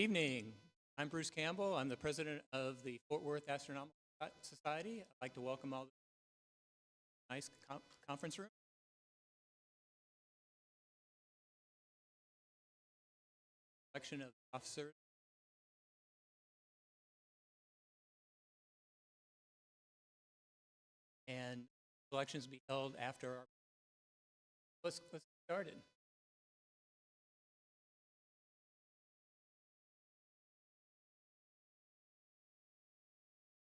Good evening. I'm Bruce Campbell. I'm the president of the Fort Worth Astronomical Society. I'd like to welcome all to the nice conference room. Election of officers. And elections will be held after our. Let's get started.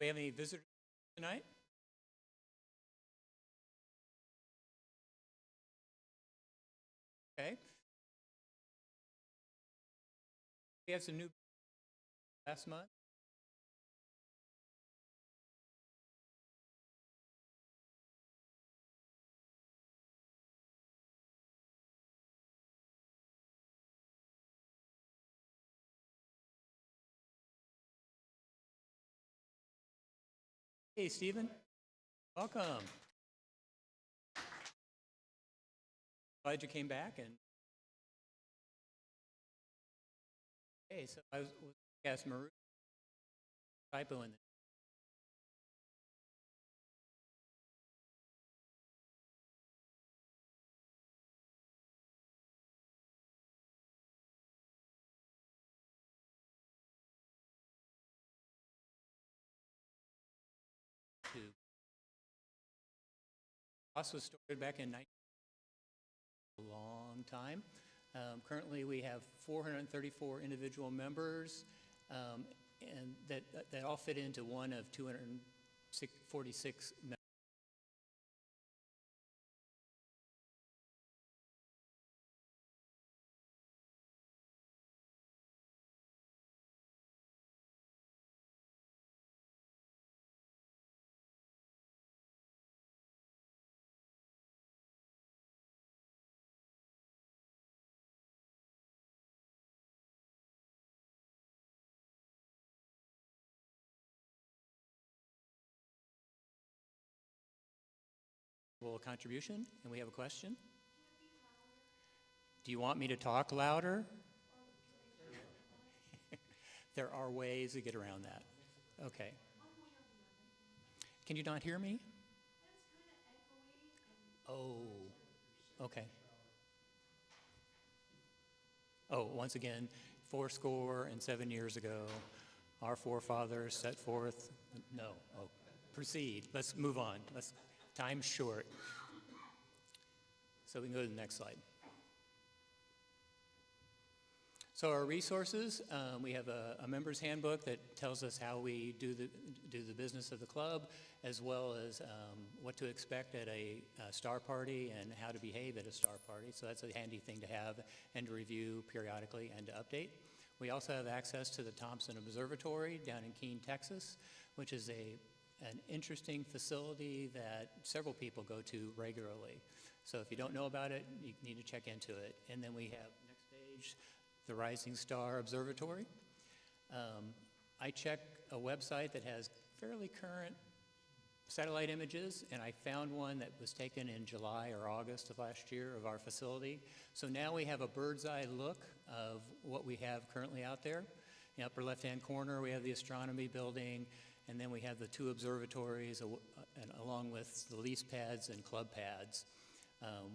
Do we have any visitors tonight? Okay. We have some new last month. Hey, Stephen. Welcome. Glad you came back. And okay, so I was asked Maru typo in the tube. FWAS was started back in a long time. Currently, we have 434 individual members, and that all fit into one of 246 members. Contribution, and we have a question. Do you want me to talk louder? There are ways to get around that. Okay. Can you not hear me? Oh, okay. Oh, once again, 7 years ago, our forefathers set forth. No. Oh, proceed. Let's move on. Time's short. So we can go to the next slide. So our resources, we have a member's handbook that tells us how we do the business of the club, as well as what to expect at a star party and how to behave at a star party. So that's a handy thing to have and to review periodically and to update. We also have access to the Thompson Observatory down in Keene, Texas, which is an interesting facility that several people go to regularly. So if you don't know about it, you need to check into it. And then we have, next page, the Rising Star Observatory. I checked a website that has fairly current satellite images, and I found one that was taken in July or August of last year of our facility. So now we have a bird's eye look of what we have currently out there. In the upper left-hand corner, we have the astronomy building, and then we have the two observatories, and along with the lease pads and club pads.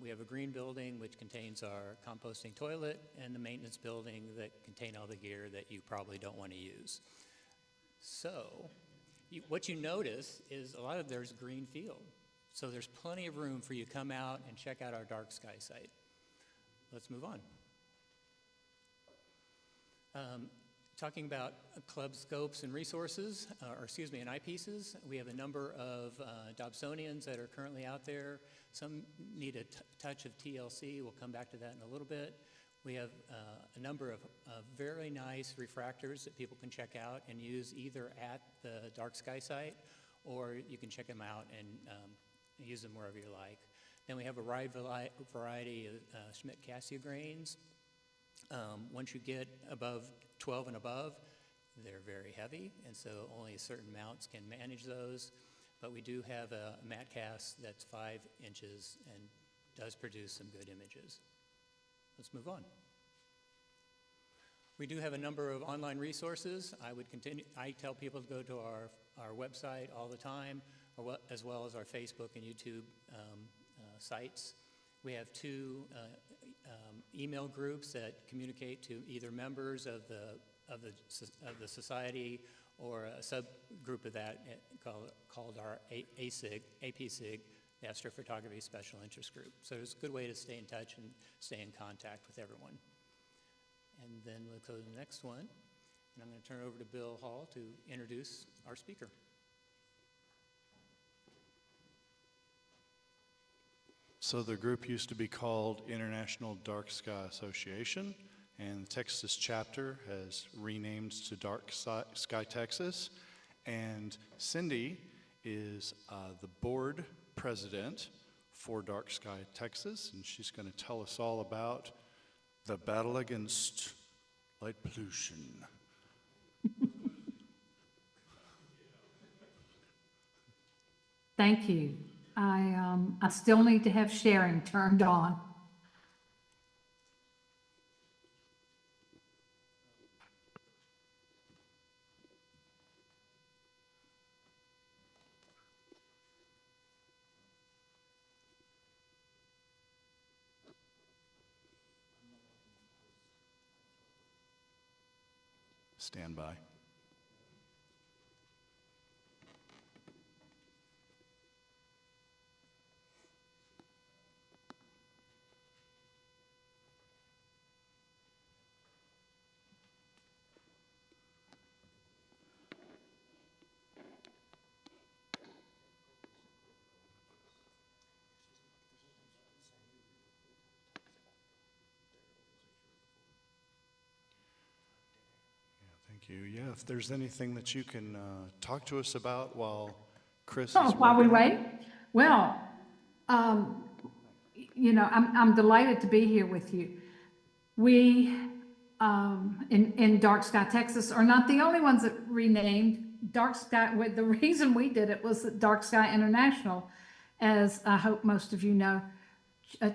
We have a green building which contains our composting toilet, and the maintenance building that contain all the gear that you probably don't want to use. So what you notice is a lot of there's green field. So there's plenty of room for you to come out and check out our dark sky site. Let's move on. Talking about club scopes and resources, and eyepieces, we have a number of Dobsonians that are currently out there. Some need a touch of TLC. We'll come back to that in a little bit. We have a number of very nice refractors that people can check out and use either at the dark sky site, or you can check them out and use them wherever you like. Then we have a wide variety of Schmidt-Cassegrains. Once you get above 12 and above, they're very heavy, and so only certain mounts can manage those. But we do have a mat cast that's 5 inches and does produce some good images. Let's move on. We do have a number of online resources. I tell people to go to our website all the time, as well as our Facebook and YouTube sites. We have two email groups that communicate to either members of the society or a subgroup of that called our APSIG, the Astrophotography Special Interest Group. So it's a good way to stay in touch and stay in contact with everyone. And then we'll go to the next one. And I'm going to turn it over to Bill Hall to introduce our speaker. So the group used to be called International Dark Sky Association, and the Texas chapter has renamed to Dark Sky Texas. And Cindy is the board president for Dark Sky Texas, and she's going to tell us all about the battle against light pollution. Thank you. I still need to have sharing turned on. Stand by. Yeah, if there's anything that you can talk to us about while Chris is While we working. wait? Well, you know, I'm delighted to be here with you. We, in Dark Sky, Texas, are not the only ones that renamed Dark Sky. The reason we did it was that Dark Sky International, as I hope most of you know,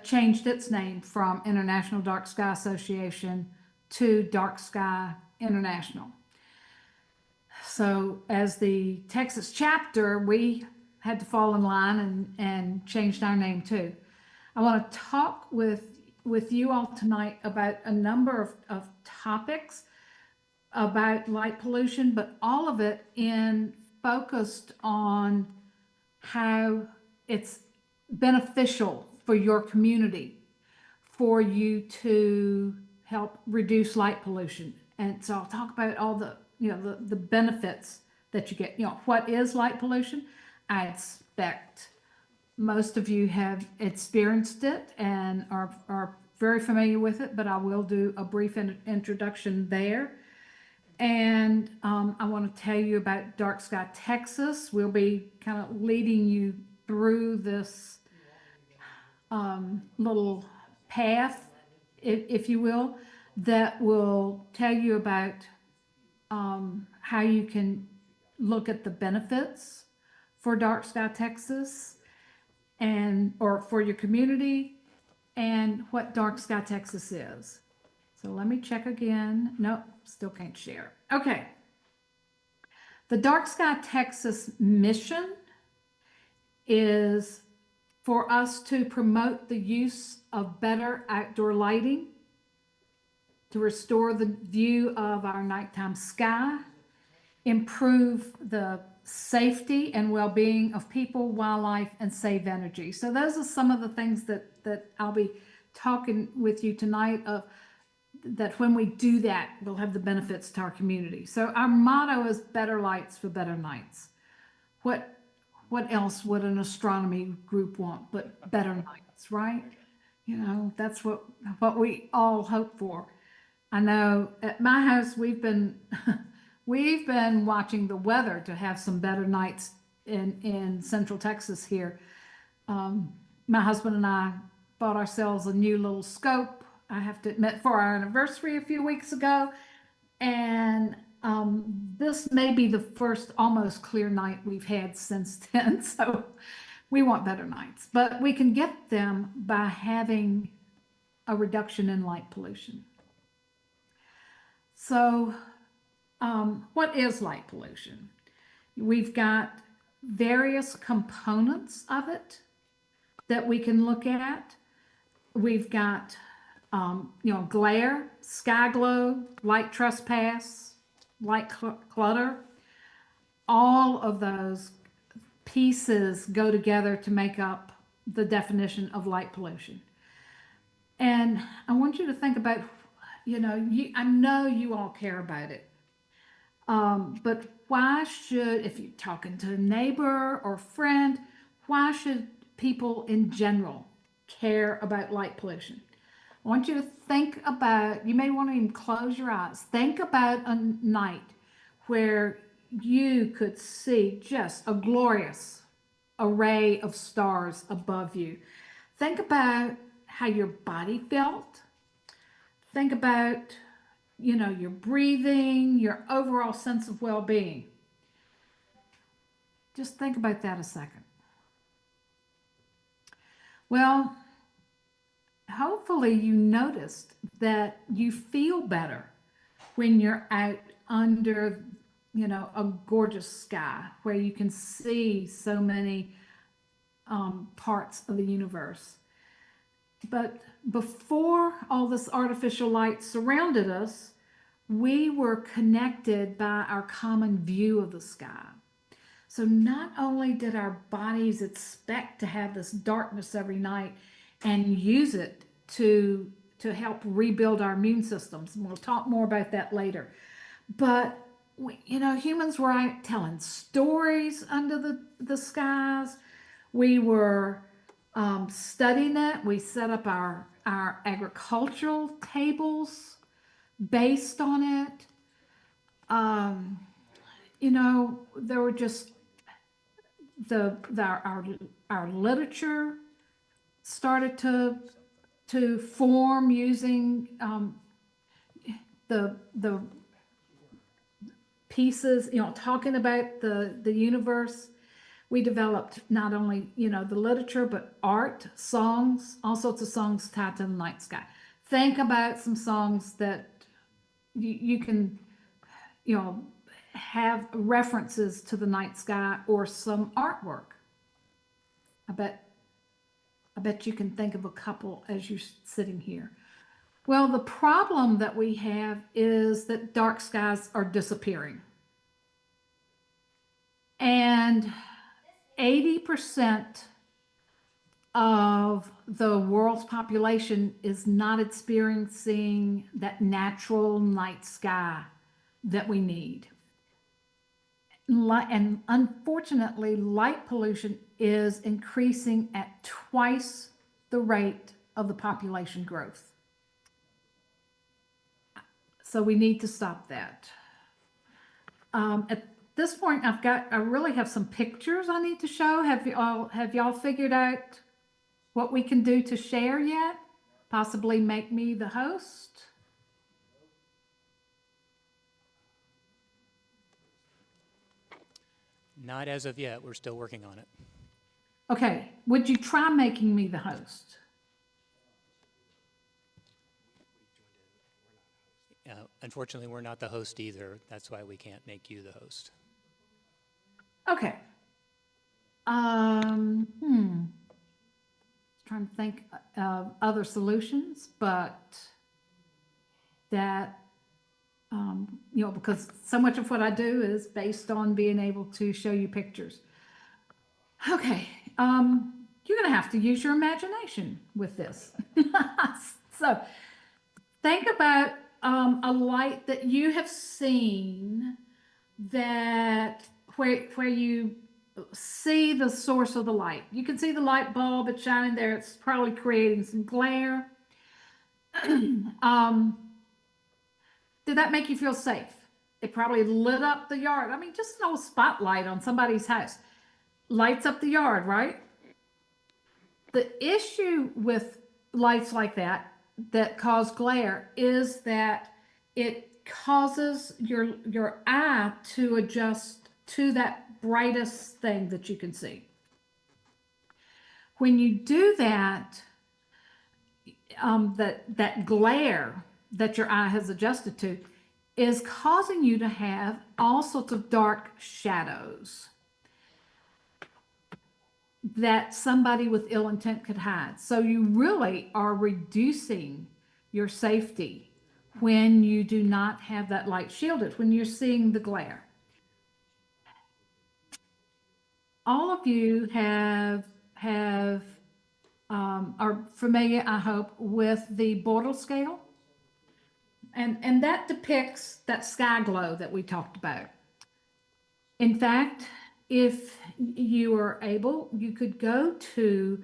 changed its name from International Dark Sky Association to Dark Sky International. So as the Texas chapter, we had to fall in line and changed our name too. I want to talk with you all tonight about a number of topics about light pollution, but all of it focused on how it's beneficial for your community, for you to help reduce light pollution. And so I'll talk about all the benefits that you get. What is light pollution? I expect most of you have experienced it and are very familiar with it, but I will do a brief introduction there. And I want to tell you about Dark Sky Texas. We'll be kind of leading you through this little path, if you will, that will tell you about how you can look at the benefits for Dark Sky Texas or for your community and what Dark Sky Texas is. So let me check again. Nope, still can't share. Okay. The Dark Sky Texas mission is for us to promote the use of better outdoor lighting, to restore the view of our nighttime sky, improve the safety and well-being of people, wildlife, and save energy. So those are some of the things that I'll be talking with you tonight of, that when we do that, we'll have the benefits to our community. So our motto is better lights for better nights. What else would an astronomy group want but better nights, right? That's what we all hope for. I know at my house we've been watching the weather to have some better nights in Central Texas here. My husband and I bought ourselves a new little scope, I have to admit, for our anniversary a few weeks ago. And this may be the first almost clear night we've had since then. So we want better nights, but we can get them by having a reduction in light pollution. So, what is light pollution? We've got various components of it that we can look at. We've got, glare, sky glow, light trespass, light clutter. All of those pieces go together to make up the definition of light pollution. And I want you to think about, I know you all care about it. But why should, if you're talking to a neighbor or friend, why should people in general care about light pollution? I want you to think about, you may want to even close your eyes. Think about a night where you could see just a glorious array of stars above you. Think about how your body felt. Think about, your breathing, your overall sense of well-being. Just think about that a second. Well, hopefully you noticed that you feel better when you're out under, a gorgeous sky where you can see so many parts of the universe. But before all this artificial light surrounded us, we were connected by our common view of the sky. So not only did our bodies expect to have this darkness every night and use it to help rebuild our immune systems, and we'll talk more about that later, but humans were out telling stories under the skies. We were studying it. We set up our agricultural tables based on it. There were just our literature started to form using the pieces, talking about the universe. We developed not only, the literature, but art, songs, all sorts of songs tied to the night sky. Think about some songs that you can, have references to the night sky or some artwork. I bet you can think of a couple as you're sitting here. Well, the problem that we have is that dark skies are disappearing. And 80% of the world's population is not experiencing that natural night sky that we need. And unfortunately, light pollution is increasing at twice the rate of the population growth. So we need to stop that. At this point, I really have some pictures I need to show. Have y'all figured out what we can do to share yet? Possibly make me the host? Not as of yet. We're still working on it. Okay. Would you try making me the host? Unfortunately, we're not the host either. That's why we can't make you the host. Okay. Trying to think of other solutions, but that, because so much of what I do is based on being able to show you pictures. Okay. You're going to have to use your imagination with this. So think about a light that you have seen that where you see the source of the light. You can see the light bulb, it's shining there. It's probably creating some glare. Did that make you feel safe? It probably lit up the yard. I mean, just an old spotlight on somebody's house lights up the yard, right? The issue with lights like that cause glare is that it causes your eye to adjust to that brightest thing that you can see. When you do that, that glare that your eye has adjusted to, is causing you to have all sorts of dark shadows that somebody with ill intent could hide. So you really are reducing your safety when you do not have that light shielded, when you're seeing the glare. All of you are familiar, I hope, with the Bortle scale. And that depicts that sky glow that we talked about. In fact, if you are able, you could go to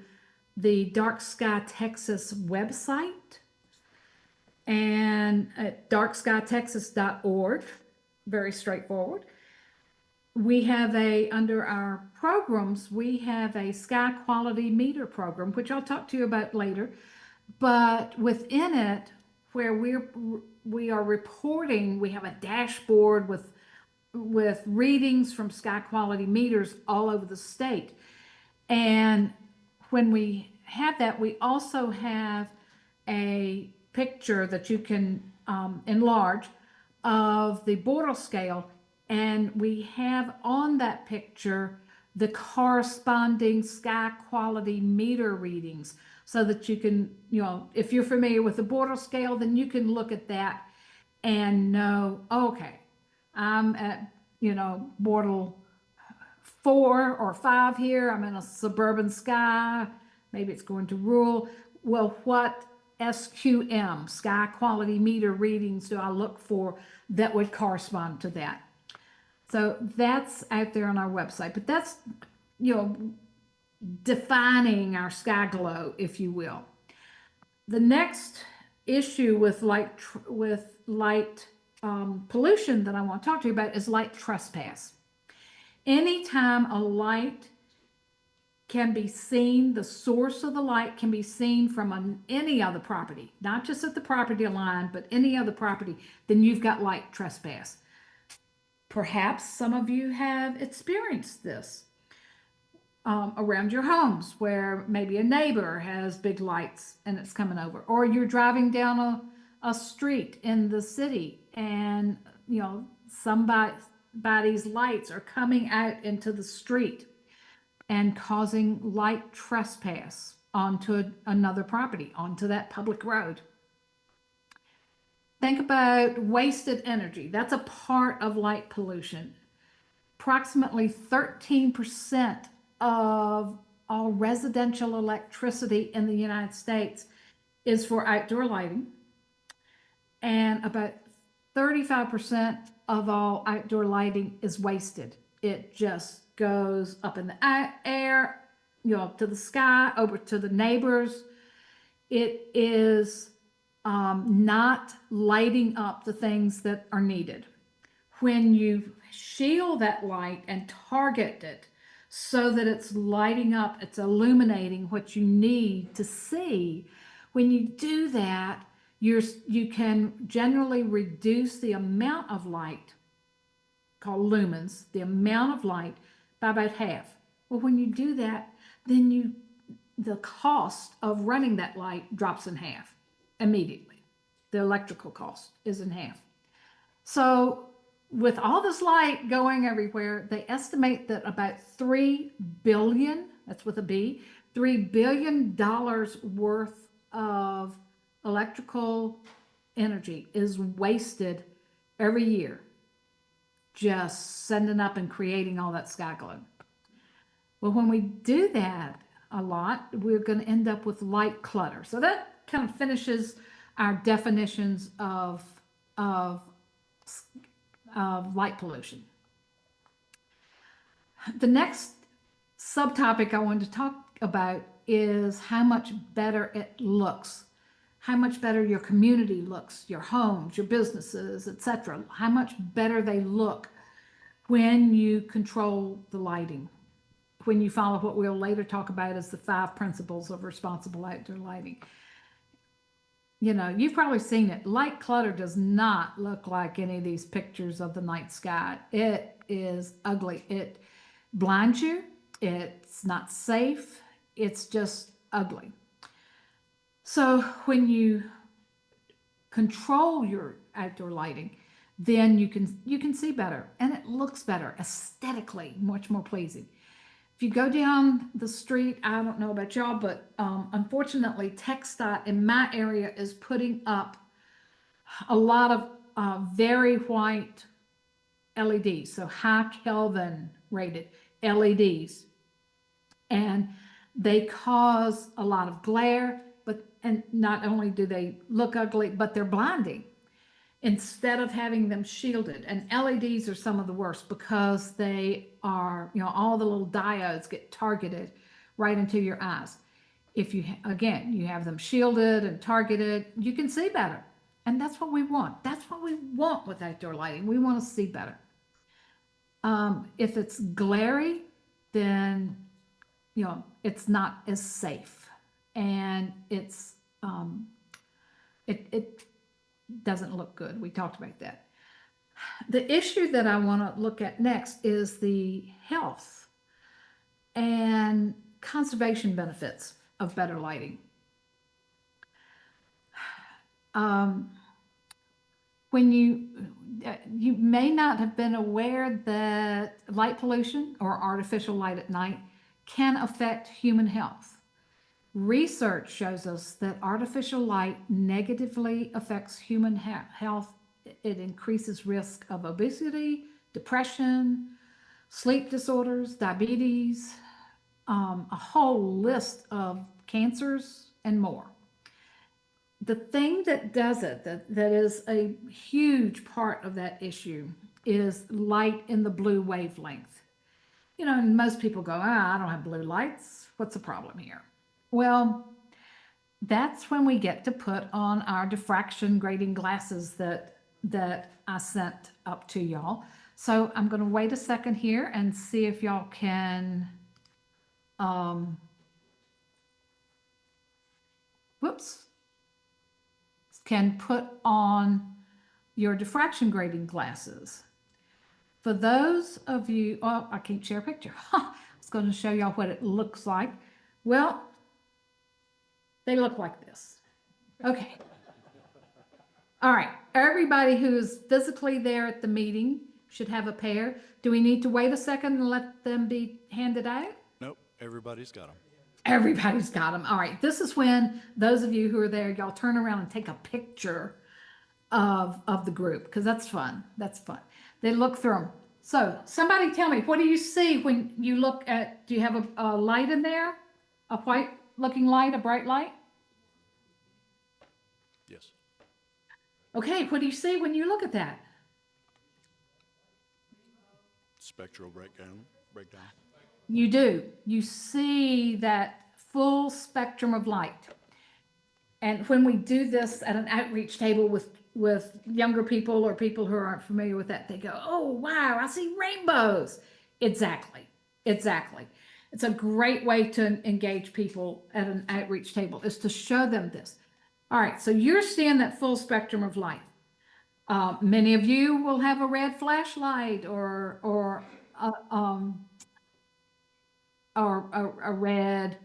the Dark Sky Texas website and at darkskytexas.org, very straightforward. We have under our programs, we have a sky quality meter program, which I'll talk to you about later. But within it, where we are reporting, we have a dashboard with readings from sky quality meters all over the state. And when we have that, we also have a picture that you can enlarge of the Bortle scale. And we have on that picture the corresponding sky quality meter readings so that you can, if you're familiar with the Bortle scale, then you can look at that and know, okay, I'm at, Bortle 4 or 5 here. I'm in a suburban sky. Maybe it's going to rural. Well, what SQM, sky quality meter readings, do I look for that would correspond to that? So that's out there on our website, but that's, defining our sky glow, if you will. The next issue with light pollution that I want to talk to you about is light trespass. Anytime a light can be seen, the source of the light can be seen from any other property, not just at the property line, but any other property, then you've got light trespass. Perhaps some of you have experienced this around your homes, where maybe a neighbor has big lights and it's coming over, or you're driving down a street in the city and somebody's lights are coming out into the street and causing light trespass onto another property, onto that public road. Think about wasted energy. That's a part of light pollution. Approximately 13% of all residential electricity in the United States is for outdoor lighting, and about 35% of all outdoor lighting is wasted. It just goes up in the air, to the sky, over to the neighbors. It is not lighting up the things that are needed. When you shield that light and target it so that it's lighting up, it's illuminating what you need to see, when you do that, you can generally reduce the amount of light, called lumens, the amount of light, by about half. Well, when you do that, then the cost of running that light drops in half immediately. The electrical cost is in half. So with all this light going everywhere, they estimate that about $3 billion, that's with a B, $3 billion worth of electrical energy is wasted every year just sending up and creating all that sky glow. Well, when we do that a lot, we're going to end up with light clutter. So that kind of finishes our definitions of light pollution. The next subtopic I wanted to talk about is how much better it looks, how much better your community looks, your homes, your businesses, etc. How much better they look when you control the lighting, when you follow what we'll later talk about as the 5 principles of responsible outdoor lighting. You've probably seen it. Light clutter does not look like any of these pictures of the night sky. It is ugly. It blinds you. It's not safe. It's just ugly. So when you control your outdoor lighting, then you can see better, and it looks better aesthetically, much more pleasing. If you go down the street, I don't know about y'all, but unfortunately, TxDOT in my area is putting up a lot of very white LEDs, so high Kelvin rated LEDs, and they cause a lot of glare. And not only do they look ugly, but they're blinding. Instead of having them shielded, and LEDs are some of the worst because they are, all the little diodes get targeted right into your eyes. If you, again, you have them shielded and targeted, you can see better. And that's what we want. That's what we want with outdoor lighting. We want to see better. If it's glary, then, it's not as safe. And it's, it doesn't look good. We talked about that. The issue that I want to look at next is the health and conservation benefits of better lighting. When you may not have been aware that light pollution or artificial light at night can affect human health. Research shows us that artificial light negatively affects human health. It increases risk of obesity, depression, sleep disorders, diabetes, a whole list of cancers and more. The thing that does it, that is a huge part of that issue, is light in the blue wavelength. And most people go, I don't have blue lights. What's the problem here? Well, that's when we get to put on our diffraction grading glasses that I sent up to y'all. So I'm going to wait a second here and see if y'all can, can put on your diffraction grading glasses. For those of you, I can't share a picture. I was going to show y'all what it looks like. Well, they look like this. Okay. All right. Everybody who is physically there at the meeting should have a pair. Do we need to wait a second and let them be handed out? Nope, everybody's got them. Everybody's got them. All right. This is when those of you who are there, y'all turn around and take a picture of the group, because that's fun. That's fun. They look through them. So somebody tell me, what do you see when you look at, do you have a light in there? A white looking light, a bright light? Yes. Okay, what do you see when you look at that? Spectral breakdown. You do. You see that full spectrum of light. And when we do this at an outreach table with younger people or people who aren't familiar with that, they go, oh, wow, I see rainbows. Exactly. It's a great way to engage people at an outreach table, is to show them this. All right, so you're seeing that full spectrum of light. Many of you will have a red flashlight or a red,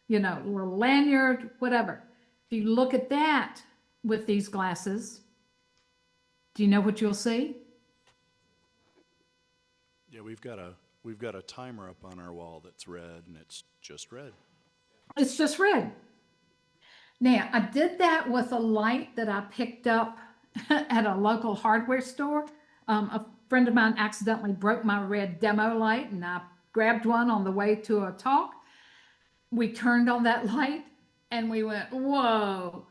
little lanyard, whatever. If you look at that with these glasses, do you know what you'll see? Yeah, we've got a timer up on our wall that's red, and it's just red. It's just red. Now, I did that with a light that I picked up at a local hardware store. A friend of mine accidentally broke my red demo light, and I grabbed one on the way to a talk. We turned on that light, and we went, whoa.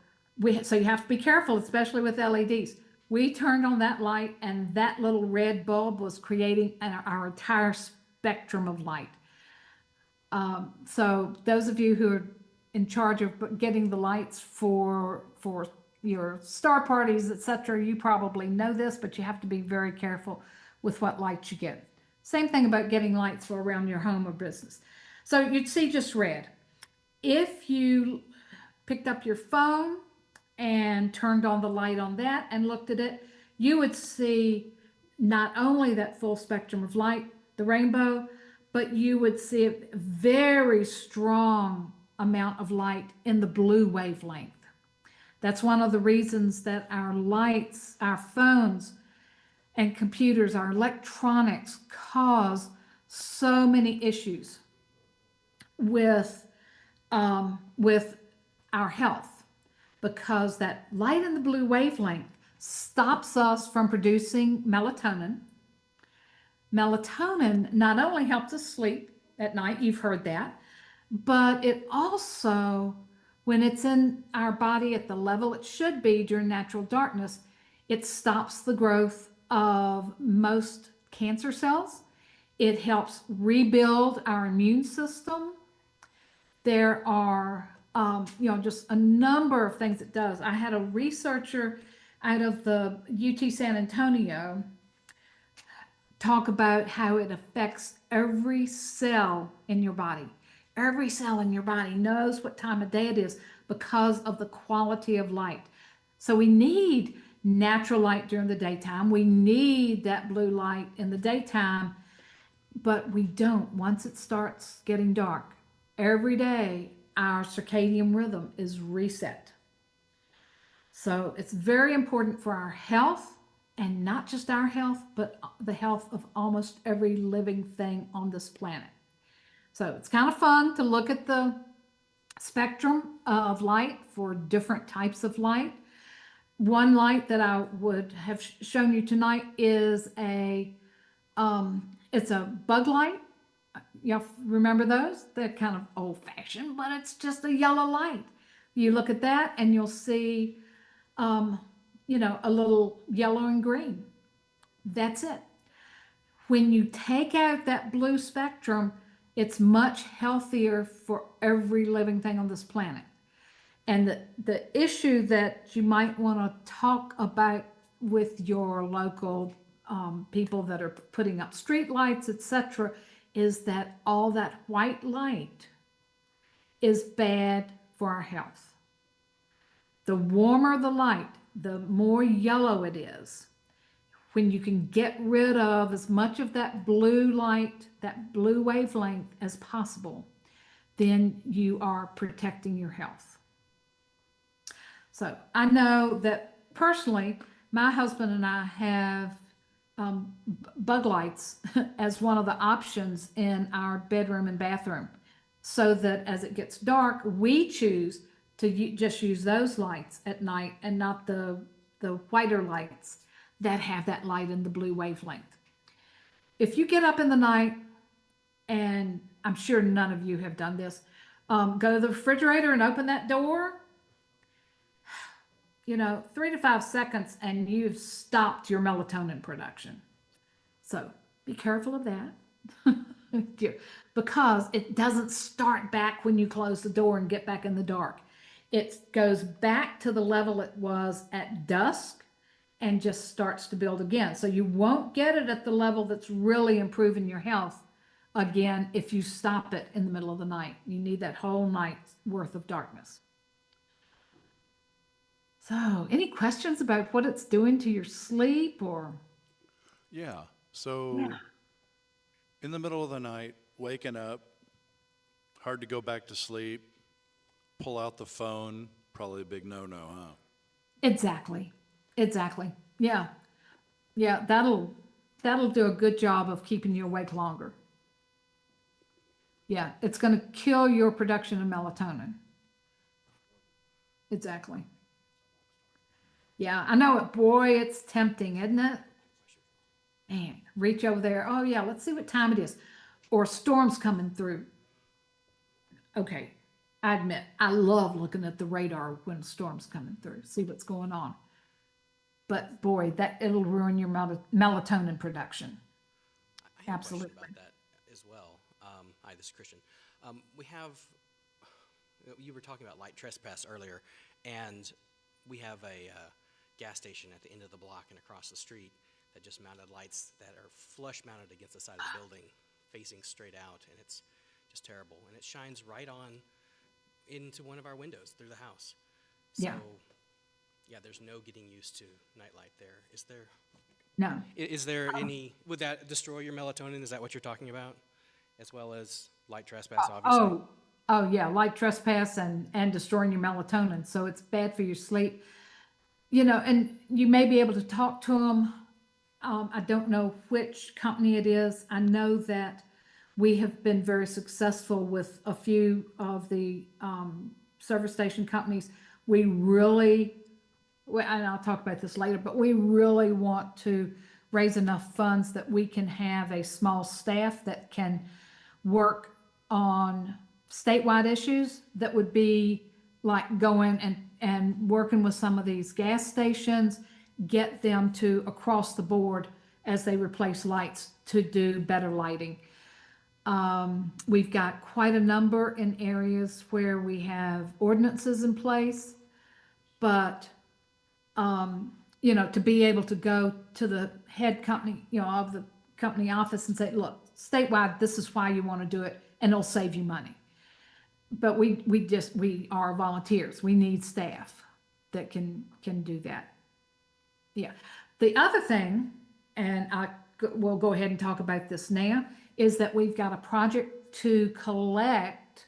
So you have to be careful, especially with LEDs. We turned on that light, and that little red bulb was creating our entire spectrum of light. So those of you who are in charge of getting the lights for your star parties, etc., you probably know this, but you have to be very careful with what lights you get. Same thing about getting lights for around your home or business. So you'd see just red. If you picked up your phone and turned on the light on that and looked at it, you would see not only that full spectrum of light, the rainbow, but you would see a very strong amount of light in the blue wavelength. That's one of the reasons that our lights, our phones, and computers, our electronics cause so many issues with our health, because that light in the blue wavelength stops us from producing melatonin. Melatonin not only helps us sleep at night, you've heard that, but it also, when it's in our body at the level it should be during natural darkness, it stops the growth of most cancer cells. It helps rebuild our immune system. There are, just a number of things it does. I had a researcher out of the UT San Antonio talk about how it affects every cell in your body. Every cell in your body knows what time of day it is because of the quality of light. So we need natural light during the daytime. We need that blue light in the daytime, but we don't once it starts getting dark. Every day, our circadian rhythm is reset. So it's very important for our health, and not just our health, but the health of almost every living thing on this planet. So it's kind of fun to look at the spectrum of light for different types of light. One light that I would have shown you tonight is it's a bug light. Y'all remember those? They're kind of old-fashioned, but it's just a yellow light. You look at that and you'll see, a little yellow and green. That's it. When you take out that blue spectrum, it's much healthier for every living thing on this planet. And the issue that you might want to talk about with your local people that are putting up street lights, etc., is that all that white light is bad for our health. The warmer the light, the more yellow it is. When you can get rid of as much of that blue light, that blue wavelength as possible, then you are protecting your health. So I know that personally, my husband and I have bug lights as one of the options in our bedroom and bathroom, so that as it gets dark, we choose to just use those lights at night and not the whiter lights that have that light in the blue wavelength. If you get up in the night, and I'm sure none of you have done this, go to the refrigerator and open that door, 3 to 5 seconds and you've stopped your melatonin production. So be careful of that because it doesn't start back when you close the door and get back in the dark. It goes back to the level it was at dusk and just starts to build again. So you won't get it at the level that's really improving your health again if you stop it in the middle of the night. You need that whole night's worth of darkness. So any questions about what it's doing to your sleep or? Yeah. So in the middle of the night, waking up, hard to go back to sleep, pull out the phone, probably a big no-no, huh? Exactly. Yeah. That'll do a good job of keeping you awake longer. Yeah, it's going to kill your production of melatonin. Exactly. Yeah, I know it. Boy, it's tempting, isn't it? Man, reach over there. Oh yeah, let's see what time it is. Or storm's coming through. Okay, I admit, I love looking at the radar when a storm's coming through, see what's going on. But boy, it'll ruin your melatonin production. I have Absolutely. a question about that as well. Hi, this is Christian. You were talking about light trespass earlier, and we have a gas station at the end of the block and across the street that just mounted lights that are flush mounted against the side of the building, facing straight out, and it's just terrible. And it shines right on into one of our windows through the house. So, yeah, there's no getting used to nightlight there. Is there? No. Is there any, would that destroy your melatonin? Is that what you're talking about? As well as light trespass, obviously? Oh yeah, light trespass and destroying your melatonin. So it's bad for your sleep. And you may be able to talk to them I don't know which company it is. I know that we have been very successful with a few of the service station companies. We really, and I'll talk about this later, but we really want to raise enough funds that we can have a small staff that can work on statewide issues that would be like going and working with some of these gas stations, get them to across the board as they replace lights to do better lighting. We've got quite a number in areas where we have ordinances in place, but you know, to be able to go to the head company, you know, of the company office and say, look, statewide, this is why you want to do it, and it'll save you money. But we are volunteers. We need staff that can do that. Yeah. The other thing, and we'll go ahead and talk about this now, is that we've got a project to collect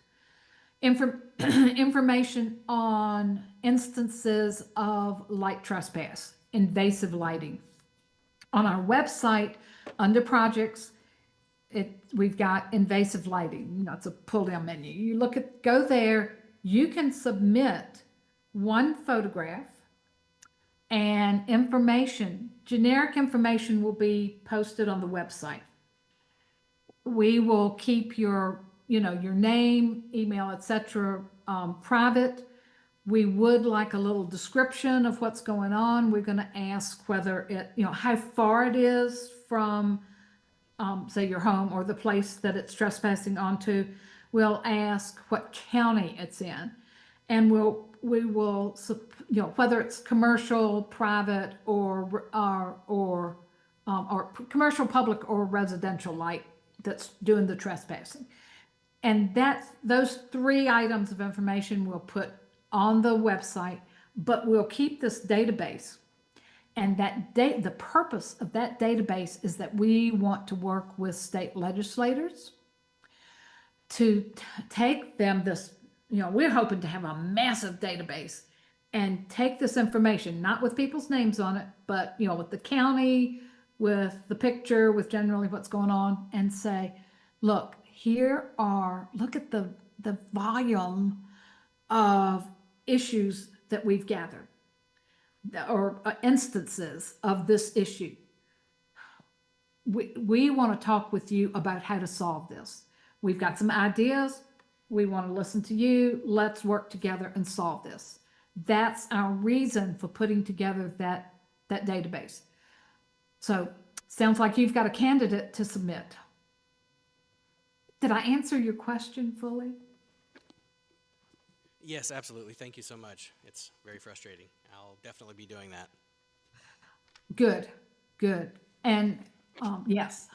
information on instances of light trespass, invasive lighting. On our website, under projects, we've got invasive lighting. You know, it's a pull-down menu. You go there, you can submit one photograph and information, generic information will be posted on the website. We will keep your name, email, etc., private. We would like a little description of what's going on. We're going to ask whether how far it is from, say, your home or the place that it's trespassing onto. We'll ask what county it's in, and we will whether it's commercial, private, or commercial, public, or residential light that's doing the trespassing. And those 3 items of information we'll put on the website, but we'll keep this database. And the purpose of that database is that we want to work with state legislators to take them we're hoping to have a massive database and take this information, not with people's names on it, but with the county, with the picture, with generally what's going on, and say, look at the volume of issues that we've gathered, or instances of this issue. We want to talk with you about how to solve this. We've got some ideas. We want to listen to you. Let's work together and solve this. That's our reason for putting together that database. So sounds like you've got a candidate to submit. Did I answer your question fully? Yes, absolutely. Thank you so much. It's very frustrating. I'll definitely be doing that. Good. And yes.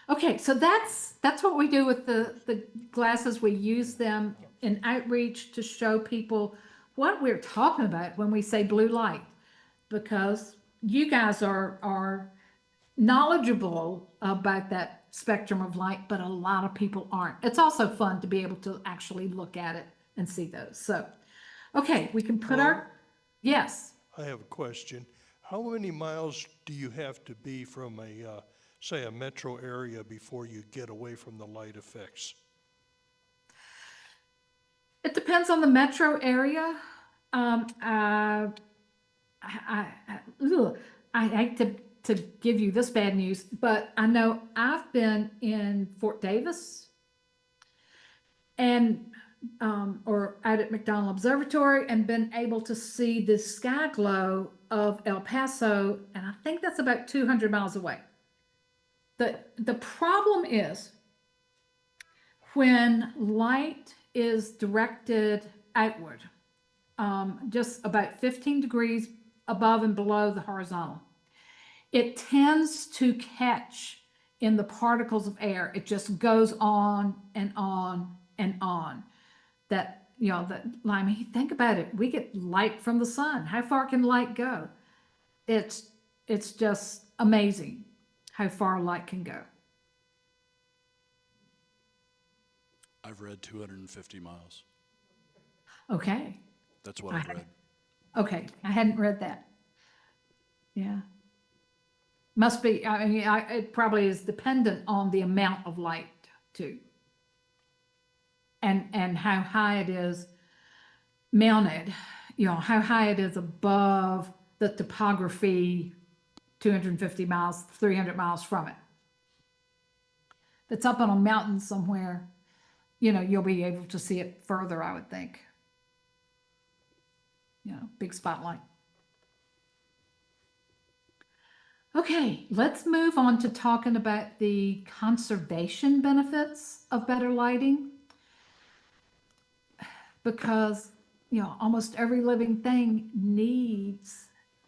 Okay, so that's what we do with the glasses. We use them in outreach to show people what we're talking about when we say blue light, because you guys are knowledgeable about that spectrum of light, but a lot of people aren't. It's also fun to be able to actually look at it and see those. So, okay, we can put yes. I have a question. How many miles do you have to be from say a metro area before you get away from the light effects? It depends on the metro area. I hate to give you this bad news, but I know I've been in Fort Davis and or out at McDonald Observatory and been able to see the sky glow of El Paso, and I think that's about 200 miles away. The problem is when light is directed outward, just about 15 degrees above and below the horizontal, it tends to catch in the particles of air. It just goes on and on and on. I mean, think about it. We get light from the sun. How far can light go? It's just amazing how far light can go. I've read 250 miles. Okay. That's what I've read. Okay, I hadn't read that. Yeah. Must be, I mean, it probably is dependent on the amount of light too. And how high it is mounted, you know, how high it is above the topography 250 miles, 300 miles from it. If it's up on a mountain somewhere, you know, you'll be able to see it further, I would think. You know, big spotlight. Okay, let's move on to talking about the conservation benefits of better lighting. Because, you know, almost every living thing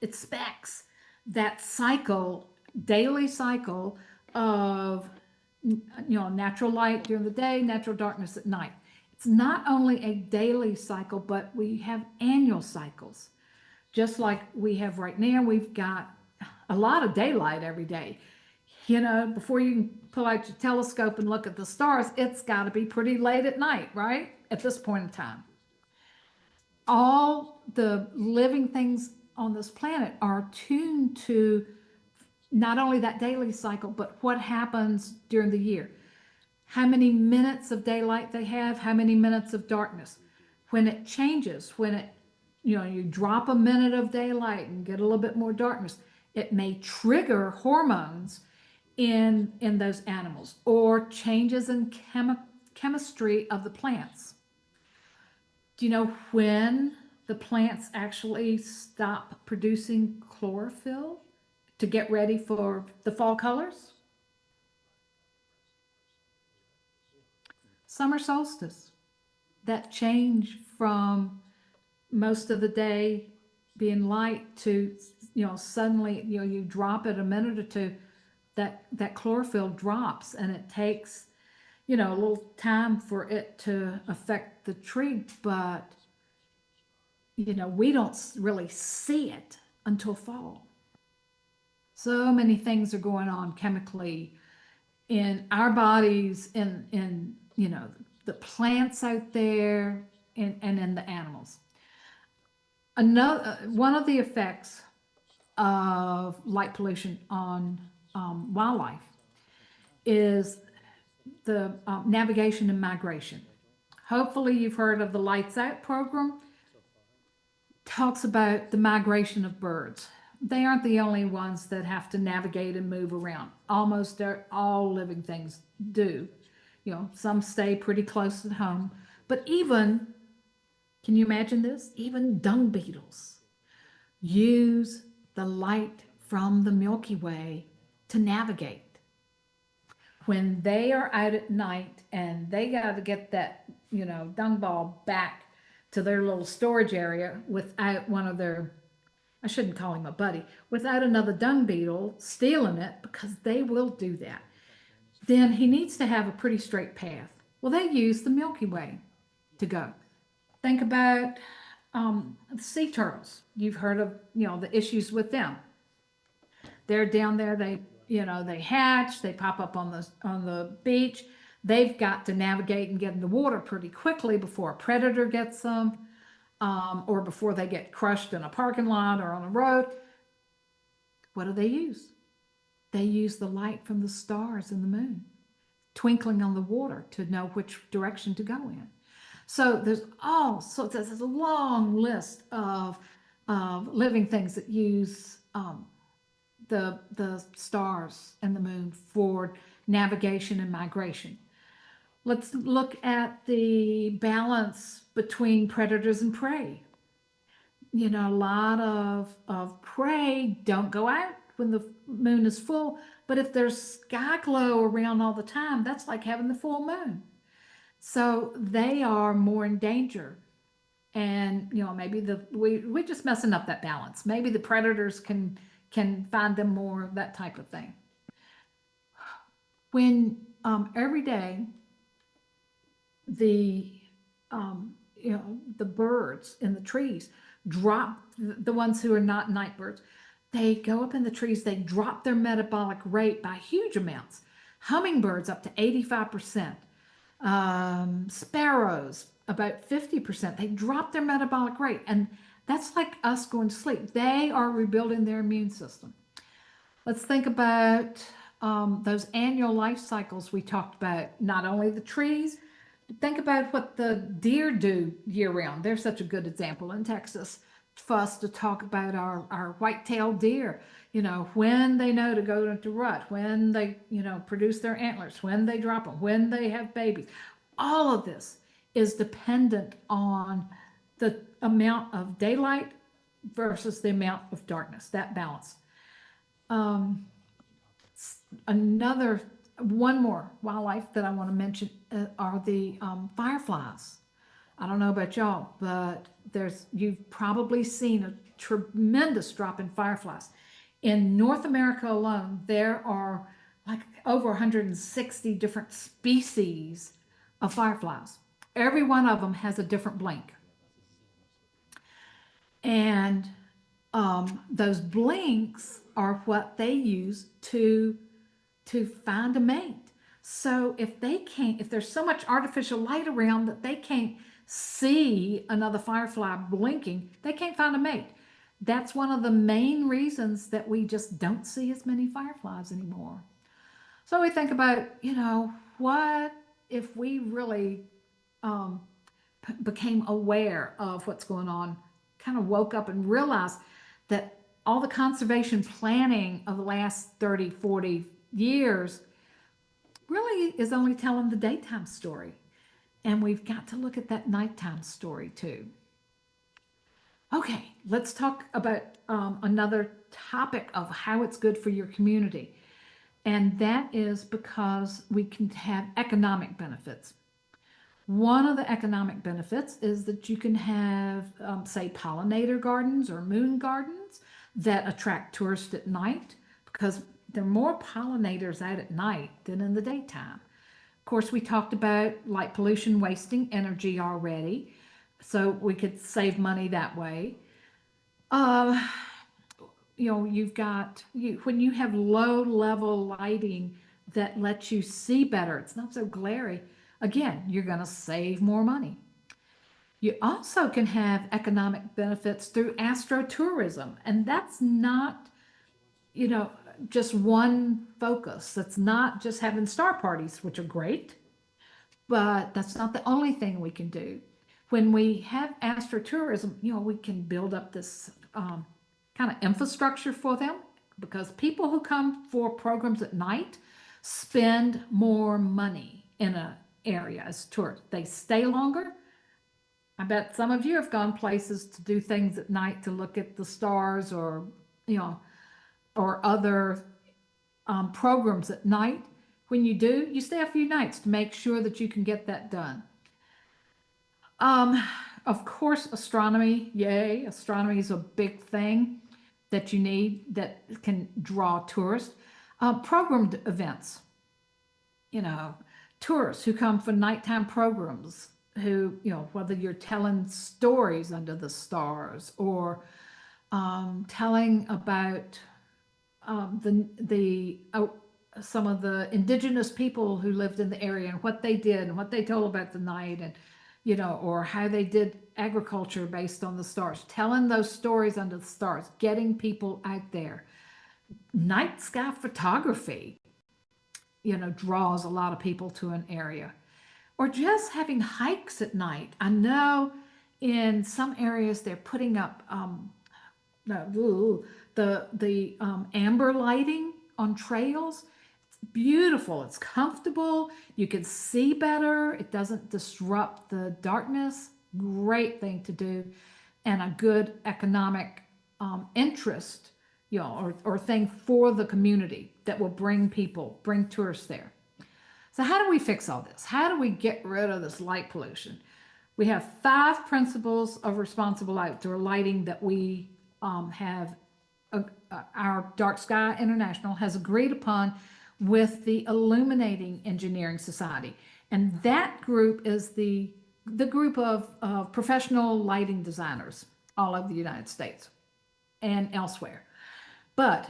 expects that cycle, daily cycle of, you know, natural light during the day, natural darkness at night. It's not only a daily cycle, but we have annual cycles. Just like we have right now, we've got a lot of daylight every day. You know, before you can pull out your telescope and look at the stars, it's got to be pretty late at night, right? At this point in time. All the living things on this planet are tuned to not only that daily cycle, but what happens during the year. How many minutes of daylight they have, how many minutes of darkness. When it changes, when it, you know, you drop a minute of daylight and get a little bit more darkness, it may trigger hormones in those animals or changes in chemistry of the plants. Do you know when the plants actually stop producing chlorophyll to get ready for the fall colors? Summer solstice. That change from most of the day being light to, you know, suddenly, you know, you drop it a minute or two, that chlorophyll drops, and it takes, you know, a little time for it to affect the tree, but, you know, we don't really see it until fall. So many things are going on chemically in our bodies, in you know, the plants out there, and in the animals. One of the effects of light pollution on wildlife is the navigation and migration. Hopefully you've heard of the Lights Out program. Talks about the migration of birds. They aren't the only ones that have to navigate and move around. Almost all living things do. You know, some stay pretty close at home, but even, can you imagine this? Even dung beetles use the light from the Milky Way to navigate. When they are out at night and they got to get that, you know, dung ball back to their little storage area without one of their, I shouldn't call him a buddy, without another dung beetle stealing it, because they will do that, then he needs to have a pretty straight path. Well, they use the Milky Way to go. Think about sea turtles. You've heard of, you know, the issues with them. They're down there, they, you know, they hatch, they pop up on the beach. They've got to navigate and get in the water pretty quickly before a predator gets them, or before they get crushed in a parking lot or on a road. What do they use? They use the light from the stars and the moon, twinkling on the water to know which direction to go in. So there's a long list of living things that use the stars and the moon for navigation and migration. Let's look at the balance between predators and prey. You know, a lot of prey don't go out when the moon is full, but if there's sky glow around all the time, that's like having the full moon. So they are more in danger. And, you know, maybe we're just messing up that balance. Maybe the predators can find them more, that type of thing. When every day the birds in the trees drop, the ones who are not night birds, they go up in the trees, they drop their metabolic rate by huge amounts. Hummingbirds up to 85%, sparrows about 50%. They drop their metabolic rate, and that's like us going to sleep. They are rebuilding their immune system. Let's think about those annual life cycles we talked about, not only the trees, but think about what the deer do year round. They're such a good example in Texas for us to talk about our white-tailed deer, when they know to go into rut, when they, produce their antlers, when they drop them, when they have babies. All of this is dependent on the amount of daylight versus the amount of darkness, that balance. One more wildlife that I want to mention are the fireflies. I don't know about y'all, but you've probably seen a tremendous drop in fireflies. In North America alone, there are like over 160 different species of fireflies. Every one of them has a different blink. And those blinks are what they use to find a mate. So if there's so much artificial light around that they can't see another firefly blinking, they can't find a mate. That's one of the main reasons that we just don't see as many fireflies anymore. So we think about, what if we really became aware of what's going on, kind of woke up and realized that all the conservation planning of the last 30, 40 years really is only telling the daytime story. And we've got to look at that nighttime story too. Okay, let's talk about another topic of how it's good for your community. And that is because we can have economic benefits. One of the economic benefits is that you can have, say, pollinator gardens or moon gardens that attract tourists at night, because there are more pollinators out at night than in the daytime. Of course, we talked about light pollution wasting energy already, so we could save money that way. You've got, when you have low level lighting that lets you see better, it's not so glary, again, you're going to save more money. You also can have economic benefits through astrotourism, and that's not, just one focus. That's not just having star parties, which are great, but that's not the only thing we can do. When we have astrotourism, we can build up this kind of infrastructure for them, because people who come for programs at night spend more money in an area as tourists. They stay longer. I bet some of you have gone places to do things at night to look at the stars or other programs at night. When you do, you stay a few nights to make sure that you can get that done. Of course, astronomy, yay, astronomy is a big thing that you need that can draw tourists. Programmed events, tourists who come for nighttime programs, who, whether you're telling stories under the stars or telling about some of the indigenous people who lived in the area and what they did and what they told about the night, and or how they did agriculture based on the stars, telling those stories under the stars, getting people out there. Night sky photography, draws a lot of people to an area. Or just having hikes at night. I know in some areas they're putting up the amber lighting on trails. It's beautiful. It's comfortable. You can see better. It doesn't disrupt the darkness. Great thing to do, and a good economic interest, or thing for the community that will bring tourists there. So how do we fix all this? How do we get rid of this light pollution? We have 5 principles of responsible outdoor lighting that we have, our Dark Sky International has agreed upon with the Illuminating Engineering Society. And that group is the group of professional lighting designers all over the United States and elsewhere. But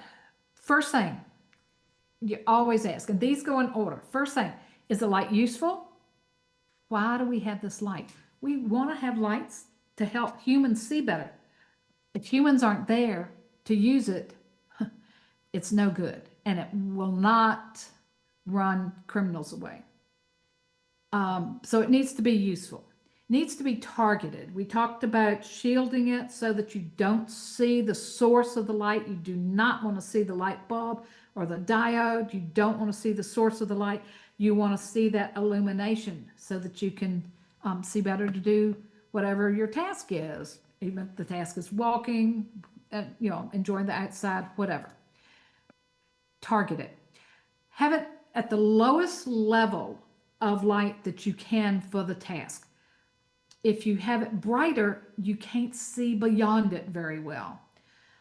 first thing, you always ask, and these go in order. First thing, is the light useful? Why do we have this light? We want to have lights to help humans see better. If humans aren't there to use it, it's no good, and it will not run criminals away. So it needs to be useful. It needs to be targeted. We talked about shielding it so that you don't see the source of the light. You do not want to see the light bulb or the diode. You don't want to see the source of the light. You want to see that illumination so that you can see better to do whatever your task is. Even if the task is walking, enjoying the outside, whatever. Target it. Have it at the lowest level of light that you can for the task. If you have it brighter, you can't see beyond it very well.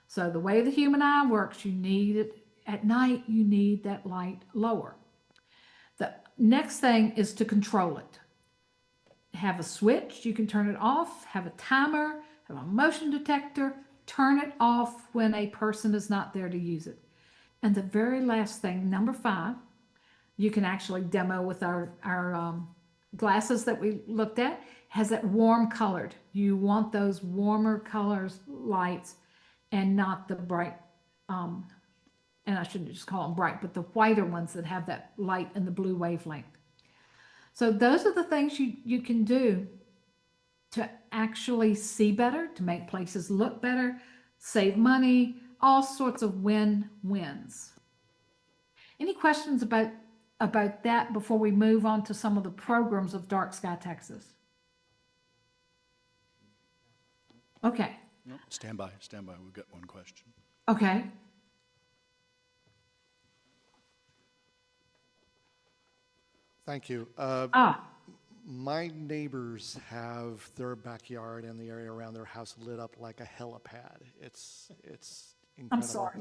So the way the human eye works, you need it at night, you need that light lower. The next thing is to control it. Have a switch, you can turn it off, have a timer, have a motion detector, turn it off when a person is not there to use it. And the very last thing, number 5, you can actually demo with our glasses that we looked at, has that warm colored. You want those warmer colors lights and not the bright, and I shouldn't just call them bright, but the whiter ones that have that light in the blue wavelength. So those are the things you can do to actually see better, to make places look better, save money, all sorts of win-wins. Any questions about that before we move on to some of the programs of Dark Sky Texas? Okay. No, stand by. We've got one question. Okay. Thank you. My neighbors have their backyard and the area around their house lit up like a helipad. It's incredible. I'm sorry.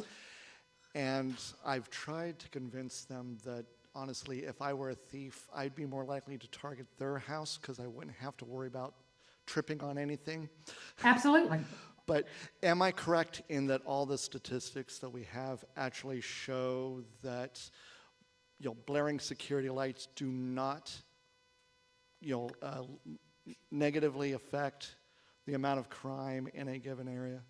And I've tried to convince them that, honestly, if I were a thief, I'd be more likely to target their house because I wouldn't have to worry about tripping on anything. Absolutely. But am I correct in that all the statistics that we have actually show that, blaring security lights do not, negatively affect the amount of crime in a given area?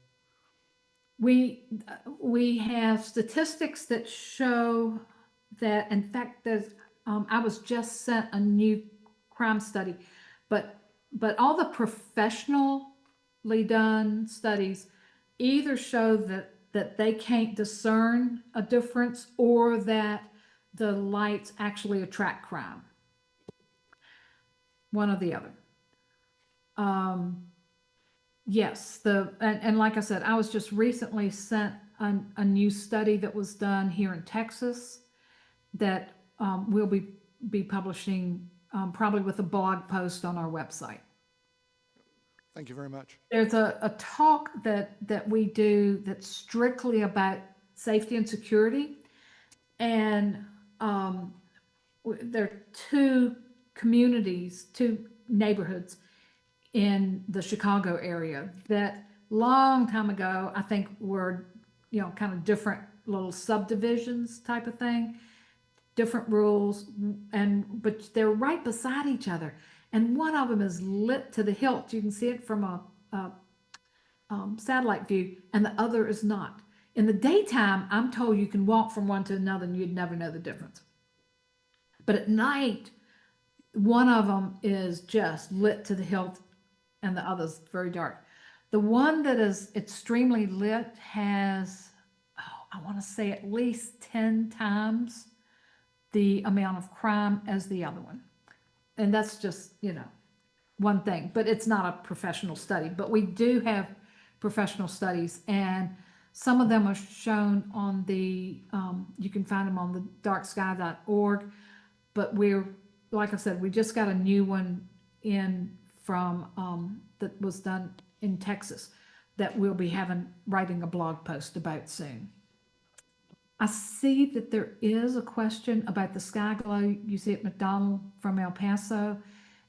We have statistics that show that, in fact, I was just sent a new crime study, but all the professionally done studies either show that they can't discern a difference or that the lights actually attract crime. One or the other. Yes, and like I said, I was just recently sent a new study that was done here in Texas that we'll be publishing probably with a blog post on our website. Thank you very much. There's a talk that we do that's strictly about safety and security, and there are 2 communities, 2 neighborhoods in the Chicago area that long time ago, I think were, kind of different little subdivisions type of thing, different rules, but they're right beside each other. And one of them is lit to the hilt. You can see it from a satellite view, and the other is not. In the daytime, I'm told you can walk from one to another and you'd never know the difference. But at night, one of them is just lit to the hilt and the other's very dark. The one that is extremely lit has, I want to say at least 10 times the amount of crime as the other one. And that's just, one thing, but it's not a professional study. But we do have professional studies, and some of them are shown on the, you can find them on the darksky.org. But like I said, we just got a new one in from, that was done in Texas that we'll be writing a blog post about soon. I see that there is a question about the sky glow you see at McDonald from El Paso,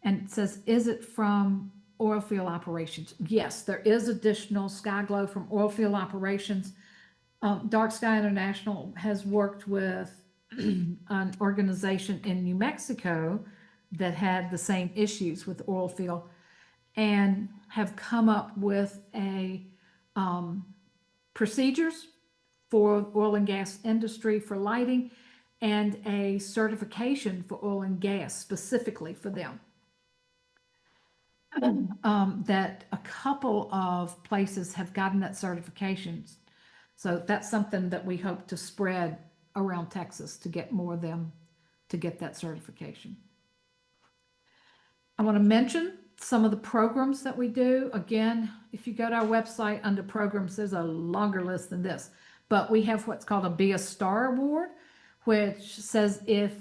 and it says, is it from oil field operations? Yes, there is additional sky glow from oil field operations. Dark Sky International has worked with an organization in New Mexico that had the same issues with oil field and have come up with procedures for oil and gas industry for lighting, and a certification for oil and gas specifically for them. That a couple of places have gotten that certification. So that's something that we hope to spread around Texas to get more of them to get that certification. I want to mention some of the programs that we do. Again, if you go to our website under programs, there's a longer list than this. But we have what's called a Be a Star Award, which says if,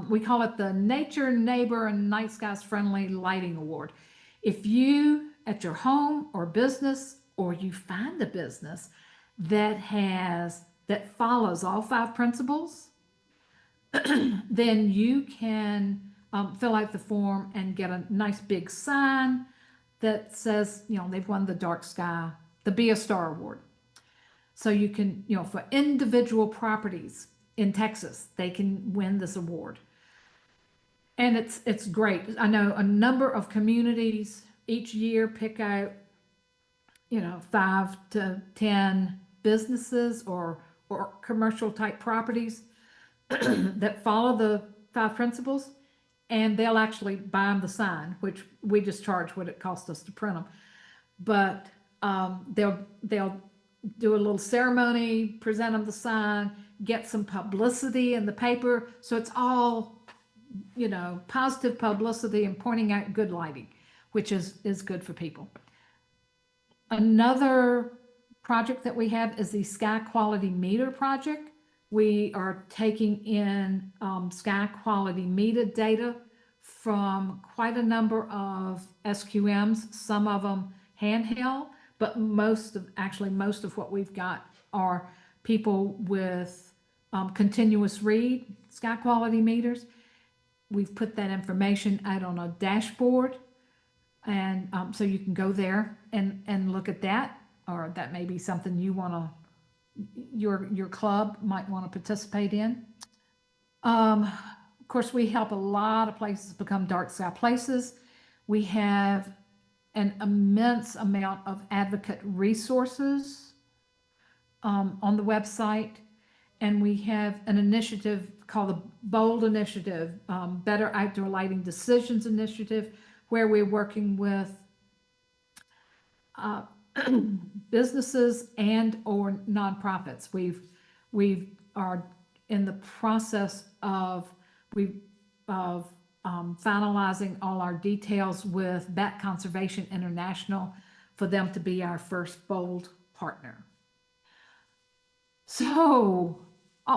we call it the Nature, Neighbor, and Night Skies Friendly Lighting Award. If you, at your home or business, or you find a business that follows all 5 principles, then you can fill out the form and get a nice big sign that says, they've won the Dark Sky, the Be a Star Award. So you can, for individual properties in Texas, they can win this award. And it's great. I know a number of communities each year pick out, 5 to 10 businesses or commercial type properties that follow the 5 principles, and they'll actually buy them the sign, which we just charge what it costs us to print them. But they'll do a little ceremony, present them the sign, get some publicity in the paper. So it's all, positive publicity and pointing out good lighting, which is good for people. Another project that we have is the Sky Quality Meter project. We are taking in sky quality meter data from quite a number of SQMs, some of them handheld, but most of what we've got are people with continuous read sky quality meters. We've put that information out on a dashboard, and so you can go there and look at that, or that may be something you want to, your club might want to participate in. Of course, we help a lot of places become dark sky places. We have an immense amount of advocate resources on the website, and we have an initiative called the BOLD Initiative, Better Outdoor Lighting Decisions Initiative, where we're working with businesses and or nonprofits. We are in the process of finalizing all our details with Bat Conservation International for them to be our first BOLD partner. So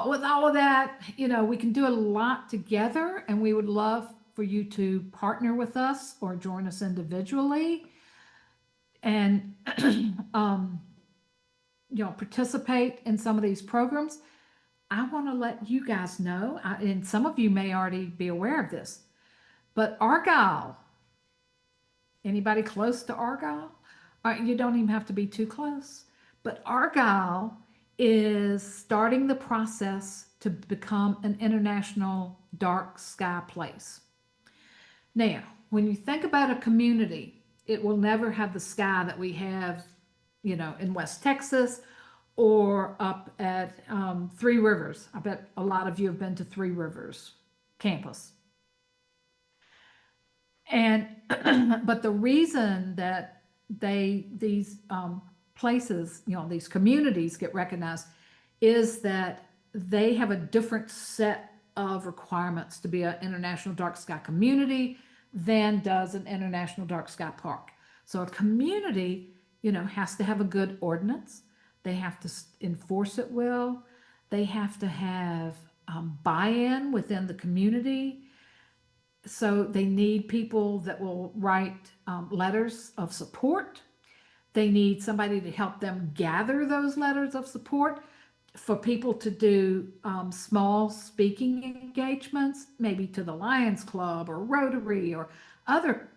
with all of that, we can do a lot together, and we would love for you to partner with us or join us individually and participate in some of these programs. I want to let you guys know, and some of you may already be aware of this, but Argyle, anybody close to Argyle? You don't even have to be too close, but Argyle is starting the process to become an international dark sky place. Now, when you think about a community, it will never have the sky that we have, in West Texas or up at Three Rivers. I bet a lot of you have been to Three Rivers campus. And but the reason that these places, these communities get recognized is that they have a different set of requirements to be an international dark sky community than does an international dark sky park. So a community, has to have a good ordinance. They have to enforce it well. They have to have buy-in within the community. So they need people that will write letters of support. They need somebody to help them gather those letters of support, for people to do small speaking engagements, maybe to the Lions Club or Rotary or other,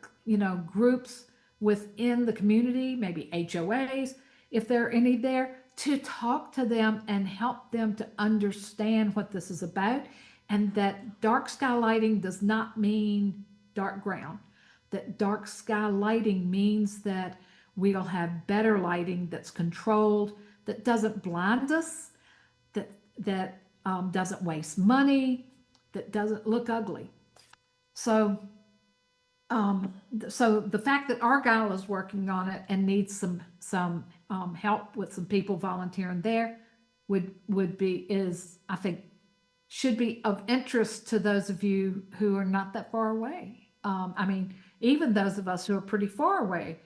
groups within the community, maybe HOAs, if there are any there, to talk to them and help them to understand what this is about, and that dark sky lighting does not mean dark ground. That dark sky lighting means that we'll have better lighting that's controlled, that doesn't blind us, that doesn't waste money, that doesn't look ugly. So, so the fact that Argyle is working on it and needs some help with some people volunteering there would be, is, I think, should be of interest to those of you who are not that far away. I mean, even those of us who are pretty far away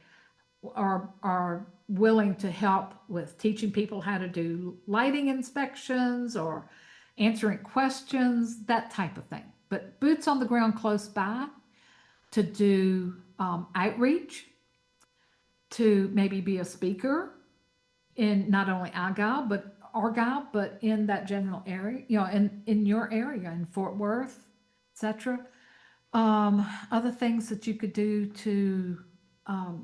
are willing to help with teaching people how to do lighting inspections or answering questions, that type of thing. But boots on the ground close by to do outreach, to maybe be a speaker in not only Argyle, but in that general area, you know, in your area, in Fort Worth, etc. Other things that you could do to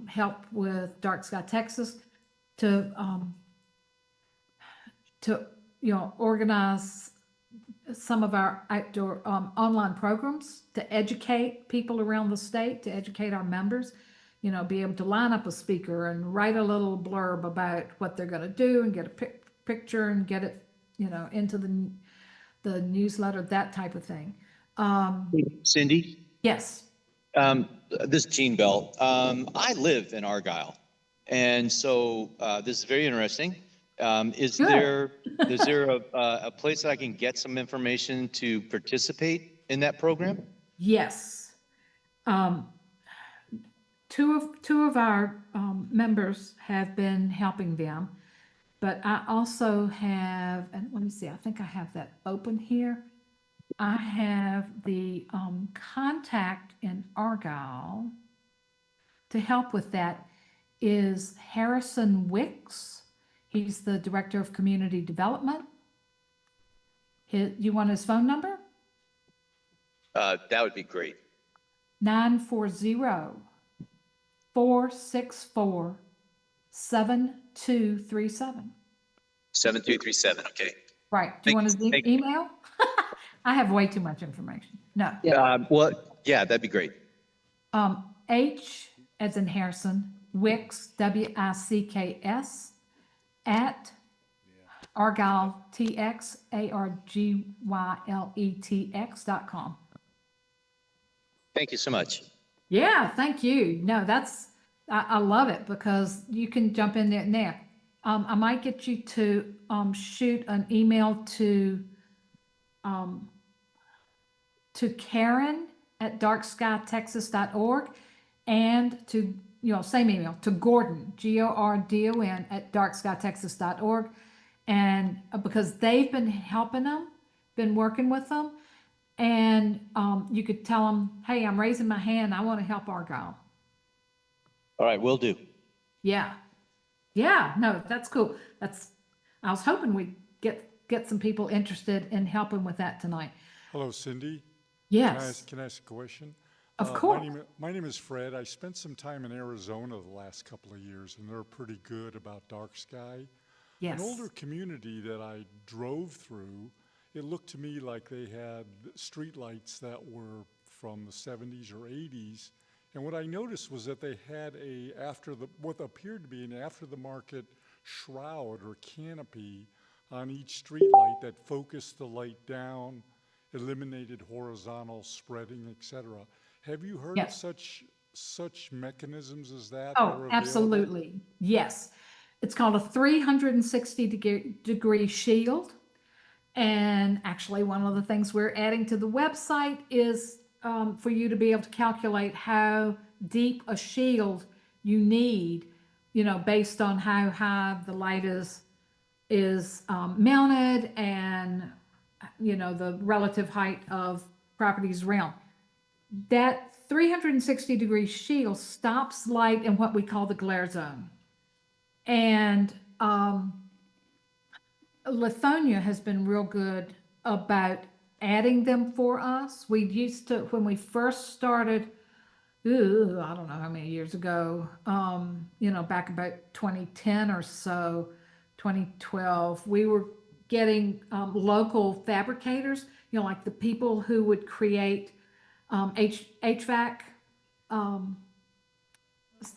help with Dark Sky Texas, to you know, organize some of our outdoor online programs to educate people around the state, to educate our members, you know, be able to line up a speaker and write a little blurb about what they're going to do and get a picture and get it, you know, into the newsletter, that type of thing. Cindy, Yes. this is Gene Bell. I live in Argyle, and so this is very interesting. Is Good. there a place that I can get some information to participate in that program? Yes. Two of our members have been helping them, but I also have, and let me see, I think I have that open here. I have the contact in Argyle to help with that is Harrison Wicks. He's the Director of Community Development. You want his phone number? That would be great. 940-464-7237. — 7237. Okay. Right. Do you want his email? I have way too much information. No. Well, yeah, that'd be great. H as in Harrison, Wicks, WICKS, at Argyle, ARGYLETX.com. Thank you so much. Yeah, thank you. No, I love it because you can jump in there. I might get you to shoot an email to Karen at darkskytexas.org and to, you know, same email to Gordon, GORDON at darkskytexas.org. And because they've been helping them, been working with them, and you could tell them, hey, I'm raising my hand. I want to help Argyle. All right, will do. Yeah. Yeah, no, that's cool. I was hoping we'd get some people interested in helping with that tonight. Hello, Cindy. Yes. Can I ask a question? Of course. My name is Fred. I spent some time in Arizona the last couple of years, and they're pretty good about dark sky. Yes. An older community that I drove through, it looked to me like they had streetlights that were from the 70s or 80s. And what I noticed was that they had what appeared to be an after-the-market shroud or canopy on each streetlight that focused the light down, eliminated horizontal spreading, etc. Have you heard of such mechanisms as that? Oh, absolutely. Yes. It's called a 360-degree shield. And actually, one of the things we're adding to the website is for you to be able to calculate how deep a shield you need, you know, based on how high the light is mounted and, you know, the relative height of properties around. That 360-degree shield stops light in what we call the glare zone. And Lithonia has been real good about adding them for us. We used to, when we first started, I don't know how many years ago, you know, back about 2010 or so, 2012, we were getting local fabricators, you know, like the people who would create HVAC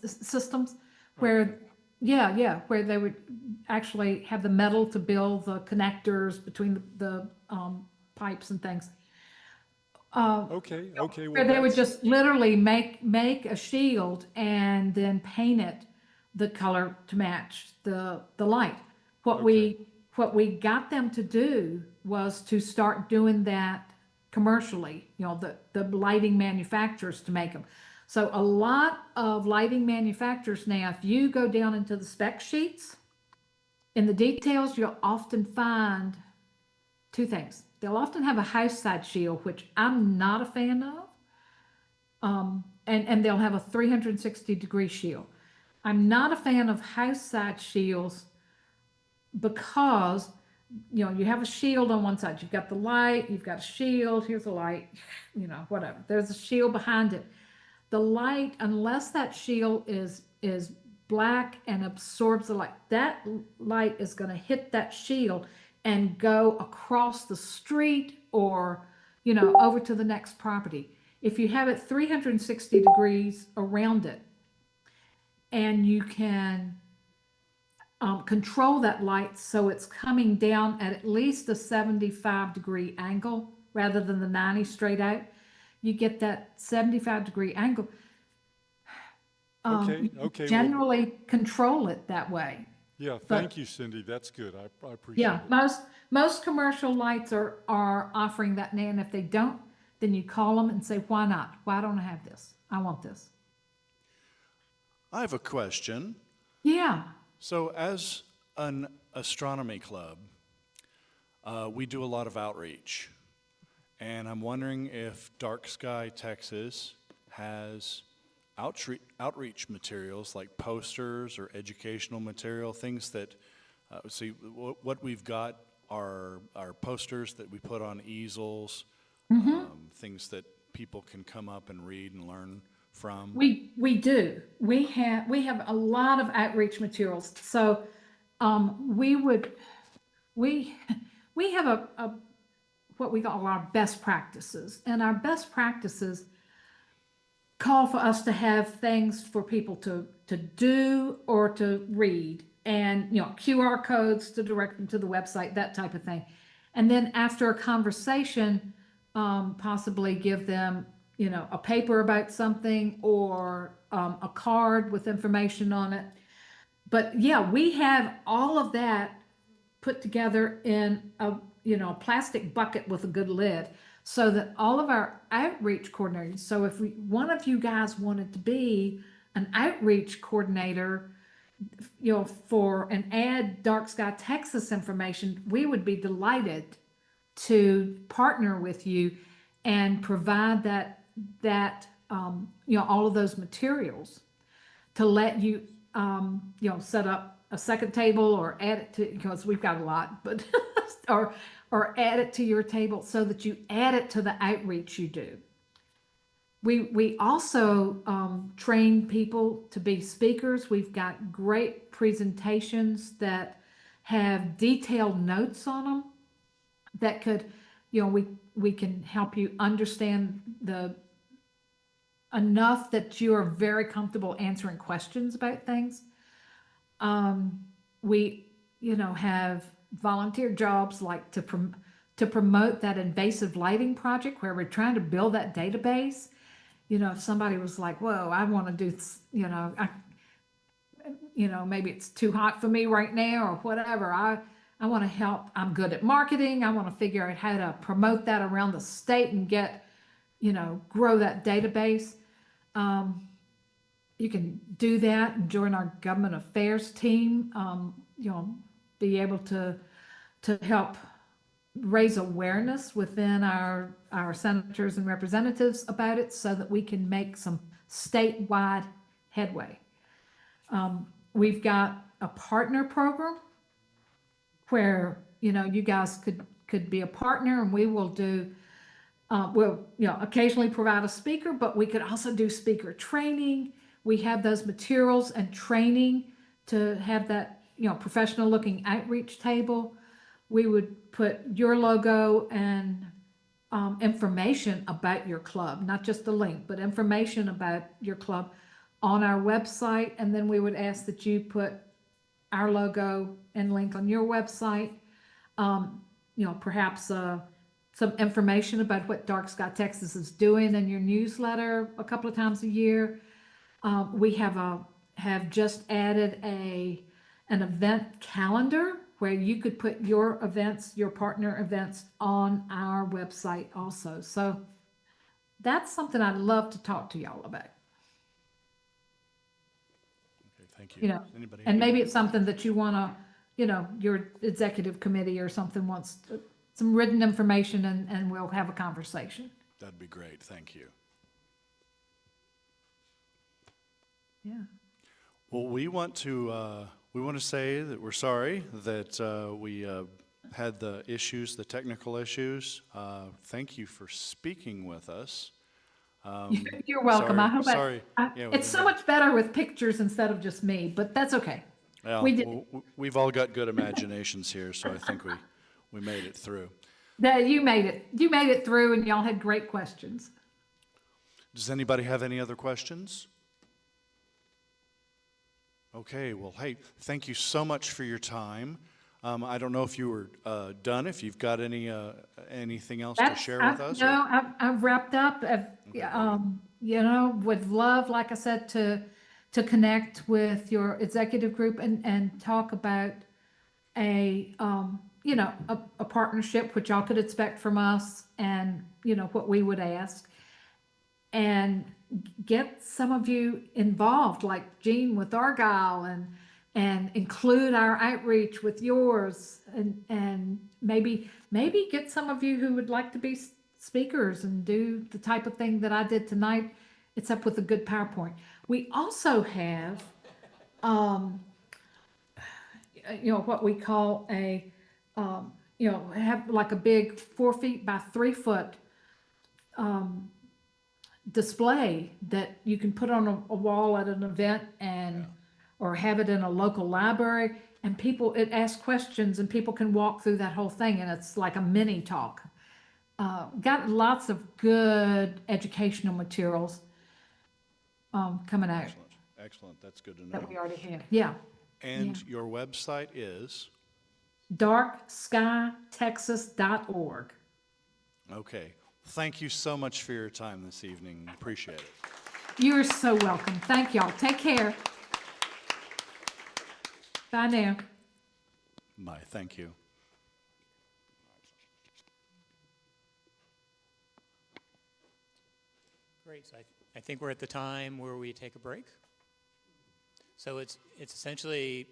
systems, where Yeah, where they would actually have the metal to build the connectors between the pipes and things. Okay, okay, well, Where they would that's, just literally make a shield and then paint it the color to match the light. What we got them to do was to start doing that commercially, the lighting manufacturers to make them. So a lot of lighting manufacturers now, if you go down into the spec sheets, in the details, you'll often find two things. They'll often have a house side shield, which I'm not a fan of. And they'll have a 360-degree shield. I'm not a fan of house side shields because, you have a shield on one side. You've got the light, you've got a shield, here's a light, whatever. There's a shield behind it. The light, unless that shield is black and absorbs the light, that light is going to hit that shield and go across the street or, over to the next property. If you have it 360 degrees around it and you can control that light so it's coming down at least a 75-degree angle rather than the 90 straight out, you get that 75-degree angle. okay, You okay. generally control it that way. Yeah, but- thank you, Cindy, that's good, I appreciate Yeah, it. most commercial lights are offering that now, and if they don't, then you call them and say, why not? Why don't I have this? I want this. I have a question. Yeah, So as an astronomy club, we do a lot of outreach. And I'm wondering if Dark Sky Texas has outreach materials like posters or educational material, things that, what we've got are posters that we put on easels, things that people can come up and read and learn from. we do. We have a lot of outreach materials. So we have a what we call our best practices, and our best practices call for us to have things for people to do or to read, and QR codes to direct them to the website, that type of thing. And then after a conversation, possibly give them a paper about something or a card with information on it. But yeah, we have all of that put together in a plastic bucket with a good lid, so that all of our outreach coordinators, so if one of you guys wanted to be an outreach coordinator, for and add Dark Sky Texas information, we would be delighted to partner with you and provide that all of those materials to let you set up a second table or add it to, because we've got a lot, but or add it to your table so that you add it to the outreach you do. We also train people to be speakers. We've got great presentations that have detailed notes on them that could, we can help you understand enough that you are very comfortable answering questions about things. We, have volunteer jobs like to promote that invasive lighting project where we're trying to build that database. If somebody was like, whoa, I want to do, maybe it's too hot for me right now or whatever. I want to help. I'm good at marketing. I want to figure out how to promote that around the state and get, grow that database. You can do that and join our government affairs team. Be able to help raise awareness within our senators and representatives about it so that we can make some statewide headway. We've got a partner program where, you guys could be a partner, and we will do, we'll, occasionally provide a speaker, but we could also do speaker training. We have those materials and training to have that, professional looking outreach table. We would put your logo and information about your club, not just the link, but information about your club on our website. And then we would ask that you put our logo and link on your website. Perhaps some information about what Dark Sky Texas is doing in your newsletter a couple of times a year. We have just added an event calendar where you could put your events, your partner events on our website also. So that's something I'd love to talk to y'all about. Okay, thank you. Anybody And have maybe it's something that you want to, your executive committee or something wants some written information and we'll have a conversation. That'd be great. Thank you. Yeah. Well, we want to say that we're sorry that we had the issues, the technical issues. Thank you for speaking with us. You're welcome. Sorry- I hope sorry. Yeah, we it's so didn't- much better with pictures instead of just me, but that's okay. Well, We did. we've all got good imaginations here, so I think we made it through. You made it. You made it through and y'all had great questions. Does anybody have any other questions? Okay, well, hey, thank you so much for your time. I don't know if you were done, if you've got anything else to share with us? No, I've wrapped up. Would love, like I said, to connect with your executive group and talk about a partnership, which y'all could expect from us and, what we would ask. And get some of you involved, like Jean with Argyle, and include our outreach with yours, and maybe get some of you who would like to be speakers and do the type of thing that I did tonight, except with a good PowerPoint. We also have, what we call have like a big 4 feet by 3 foot display that you can put on a wall at an event or have it in a local library, and it asks questions and people can walk through that whole thing, and it's like a mini talk. Got lots of good educational materials coming out Excellent. That's good to know. that we already have. Yeah. And your website is? darkskytexas.org. Okay. Thank you so much for your time this evening. Appreciate it. You're so welcome. Thank y'all. Take care. Bye now. Bye. Thank you. Great. So I think we're at the time where we take a break. So it's essentially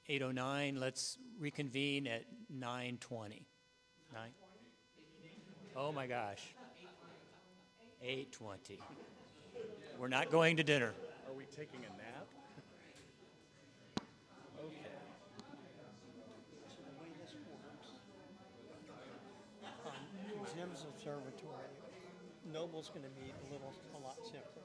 8:09. Let's reconvene at 9:20. Oh my gosh. 8:20. We're not going to dinner. Are we taking a nap? Jim's observatory, Noble's going to be a lot simpler.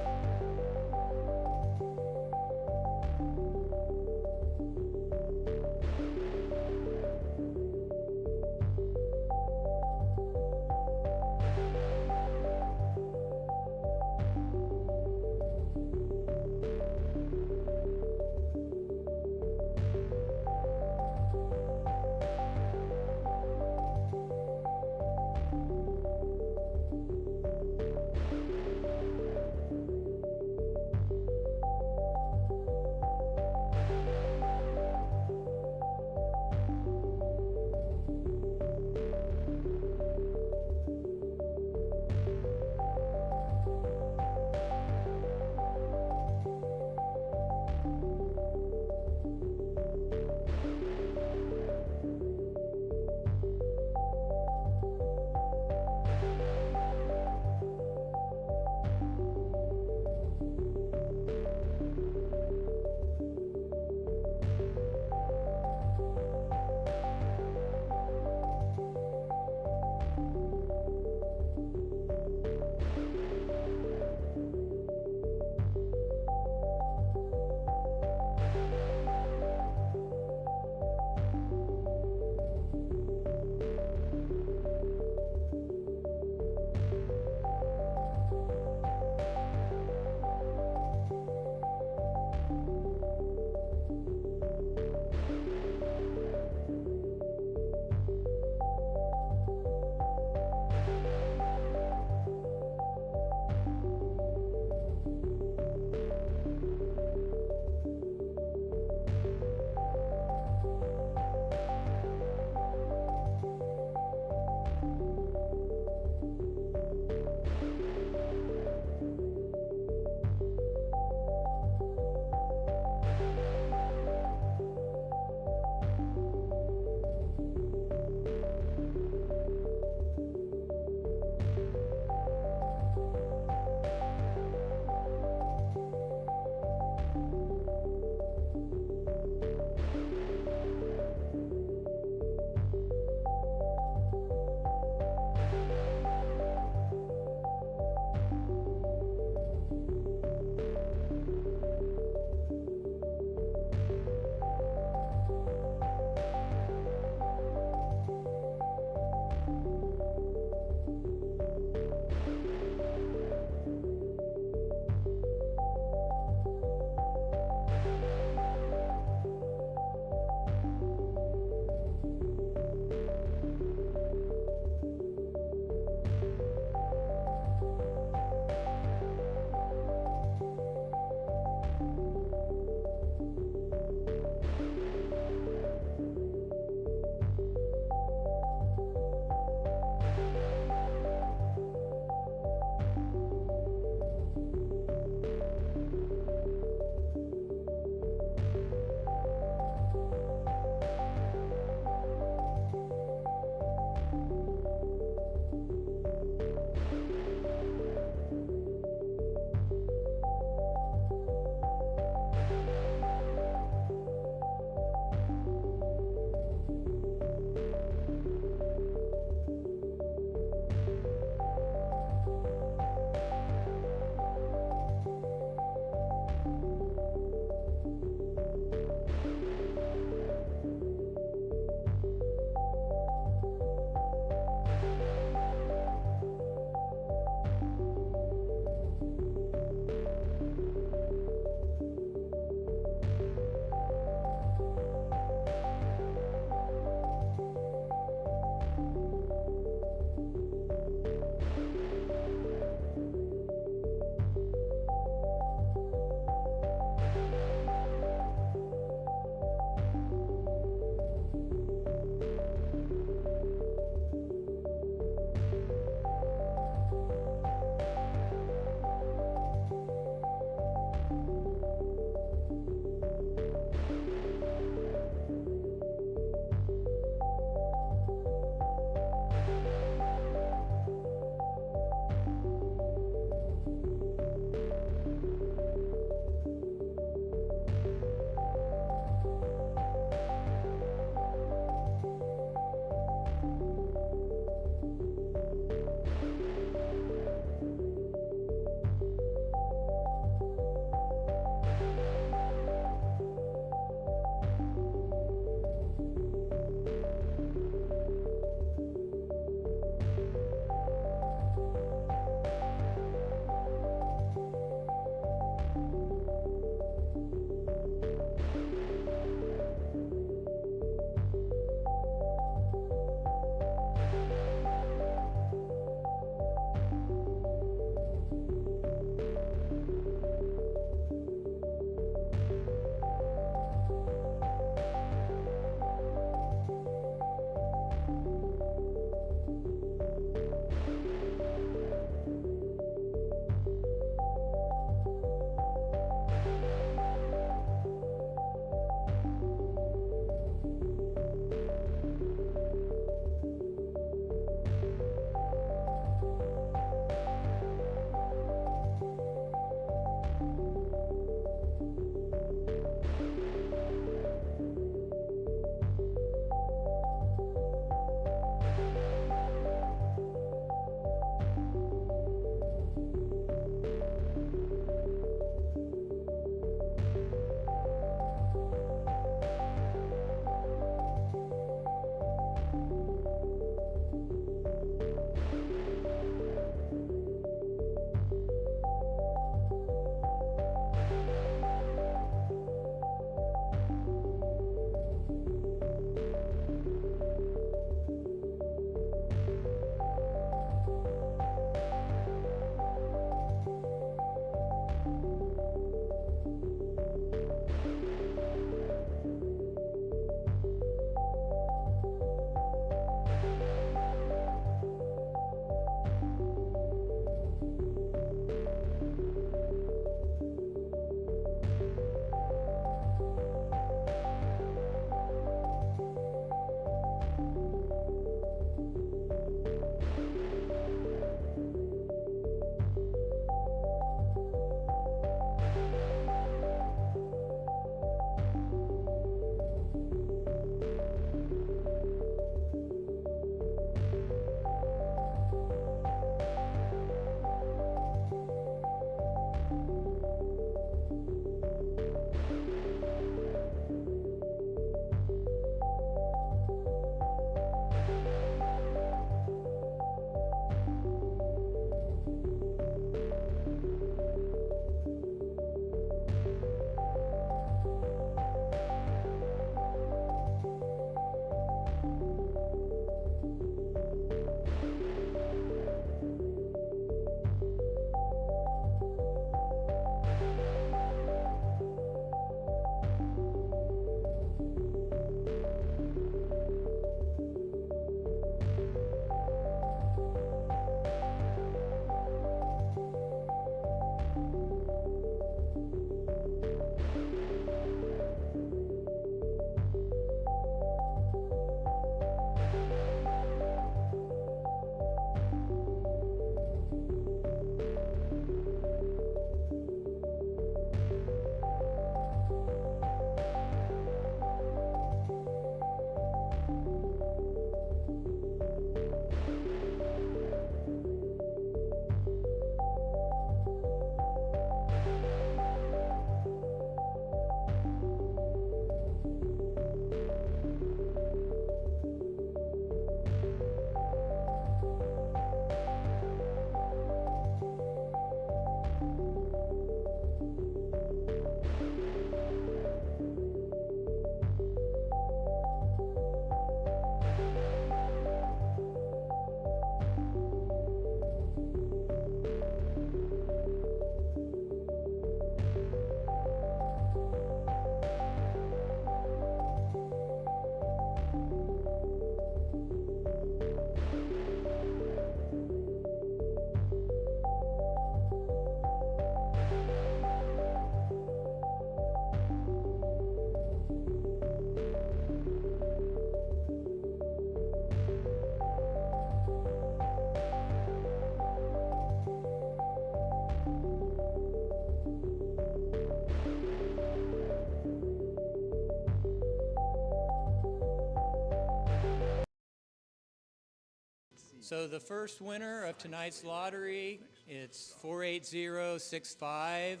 So the first winner of tonight's lottery, it's 4806534.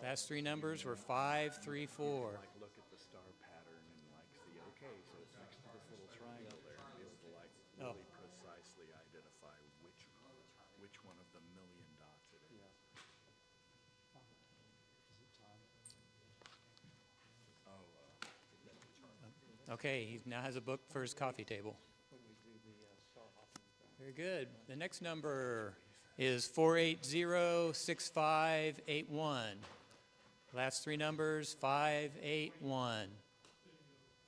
Last three numbers were 534. Look at the star pattern and see, okay, so it's next to this little triangle there, and be able to Oh. really precisely identify which one of the million dots it is. Okay, he now has a book for his coffee table. Very good. The next number is 4806581. Last three numbers, 581.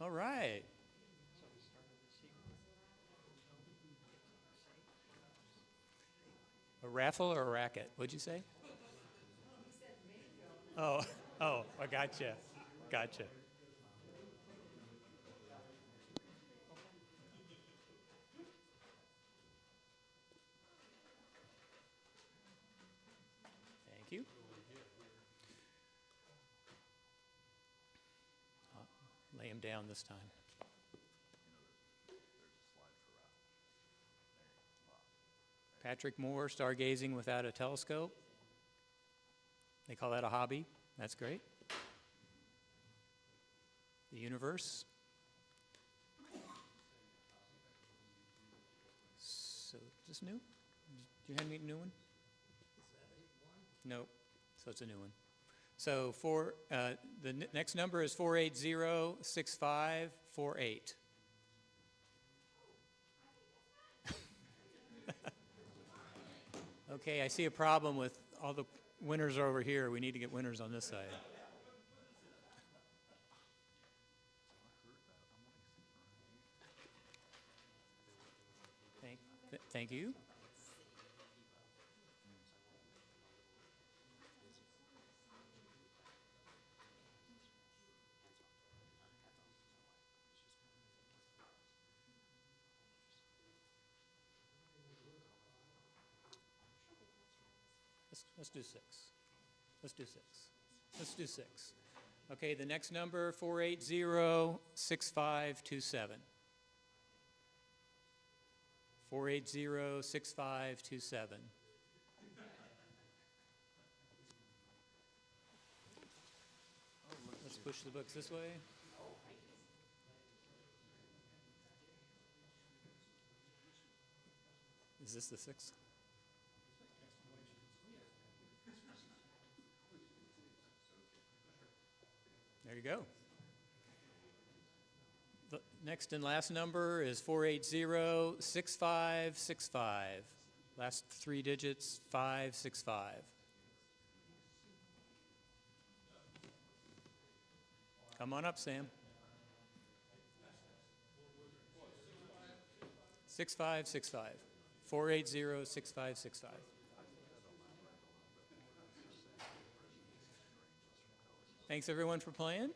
All right. A raffle or a racket? What'd you say? Oh, I gotcha. Gotcha. Thank you. Lay him down this time. Patrick Moore, stargazing without a telescope. They call that a hobby. That's great. The universe. So, is this new? Do you have any new one? Nope. So it's a new one. So next number is 4806548. Okay, I see a problem with all the winners are over here. We need to get winners on this side. Thank you. Let's do six. Let's do six. Let's do six. Okay, the next number, 4806527. 4806527. Let's push the books this way. Is this the sixth? There you go. The next and last number is 4806565. Last three digits, 565. Come on up, Sam. 6565. 4806565. Thanks everyone for playing.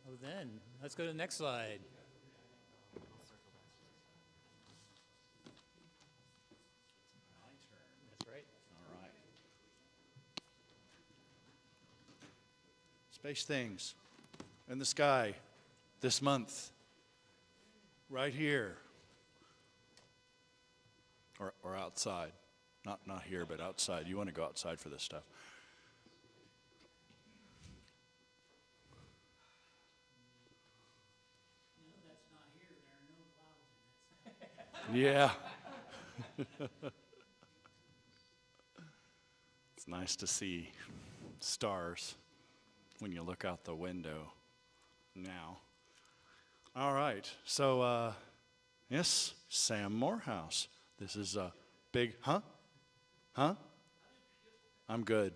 Oh, then, let's go to the next slide. That's right. All right. Space things in the sky this month, right here, or outside. Not here, but outside. You want to go outside for this stuff. Yeah. It's nice to see stars when you look out the window now. All right. So, yes, Sam Morehouse. This is a big, huh? I'm good.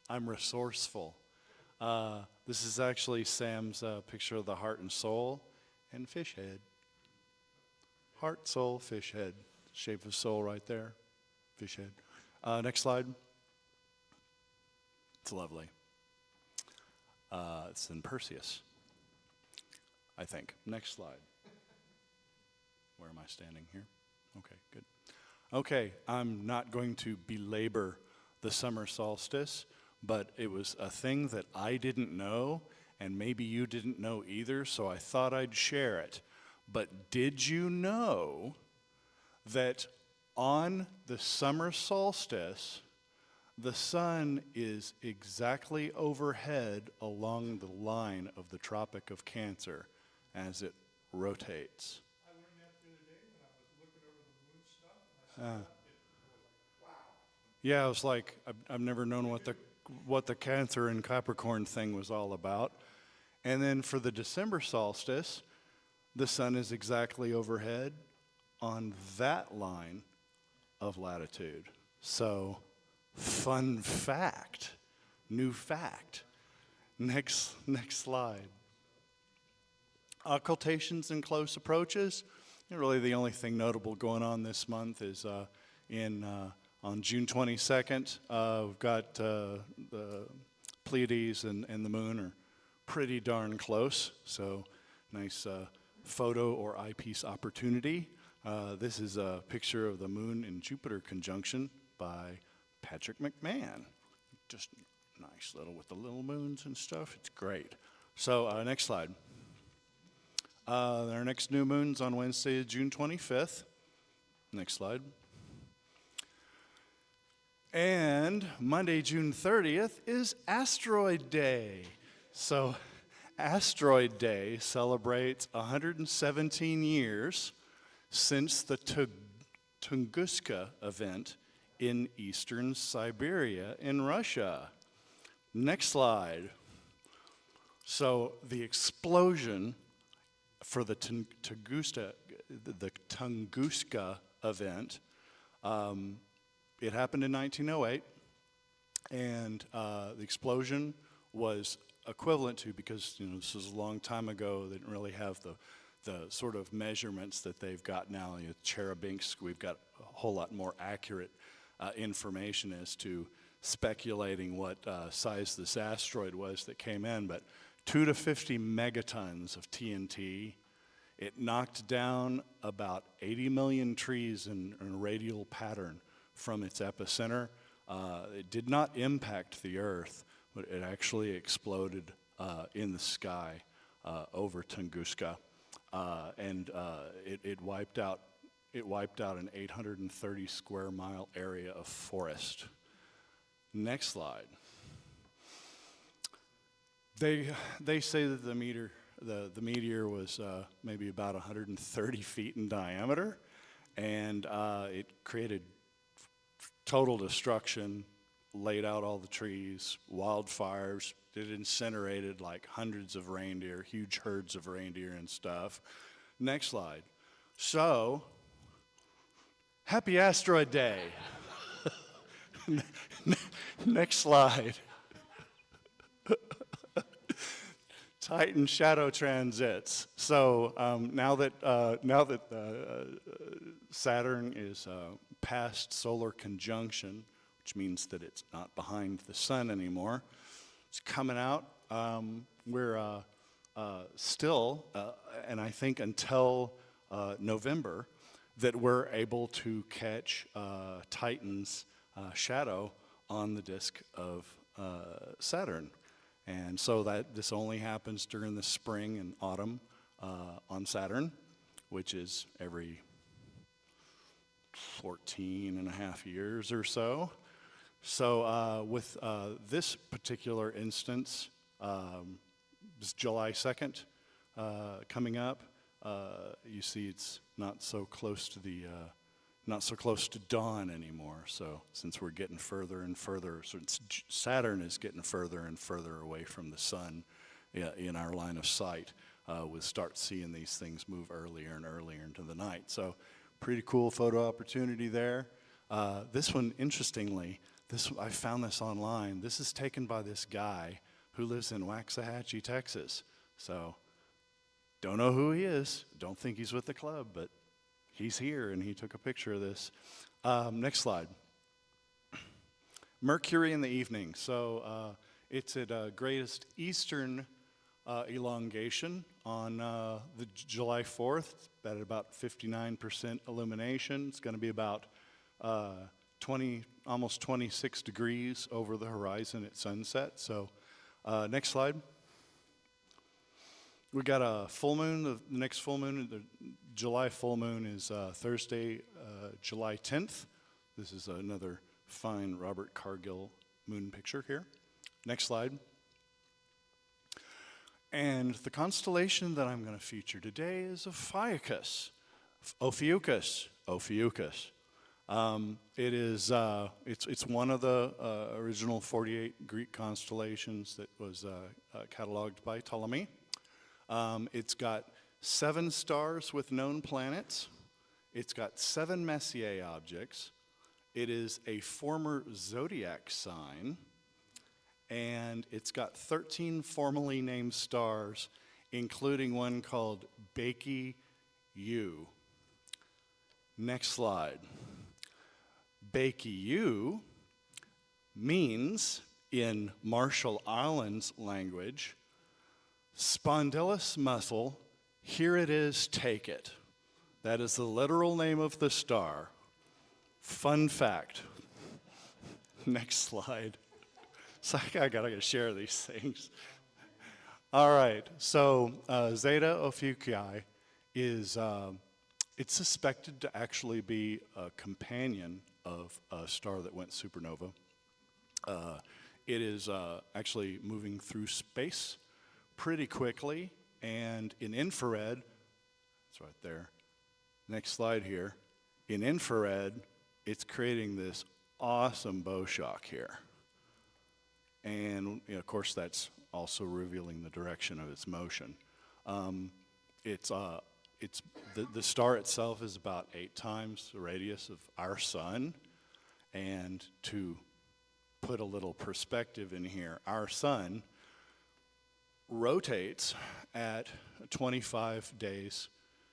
I'm resourceful. This is actually Sam's picture of the heart and soul and fish head. Heart, soul, fish head. Shape of soul right there. Fish head. Next slide. It's lovely. It's in Perseus, I think. Next slide. Where am I standing here? Okay, good. Okay, I'm not going to belabor the summer solstice, but it was a thing that I didn't know, and maybe you didn't know either, so I thought I'd share it. But did you know that on the summer solstice, the sun is exactly overhead along the line of the Tropic of Cancer as it rotates? I learned that the other day when I was looking over the moon stuff, and I saw that. It was like, wow. Yeah, I was like, I've never known what the Cancer and Capricorn thing was all about. And then for the December solstice, the sun is exactly overhead on that line of latitude. So, fun fact, new fact. Next slide. Occultations and close approaches. Really the only thing notable going on this month is on June 22nd, we've got the Pleiades and the moon are pretty darn close. So nice photo or eyepiece opportunity. This is a picture of the moon and Jupiter conjunction by Patrick McMahon. Just nice little with the little moons and stuff. It's great. So next slide. Our next new moon's on Wednesday, June 25th. Next slide. And Monday, June 30th is Asteroid Day. So Asteroid Day celebrates 117 years since the Tunguska event in eastern Siberia in Russia. Next slide. So the explosion for the Tunguska event, it happened in 1908, and the explosion was equivalent to, because this was a long time ago, they didn't really have the sort of measurements that they've got now. Cherubinsky, we've got a whole lot more accurate information as to speculating what size this asteroid was that came in, but 2 to 50 megatons of TNT. It knocked down about 80 million trees in a radial pattern from its epicenter. It did not impact the Earth, but it actually exploded in the sky over Tunguska, and it wiped out an 830 square mile area of forest. Next slide. They say that the meteor was maybe about 130 feet in diameter, and it created total destruction, laid out all the trees, wildfires. It incinerated like hundreds of reindeer, huge herds of reindeer and stuff. Next slide. So, happy Asteroid Day. Next slide. Titan shadow transits. So now that Saturn is past solar conjunction, which means that it's not behind the sun anymore, it's coming out. We're still, and I think until November, that we're able to catch Titan's shadow on the disk of Saturn. And so that this only happens during the spring and autumn on Saturn, which is every 14 and a half years or so. So with this particular instance, it's July 2nd coming up. You see it's not so close to dawn anymore. So since we're getting further and further, since Saturn is getting further and further away from the sun in our line of sight, we'll start seeing these things move earlier and earlier into the night. So pretty cool photo opportunity there. This one, interestingly, I found this online. This is taken by this guy who lives in Waxahachie, Texas. So don't know who he is. Don't think he's with the club, but he's here, and he took a picture of this. Next slide. Mercury in the evening. So it's at greatest eastern elongation on the July 4th, at about 59% illumination. It's going to be about 20, almost 26 degrees over the horizon at sunset. So next slide. We got a full moon. The next full moon, the July full moon is Thursday, July 10th. This is another fine Robert Cargill moon picture here. Next slide. And the constellation that I'm going to feature today is Ophiuchus. Ophiuchus. Ophiuchus. It is, it's one of the original 48 Greek constellations that was cataloged by Ptolemy. It's got 7 stars with known planets. It's got 7 Messier objects. It is a former zodiac sign. And it's got 13 formally named stars, including one called Beiki U. Next slide. Beiki U means, in Marshall Islands language, spondylus muscle, here it is, take it. That is the literal name of the star. Fun fact. Next slide. So I gotta share these things. All right, so Zeta Ophiuchi is, it's suspected to actually be a companion of a star that went supernova. It is actually moving through space pretty quickly, and in infrared, it's right there, next slide here, in infrared, it's creating this awesome bow shock here. And you know, of course, that's also revealing the direction of its motion. The star itself is about 8 times the radius of our sun. And to put a little perspective in here, our sun rotates at 25 days.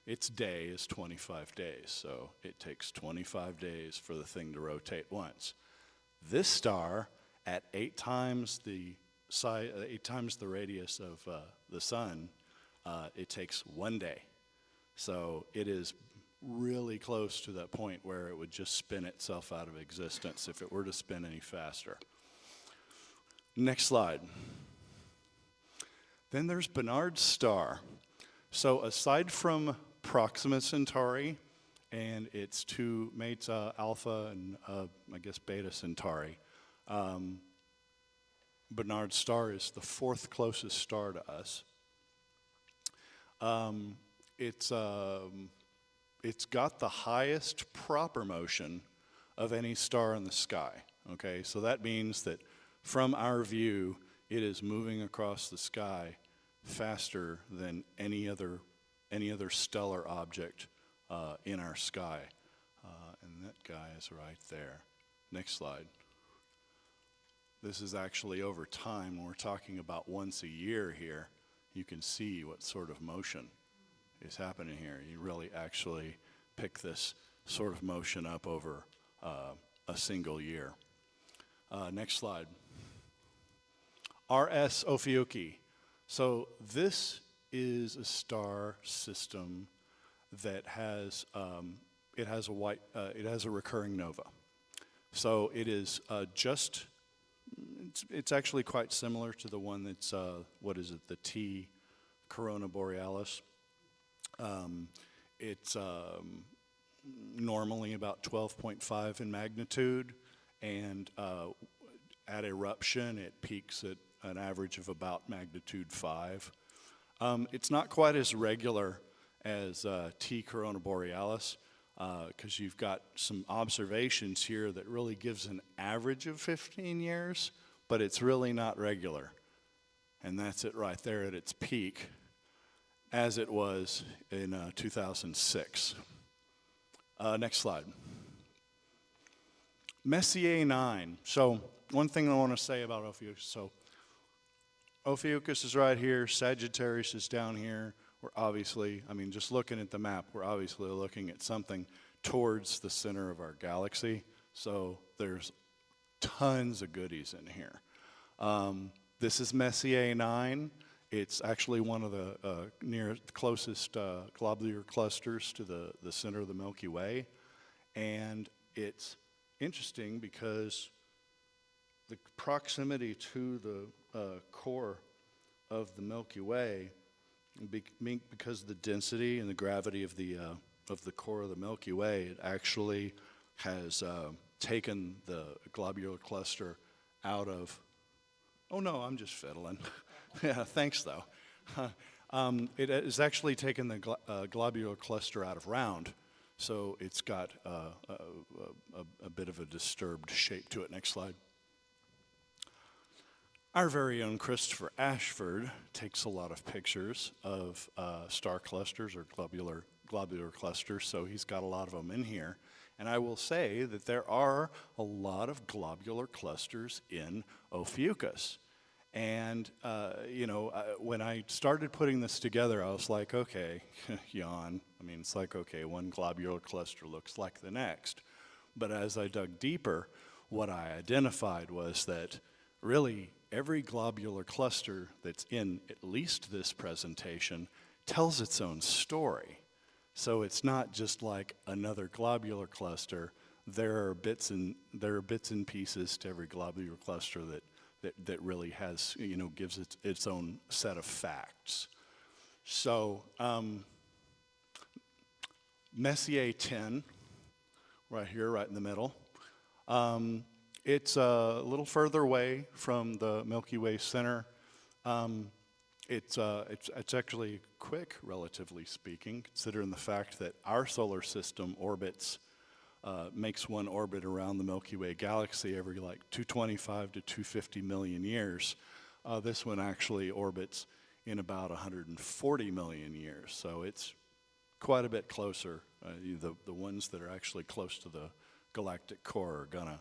Its day is 25 days, so it takes 25 days for the thing to rotate once. This star, at 8 times the size, 8 times the radius of the sun, it takes 1 day. So it is really close to that point where it would just spin itself out of existence if it were to spin any faster. Next slide. Then there's Barnard's star. So aside from Proxima Centauri and its 2 mates, Alpha and I guess Beta Centauri, Barnard's star is the 4th closest star to us. It's got the highest proper motion of any star in the sky. Okay, so that means that from our view, it is moving across the sky faster than any other stellar object in our sky. And that guy is right there. Next slide. This is actually over time. When we're talking about once a year here, you can see what sort of motion is happening here. You really actually pick this sort of motion up over a single year. Next slide. RS Ophiuchi. So this is a star system that has it has a recurring nova. So it is it's actually quite similar to the one that's what is it, the T Corona Borealis. It's normally about 12.5 in magnitude, and at eruption it peaks at an average of about magnitude 5. It's not quite as regular as T Corona Borealis, because you've got some observations here that really gives an average of 15 years, but it's really not regular. And that's it right there at its peak, as it was in 2006. Next slide. Messier 9. So one thing I want to say about Ophiuchus. So Ophiuchus is right here, Sagittarius is down here. We're obviously, I mean, just looking at the map, we're obviously looking at something towards the center of our galaxy. So there's tons of goodies in here. This is Messier 9. It's actually one of the closest globular clusters to the center of the Milky Way. And it's interesting because the proximity to the core of the Milky Way, because of the density and the gravity of the core of the Milky Way, it actually has taken the globular cluster out of. Oh no, I'm just fiddling. Yeah, thanks though. It has actually taken the globular cluster out of round, so it's got a bit of a disturbed shape to it. Next slide. Our very own Christopher Ashford takes a lot of pictures of star clusters or globular clusters, so he's got a lot of them in here. And I will say that there are a lot of globular clusters in Ophiuchus. And, when I started putting this together, I was like, okay, yawn. I mean, it's like, okay, one globular cluster looks like the next. But as I dug deeper, what I identified was that really every globular cluster that's in at least this presentation tells its own story. So it's not just like another globular cluster. There are bits and pieces to every globular cluster that really has, gives its own set of facts. So Messier 10, right here, right in the middle. It's a little further away from the Milky Way center. It's actually quick, relatively speaking, considering the fact that our solar system orbits, makes one orbit around the Milky Way galaxy every like 225 to 250 million years. This one actually orbits in about 140 million years, so it's quite a bit closer. The ones that are actually close to the galactic core are gonna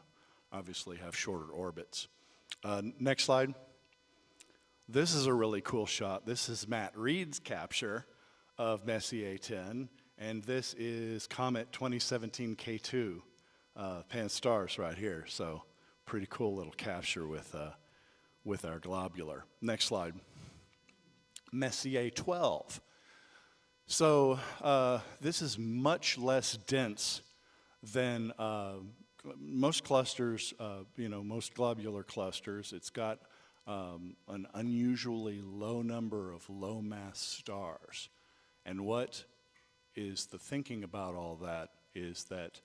obviously have shorter orbits. Next slide. This is a really cool shot. This is Matt Reed's capture of Messier 10, and this is Comet 2017 K2, Pan-STARRS right here. So pretty cool little capture with our globular. Next slide. Messier 12. So this is much less dense than most clusters, most globular clusters. It's got an unusually low number of low mass stars. And what is the thinking about all that is that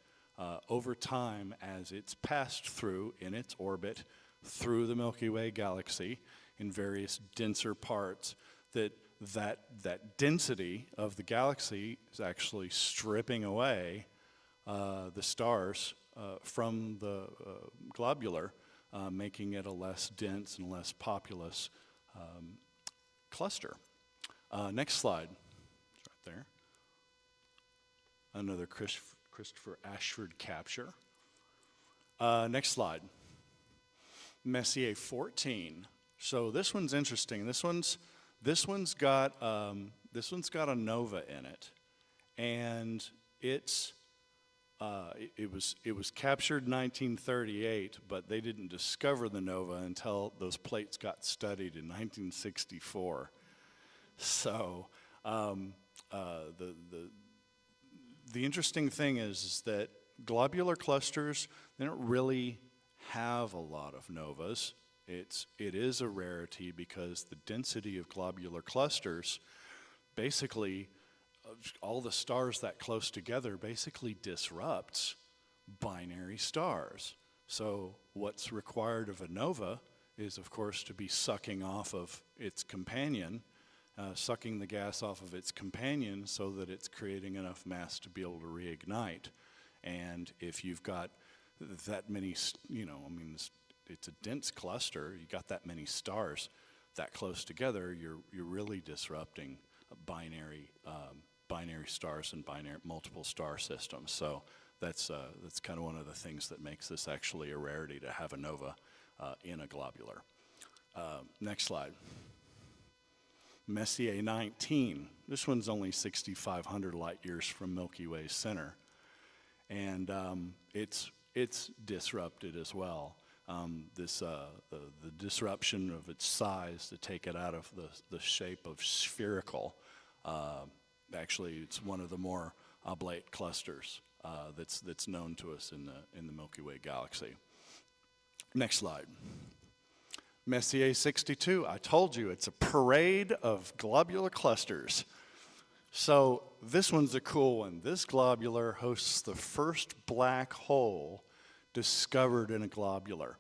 over time, as it's passed through in its orbit through the Milky Way galaxy in various denser parts, that density of the galaxy is actually stripping away the stars from the globular, making it a less dense and less populous cluster. Next slide. It's right there. Another Christopher Ashford capture. Next slide. Messier 14. So this one's interesting. This one's got a nova in it, and it was captured in 1938, but they didn't discover the nova until those plates got studied in 1964. So the interesting thing is that globular clusters, they don't really have a lot of novas. It is a rarity because the density of globular clusters, basically all the stars that close together basically disrupts binary stars. So what's required of a nova is, of course, to be sucking off of its companion, sucking the gas off of its companion so that it's creating enough mass to be able to reignite. And if you've got that many, it's a dense cluster, you got that many stars that close together, you're really disrupting binary stars and multiple star systems. So that's kind of one of the things that makes this actually a rarity to have a nova in a globular. Next slide. Messier 19. This one's only 6,500 light years from Milky Way's center, and it's disrupted as well. The disruption of its size to take it out of the shape of spherical. Actually, it's one of the more oblate clusters that's known to us in the Milky Way galaxy. Next slide. Messier 62, I told you, it's a parade of globular clusters. So this one's a cool one. This globular hosts the first black hole discovered in a globular.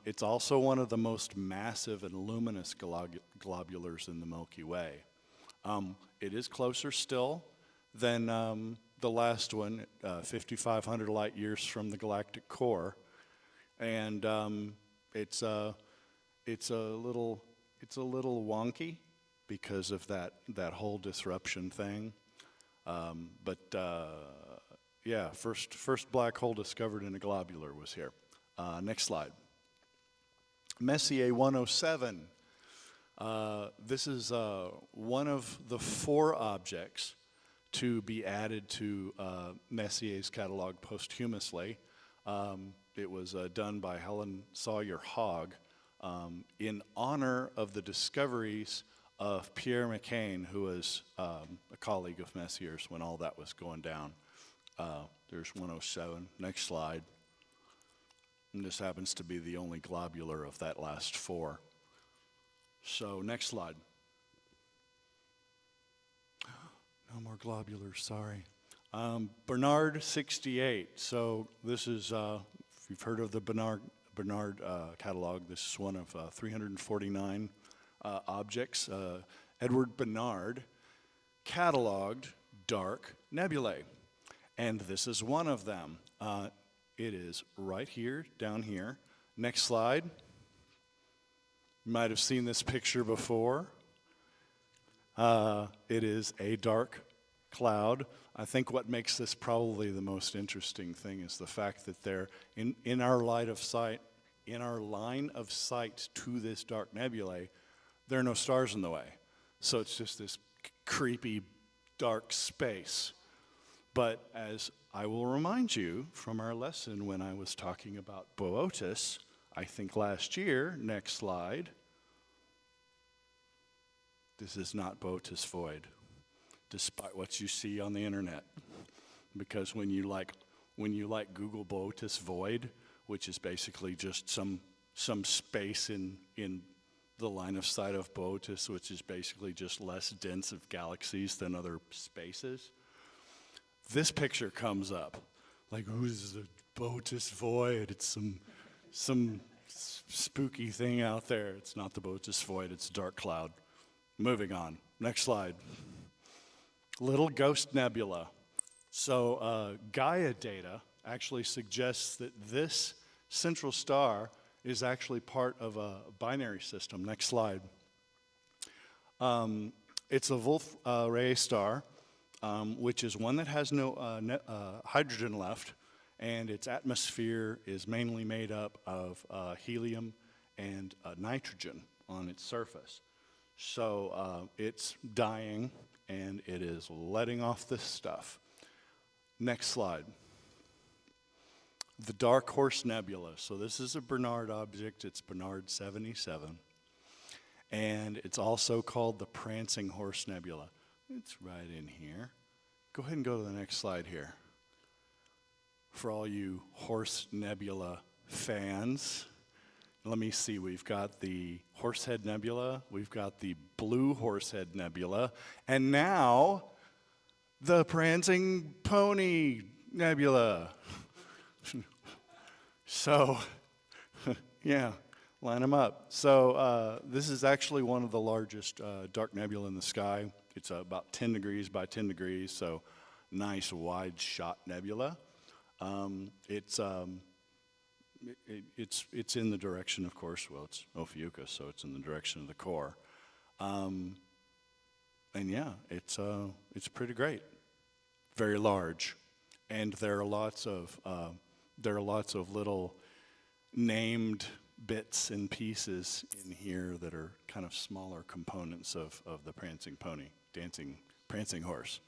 It's also one of the most massive and luminous globulars in the Milky Way. It is closer still than the last one, 5,500 light years from the galactic core, and it's a little wonky because of that whole disruption thing. Yeah, first black hole discovered in a globular was here. Next slide. Messier 107. This is one of the 4 objects to be added to Messier's catalog posthumously. It was done by Helen Sawyer Hogg in honor of the discoveries of Pierre McCain, who was a colleague of Messier's when all that was going down. There's 107. Next slide. And this happens to be the only globular of that last 4. So next slide. No more globulars, sorry. Bernard 68. So this is, if you've heard of the Bernard catalog, this is one of 349 objects. Edward Bernard cataloged dark nebulae, and this is one of them. It is right here, down here. Next slide. You might have seen this picture before. It is a dark cloud. I think what makes this probably the most interesting thing is the fact that they're in our line of sight to this dark nebulae, there are no stars in the way. So it's just this creepy dark space. But as I will remind you from our lesson when I was talking about Boötis, I think last year, next slide, this is not Boötis void, despite what you see on the internet. Because when you Google Boötis void, which is basically just some space in the line of sight of Boötis, which is basically just less dense of galaxies than other spaces, this picture comes up. Like, who's the Boötis void? It's some spooky thing out there. It's not the Boötis void, it's a dark cloud. Moving on. Next slide. Little ghost nebula. So Gaia data actually suggests that this central star is actually part of a binary system. Next slide. It's a Wolf-Rayet star, which is one that has no hydrogen left, and its atmosphere is mainly made up of helium and nitrogen on its surface. So it's dying, and it is letting off this stuff. Next slide. The Dark Horse Nebula. So this is a Bernard object. It's Bernard 77. And it's also called the Prancing Horse Nebula. It's right in here. Go ahead and go to the next slide here. For all you Horse Nebula fans, let me see, we've got the Horsehead Nebula, we've got the Blue Horsehead Nebula, and now the Prancing Pony Nebula. So, yeah, line them up. So this is actually one of the largest dark nebula in the sky. It's about 10 degrees by 10 degrees, so nice wide shot nebula. It's in the direction, of course, well, it's Ophiuchus, so it's in the direction of the core. And yeah, it's pretty great. Very large. And there are lots of little named bits and pieces in here that are kind of smaller components of the prancing pony, prancing horse.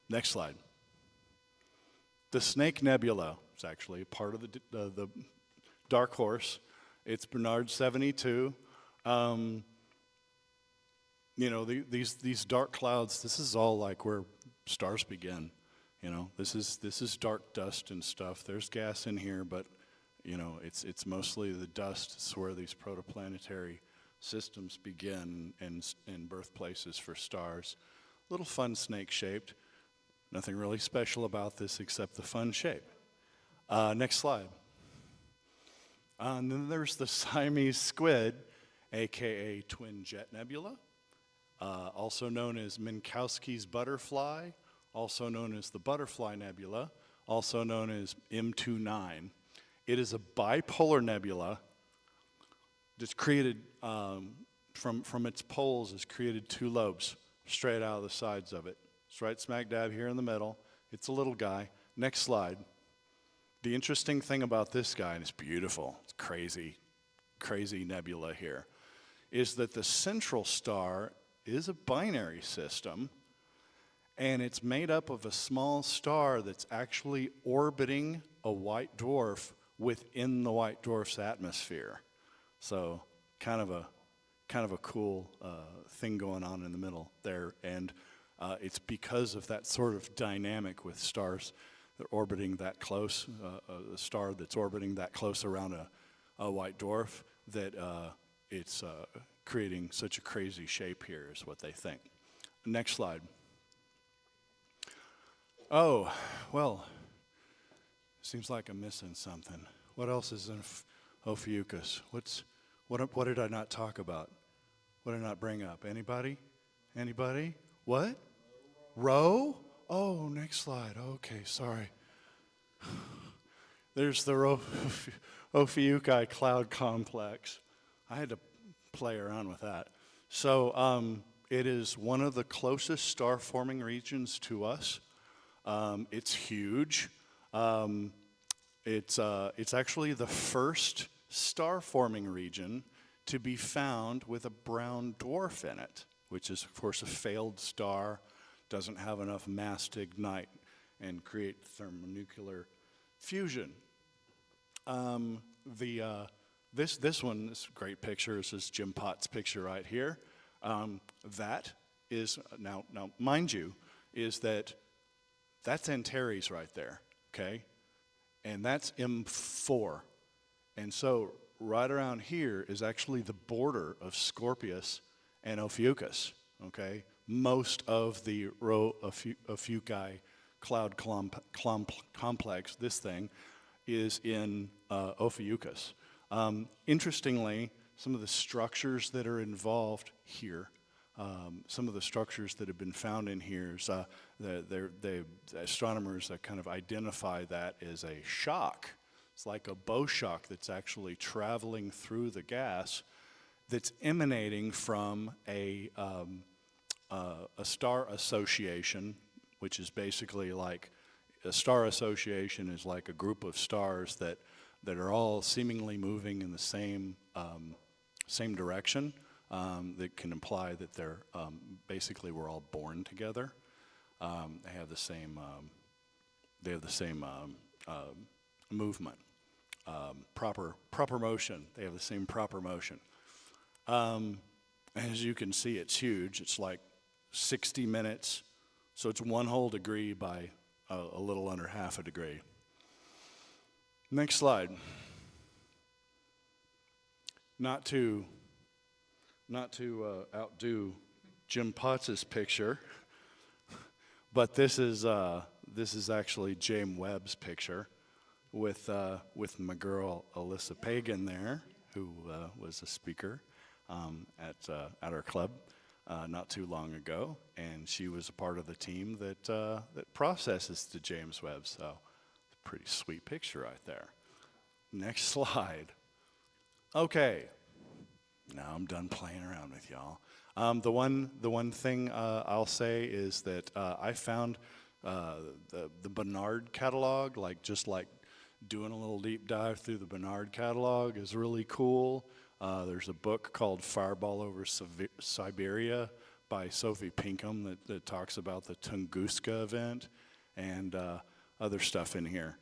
Next slide. The Snake Nebula is actually part of the dark horse. It's Bernard 72. You know, these dark clouds, this is all like where stars begin. You know, this is dark dust and stuff. There's gas in here, but you know, it's mostly the dust. It's where these protoplanetary systems begin and birthplaces for stars. Little fun snake shaped. Nothing really special about this except the fun shape. Next slide. And then there's the Siamese squid, aka Twin Jet Nebula, also known as Minkowski's butterfly, also known as the Butterfly Nebula, also known as M29. It is a bipolar nebula that's created from its poles, has created two lobes straight out of the sides of it. It's right smack dab here in the middle. It's a little guy. Next slide. The interesting thing about this guy, and it's beautiful, it's crazy nebula here, is that the central star is a binary system, and it's made up of a small star that's actually orbiting a white dwarf within the white dwarf's atmosphere. So kind of a cool thing going on in the middle there, and it's because of that sort of dynamic with stars that are orbiting that close, a star that's orbiting that close around a white dwarf, that it's creating such a crazy shape here is what they think. Next slide. Oh, well, seems like I'm missing something. What else is in Ophiuchus? What did I not talk about? What did I not bring up? Anybody? Anybody? What? Row? Oh, next slide. Okay, sorry. There's the Ophiuchi cloud complex. I had to play around with that. So it is one of the closest star-forming regions to us. It's huge. It's actually the first star-forming region to be found with a brown dwarf in it, which is, of course, a failed star, doesn't have enough mass to ignite and create thermonuclear fusion. This one, this great picture, this is Jim Potts' picture right here. That is, now mind you, is that's Antares right there, okay? And that's M4. And so right around here is actually the border of Scorpius and Ophiuchus, okay? Most of the Rho Ophiuchi cloud complex, this thing, is in Ophiuchus. Interestingly, some of the structures that are involved here, some of the structures that have been found in here, the astronomers kind of identify that as a shock. It's like a bow shock that's actually traveling through the gas that's emanating from a star association, which is basically like a star association is like a group of stars that are all seemingly moving in the same direction. That can imply that they're basically we're all born together. They have the same movement, proper motion. They have the same proper motion. As you can see, it's huge. It's like 60 minutes, so it's 1 whole degree by a little under half a degree. Next slide. Not to outdo Jim Potts' picture, but this is actually James Webb's picture with my girl Alyssa Pagan there, who was a speaker at our club not too long ago, and she was a part of the team that processes the James Webb. So, it's a pretty sweet picture right there. Next slide. Okay. Now I'm done playing around with y'all. The one thing I'll say is that I found the Barnard catalog, just like doing a little deep dive through the Barnard catalog is really cool. There's a book called Fireball Over Siberia by Sophie Pinkham that talks about the Tunguska event and other stuff in here.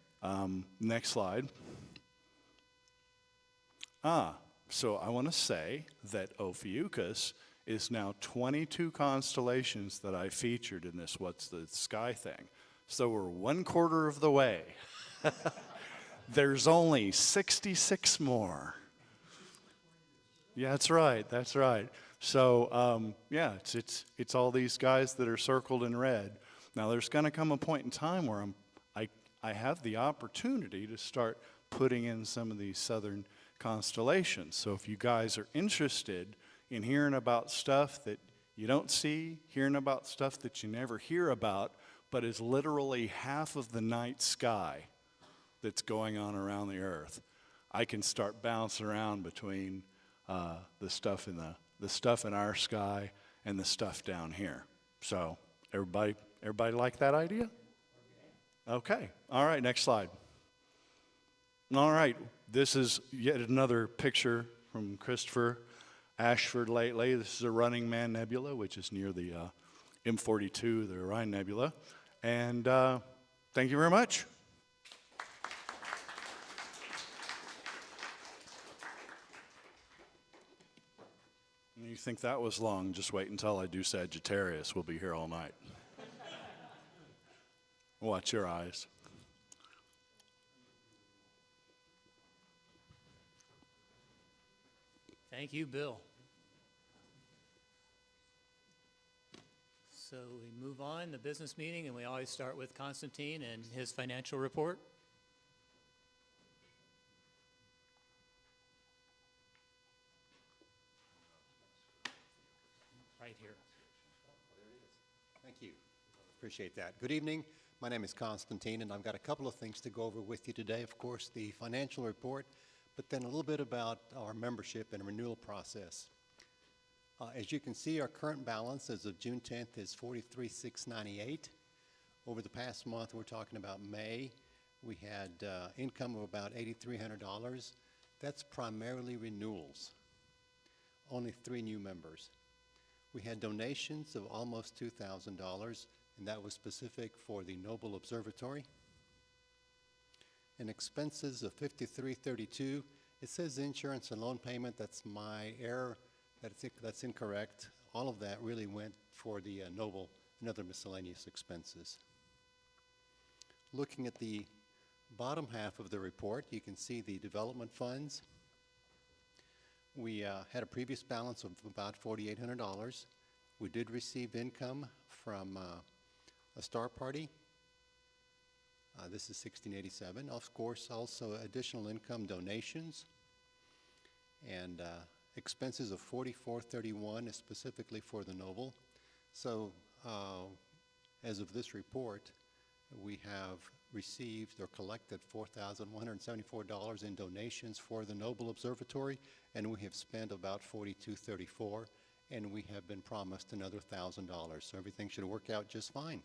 Next slide. So I want to say that Ophiuchus is now 22 constellations that I featured in this What's the Sky thing. So we're 1/4 of the way. There's only 66 more. Yeah, that's right, that's right. So, yeah, it's all these guys that are circled in red. Now, there's going to come a point in time where I have the opportunity to start putting in some of these southern constellations. So if you guys are interested in hearing about stuff that you don't see, hearing about stuff that you never hear about, but is literally half of the night sky that's going on around the earth, I can start bouncing around between the stuff in our sky and the stuff down here. So everybody like that idea? Okay. All right, next slide. All right, this is yet another picture from Christopher Ashford lately. This is a Running Man Nebula, which is near the M42, the Orion Nebula. And thank you very much. You think that was long? Just wait until I do Sagittarius. We'll be here all night. Watch your eyes. Thank you, Bill. So we move on, the business meeting, and we always start with Constantine and his financial report. Right here. Thank you. Appreciate that. Good evening. My name is Constantine, and I've got a couple of things to go over with you today. Of course, the financial report, but then a little bit about our membership and renewal process. As you can see, our current balance as of June 10th is $43,698. Over the past month, we're talking about May, we had income of about $8,300. That's primarily renewals. Only 3 new members. We had donations of almost $2,000, and that was specific for the Noble Observatory. And expenses of $53.32. It says insurance and loan payment. That's my error. That's incorrect. All of that really went for the Noble and other miscellaneous expenses. Looking at the bottom half of the report, you can see the development funds. We had a previous balance of about $4,800. We did receive income from a star party. This is $1,687. Of course, also additional income donations and expenses of $44.31 is specifically for the Noble. So as of this report, we have received or collected $4,174 in donations for the Noble Observatory, and we have spent about $42.34, and we have been promised another $1,000. So everything should work out just fine.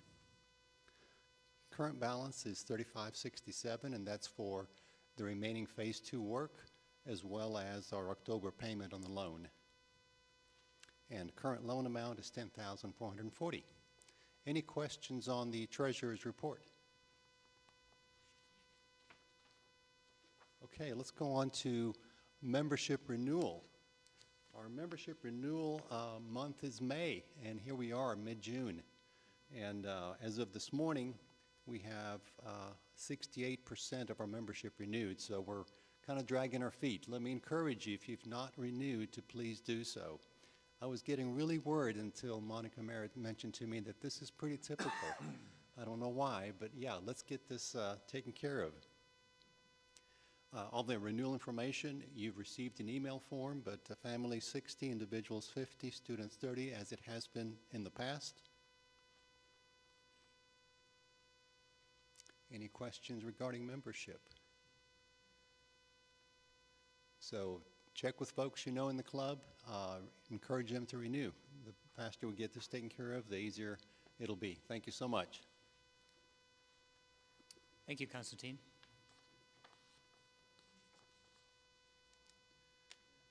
Current balance is $35.67, and that's for the remaining Phase 2 work, as well as our October payment on the loan. And current loan amount is $10,440. Any questions on the Treasurer's report? Okay, let's go on to membership renewal. Our membership renewal month is May, and here we are, mid-June. And as of this morning, we have 68% of our membership renewed, so we're kind of dragging our feet. Let me encourage you, if you've not renewed, to please do so. I was getting really worried until Monica Merritt mentioned to me that this is pretty typical. I don't know why, but yeah, let's get this taken care of. All the renewal information, you've received an email form, but families 60, individuals 50, students 30, as it has been in the past. Any questions regarding membership? So check with folks you know in the club, encourage them to renew. The faster we get this taken care of, the easier it'll be. Thank you so much. Thank you, Constantine.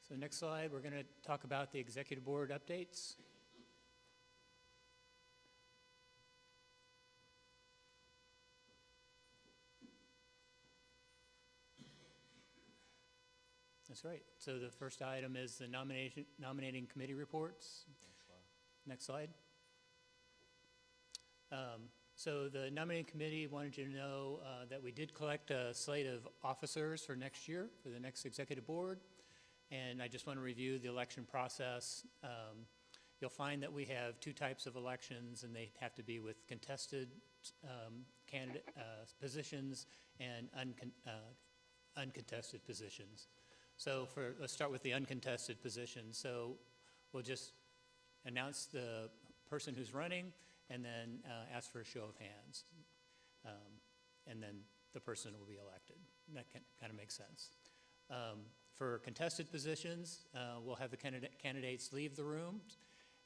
So next slide, we're going to talk about the executive board updates. That's right. So the first item is the nominating committee reports. Next slide. So the nominating committee wanted you to know that we did collect a slate of officers for next year, for the next executive board. And I just want to review the election process. You'll find that we have two types of elections, and they have to be with contested candidate positions and uncontested positions. So let's start with the uncontested positions. So we'll just announce the person who's running and then ask for a show of hands. And then the person will be elected. That kind of makes sense. For contested positions, we'll have the candidates leave the room,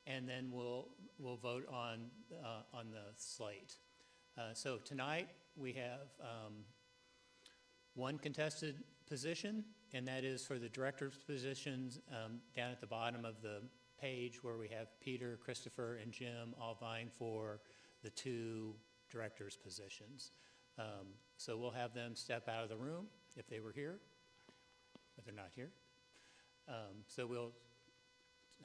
and then we'll vote on the slate. So tonight we have one contested position, and that is for the director's positions down at the bottom of the page where we have Peter, Christopher, and Jim all vying for the two director's positions. So we'll have them step out of the room if they were here, but they're not here. So we'll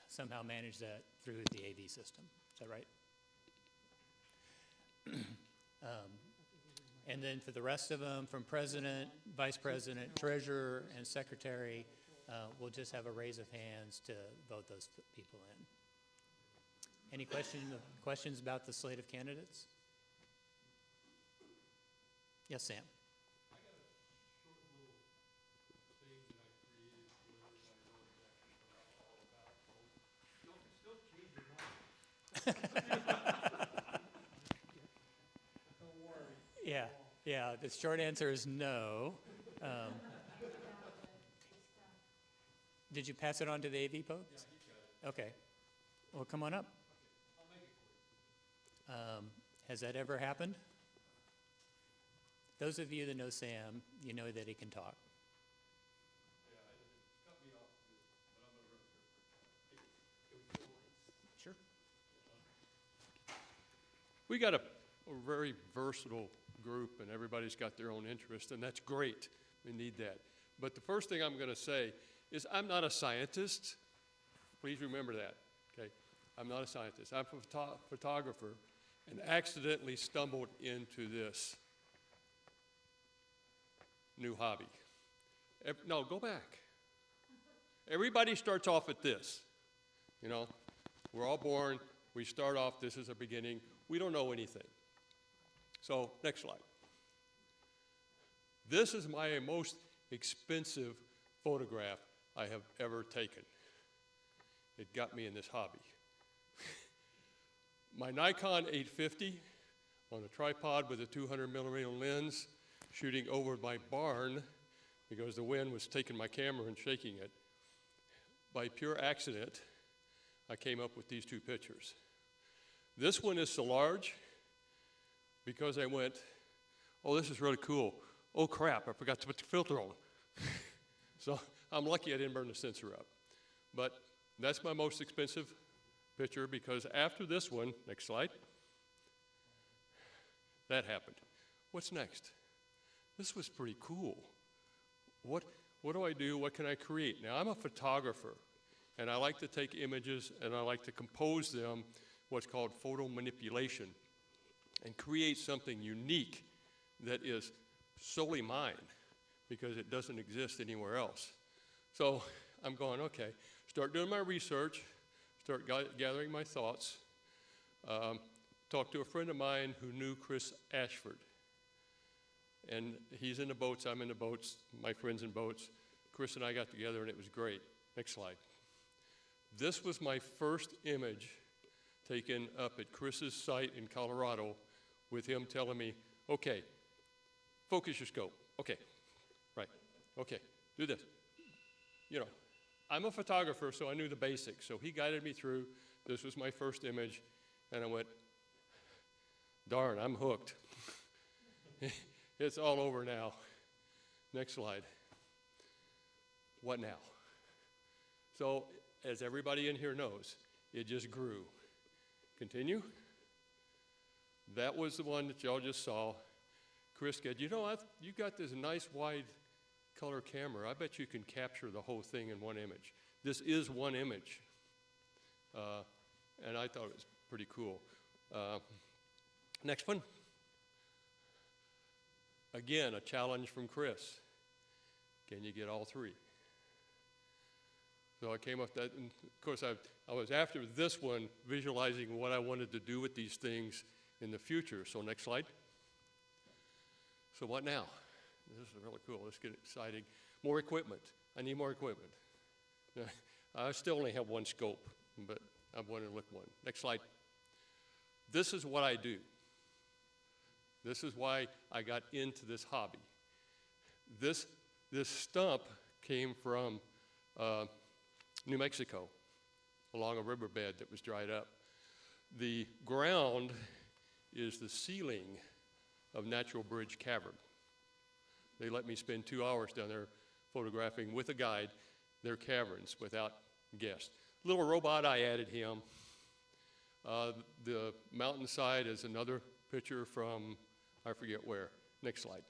somehow manage that through the AV system. Is that right? And then for the rest of them, from president, vice president, treasurer, and secretary, we'll just have a raise of hands to vote those people in. Any questions about the slate of candidates? Yes, Sam. Yeah, the short answer is no. Did you pass it on to the AV folks? Yeah, he's got it. Okay. Well, come on up. I'll make it for you. Has that ever happened? Those of you that know Sam, you know that he can talk. Yeah, it cut me off, but I'm going to run through. Sure. We got a very versatile group, and everybody's got their own interest, and that's great. We need that. But the first thing I'm going to say is I'm not a scientist. Please remember that, okay? I'm not a scientist. I'm a photographer and accidentally stumbled into this new hobby. No, go back. Everybody starts off at this. You know, we're all born. We start off, this is a beginning. We don't know anything. So, next slide. This is my most expensive photograph I have ever taken. It got me in this hobby. My Nikon 850 on a tripod with a 200mm lens, shooting over my barn because the wind was taking my camera and shaking it. By pure accident, I came up with these two pictures. This one is so large because I went, oh, this is really cool. Oh crap, I forgot to put the filter on. So I'm lucky I didn't burn the sensor up. But that's my most expensive picture because after this one, next slide, that happened. What's next? This was pretty cool. What do I do? What can I create? Now, I'm a photographer, and I like to take images and I like to compose them, what's called photo manipulation, and create something unique that is solely mine because it doesn't exist anywhere else. So I'm going, okay, start doing my research, start gathering my thoughts, talk to a friend of mine who knew Chris Ashford. And he's in the boats, I'm in the boats, my friend's in boats. Chris and I got together and it was great. Next slide. This was my first image taken up at Chris's site in Colorado with him telling me, okay, focus your scope. Okay, right, okay, do this. You know, I'm a photographer, so I knew the basics. So he guided me through. This was my first image, and I went, darn, I'm hooked. It's all over now. Next slide. What now? So, as everybody in here knows, it just grew. Continue. That was the one that y'all just saw. Chris said, you know, you got this nice wide color camera, I bet you can capture the whole thing in one image. This is one image, and I thought it was pretty cool. Next one. Again, a challenge from Chris. Can you get all three? So I came up with that, and of course I was after this one visualizing what I wanted to do with these things in the future. So next slide. So what now? This is really cool. Let's get exciting. More equipment. I need more equipment. I still only have one scope, but I'm going to look one. Next slide. This is what I do. This is why I got into this hobby. This stump came from New Mexico, along a riverbed that was dried up. The ground is the ceiling of Natural Bridge Cavern. They let me spend 2 hours down there photographing with a guide their caverns without guests. Little robot, I added him. The mountainside is another picture from, I forget where. Next slide.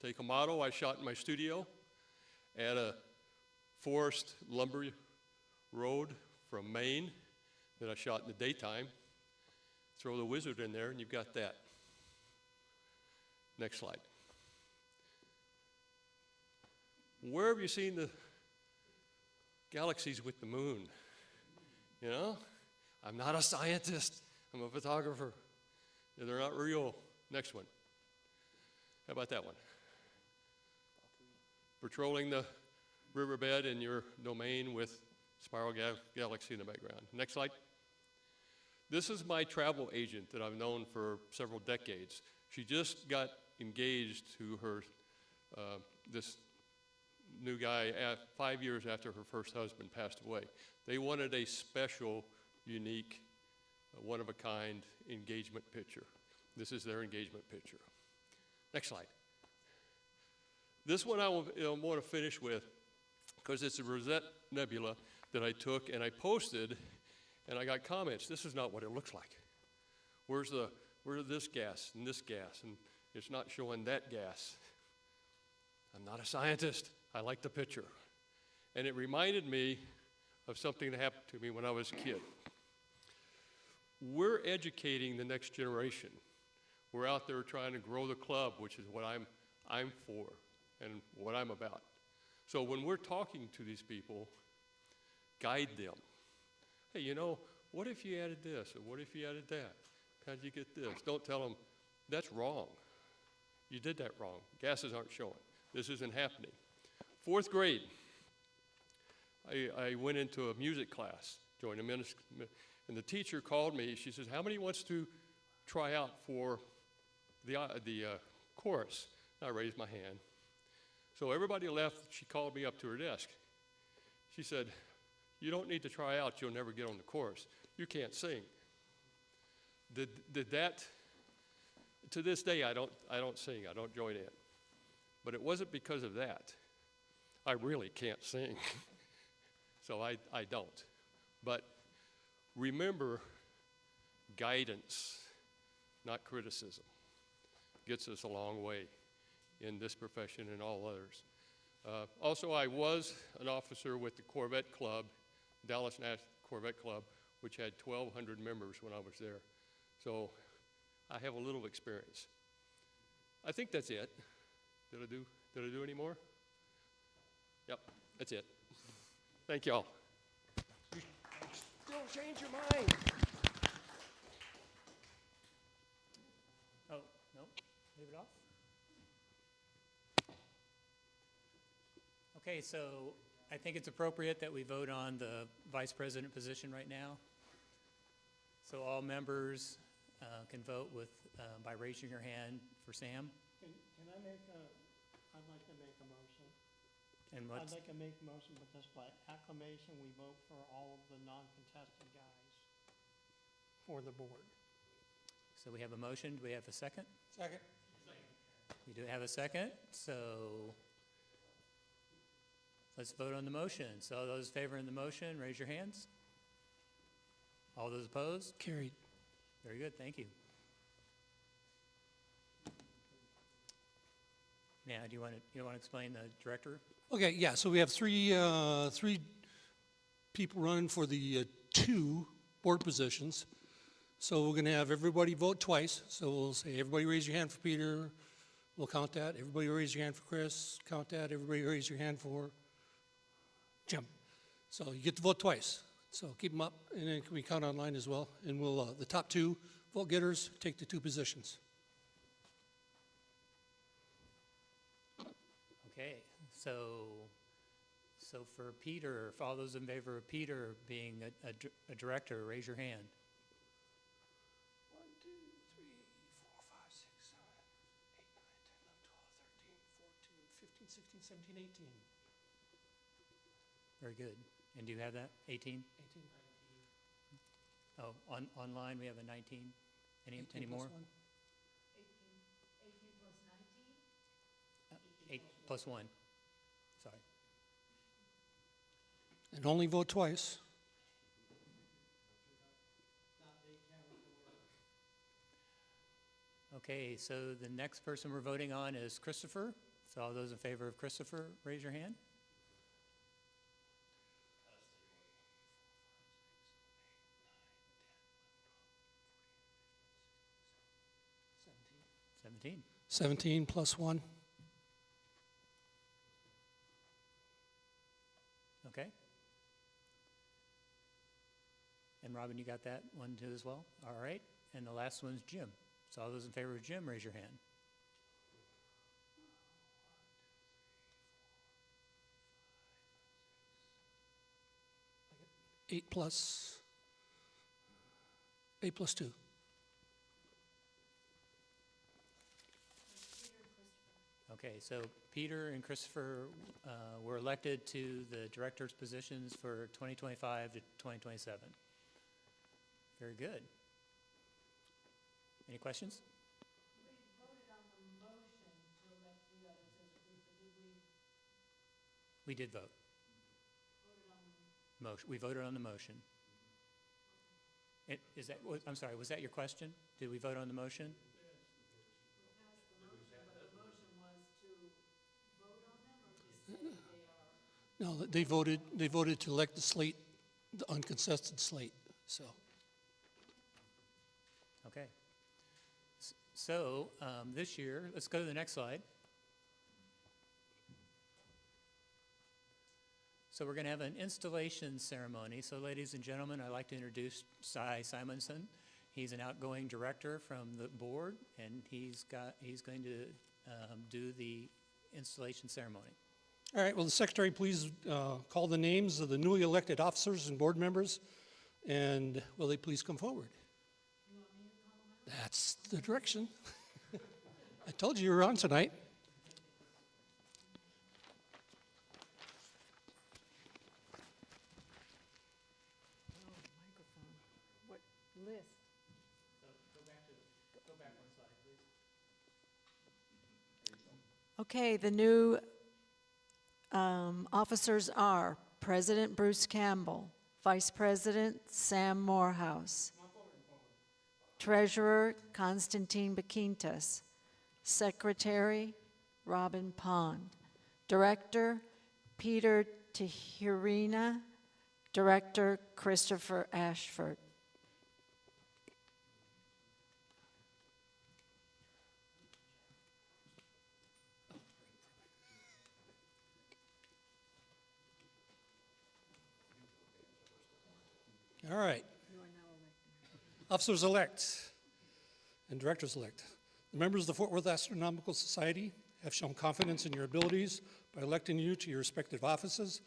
Take a model I shot in my studio at a forest lumber road from Maine that I shot in the daytime. Throw the wizard in there and you've got that. Next slide. Where have you seen the galaxies with the moon? You know, I'm not a scientist, I'm a photographer. They're not real. Next one. How about that one? Patrolling the riverbed in your domain with spiral galaxy in the background. Next slide. This is my travel agent that I've known for several decades. She just got engaged to her, this new guy 5 years after her first husband passed away. They wanted a special, unique, one-of-a-kind engagement picture. This is their engagement picture. Next slide. This one I want to finish with because it's a Rosette Nebula that I took and I posted, and I got comments. This is not what it looks like. Where's this gas and this gas? And it's not showing that gas. I'm not a scientist. I like the picture. And it reminded me of something that happened to me when I was a kid. We're educating the next generation. We're out there trying to grow the club, which is what I'm for and what I'm about. So when we're talking to these people, guide them. Hey, you know, what if you added this, or what if you added that? How'd you get this? Don't tell them, that's wrong. You did that wrong. Gases aren't showing. This isn't happening. 4th grade, I went into a music class, joined a ministry, and the teacher called me. She says, how many wants to try out for the chorus? And I raised my hand. So everybody left. She called me up to her desk. She said, you don't need to try out. You'll never get on the chorus. You can't sing. Did that, to this day, I don't sing. I don't join in. But it wasn't because of that. I really can't sing. So I don't. But remember, guidance, not criticism, gets us a long way in this profession and all others. Also, I was an officer with the Corvette Club, Dallas National Corvette Club, which had 1,200 members when I was there. So I have a little experience. I think that's it. Did I do any more? Yep, that's it. Thank y'all. Don't change your mind. Oh, no, leave it off. Okay, so I think it's appropriate that we vote on the vice president position right now. So all members can vote by raising your hand for Sam. Can I I'd like to make a motion. And I'd what's, like to make a motion, but just by acclamation, we vote for all of the non-contested guys for the board. so we have a motion. Do we have a second? Second. We do have a second, so let's vote on the motion. So all those favoring the motion, raise your hands. All those opposed? Carried. Very good, thank you. Yeah, do you want to explain the director? Okay, yeah, so we have three people running for the 2 board positions. So we're going to have everybody vote twice. So we'll say, everybody raise your hand for Peter. We'll count that. Everybody raise your hand for Chris. Count that. Everybody raise your hand for Jim. So you get to vote twice. So keep them up, and then we count online as well. And we'll the top 2 vote getters take the 2 positions. Okay, so for Peter, for all those in favor of Peter being a director, raise your hand. 1, 2, 3, 4, 5, 6, 7, 8, 9, 10, 11, 12, 13, 14, 15, 16, 17, 18. Very good. And do you have that? 18? 18. Oh, online we have a 19. Any more? 8 plus 1. Sorry. And only vote twice. Okay, so the next person we're voting on is Christopher. So all those in favor of Christopher, raise your hand. $17. 17. 17 plus 1. Okay. And Robin, you got that one too as well? All right. And the last one's Jim. So all those in favor of Jim, raise your hand. 8 plus 2. Okay, so Peter and Christopher were elected to the director's positions for 2025 to 2027. Very good. Any questions? We voted on the motion to elect the others as a group, but did we We did vote. voted on the? Motion. We voted on the motion. I'm sorry, was that your question? Did we vote on the motion? No, they voted to elect the slate, the uncontested slate, so. Okay. So this year, let's go to the next slide. So we're going to have an installation ceremony. So ladies and gentlemen, I'd like to introduce Cy Simonson. He's an outgoing director from the board, and he's going to do the installation ceremony. All right, will the secretary please call the names of the newly elected officers and board members, and will they please come forward? You want me to call them out? That's the direction. I told you were on tonight. Oh, microphone. What list? Go back one slide, please. Okay, the new officers are President Bruce Campbell, Vice President Sam Morehouse, Treasurer Constantine Baquintas, Secretary Robin Pond, Director Peter Tahirina, Director Christopher Ashford. All right. Officers-elect and directors-elect. The members of the Fort Worth Astronomical Society have shown confidence in your abilities by electing you to your respective offices.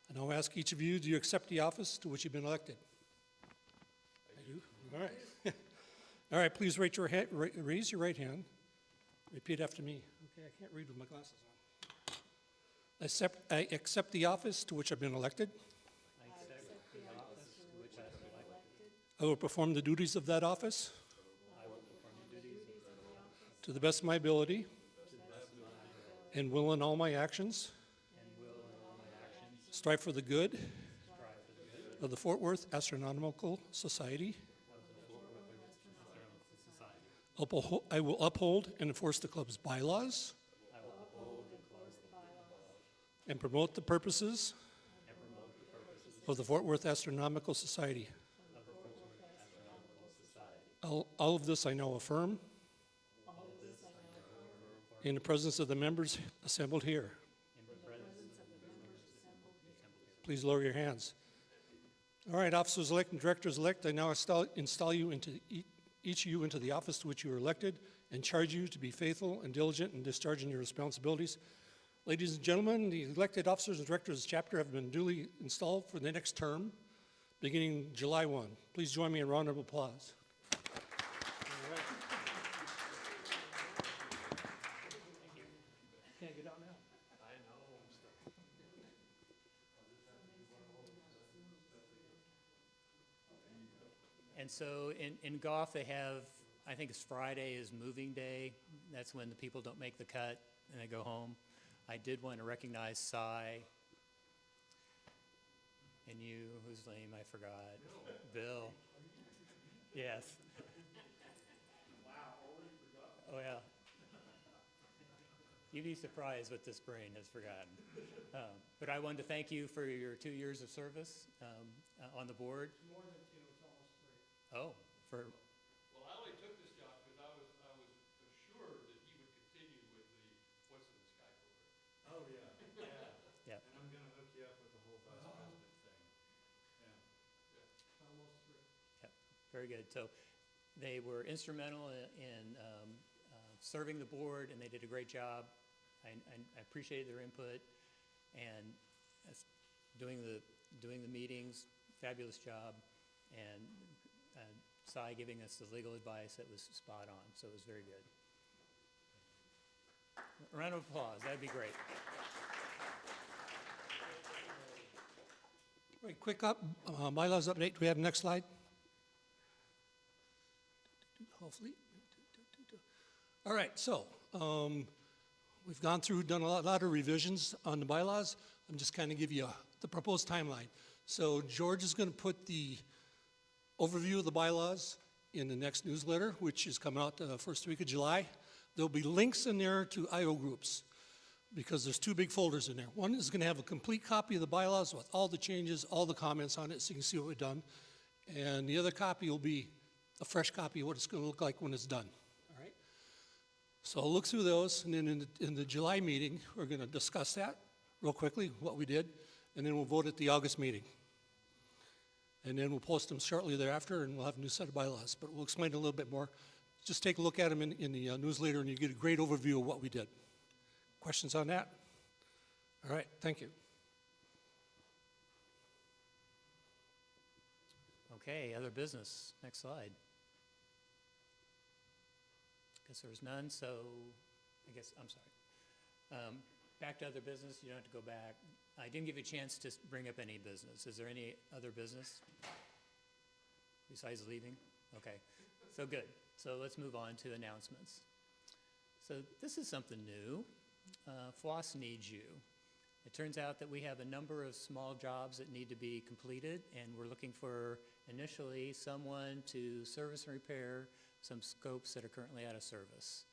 And I'll ask each of you, do you accept the office to which you've been elected? I do. All right. All right, please raise your right hand. Repeat after me. Okay, I can't read with my glasses on. I accept the office to which I've been elected. I will perform the duties of that office to the best of my ability and will in all my actions strive for the good of the Fort Worth Astronomical Society. I will uphold and enforce the club's bylaws and promote the purposes of the Fort Worth Astronomical Society. All of this I now affirm in the presence of the members assembled here. Please lower your hands. All right, officers-elect and directors-elect, I now install you into each of you into the office to which you were elected and charge you to be faithful and diligent in discharging your responsibilities. Ladies and gentlemen, the elected officers and directors of the chapter have been duly installed for the next term, beginning July 1. Please join me in a round of applause. Can't get out now. And so in golf, they have, I think it's Friday is moving day. That's when the people don't make the cut and they go home. I did want to recognize Cy. And you, whose name I forgot? Bill. Yes. Wow, already forgot. Oh, yeah. You'd be surprised what this brain has forgotten. But I wanted to thank you for your 2 years of service on the board. More than 2, it's almost 3. Oh, for, Well, I only took this job because I was assured that he would continue with the What's in the Sky program. Oh, yeah, yeah. And I'm gonna hook you up with the whole vice president thing. Yeah. Almost 3. Yep, very good. So they were instrumental in serving the board, and they did a great job. I appreciated their input and doing the meetings. Fabulous job, and Cy giving us the legal advice that was spot on. So it was very good. A round of applause. That'd be great. Right, quick bylaws update. Do we have the next slide? Hopefully. All right, so we've gone through, done a lot of revisions on the bylaws. I'm just kind of give you the proposed timeline. So George is going to put the overview of the bylaws in the next newsletter, which is coming out the first week of July. There'll be links in there to IO groups because there's 2 big folders in there. One is going to have a complete copy of the bylaws with all the changes, all the comments on it, so you can see what we've done. And the other copy will be a fresh copy of what it's going to look like when it's done. All right. So I'll look through those, and then in the July meeting, we're going to discuss that real quickly, what we did, and then we'll vote at the August meeting. And then we'll post them shortly thereafter, and we'll have a new set of bylaws. But we'll explain it a little bit more. Just take a look at them in the newsletter, and you get a great overview of what we did. Questions on that? All right, thank you. Okay, other business. Next slide. Guess there was none, so I guess, I'm sorry. Back to other business, you don't have to go back. I didn't give you a chance to bring up any business. Is there any other business besides leaving? Okay, so good. So let's move on to announcements. So this is something new. FWAS needs you. It turns out that we have a number of small jobs that need to be completed, and we're looking for initially someone to service and repair some scopes that are currently out of service.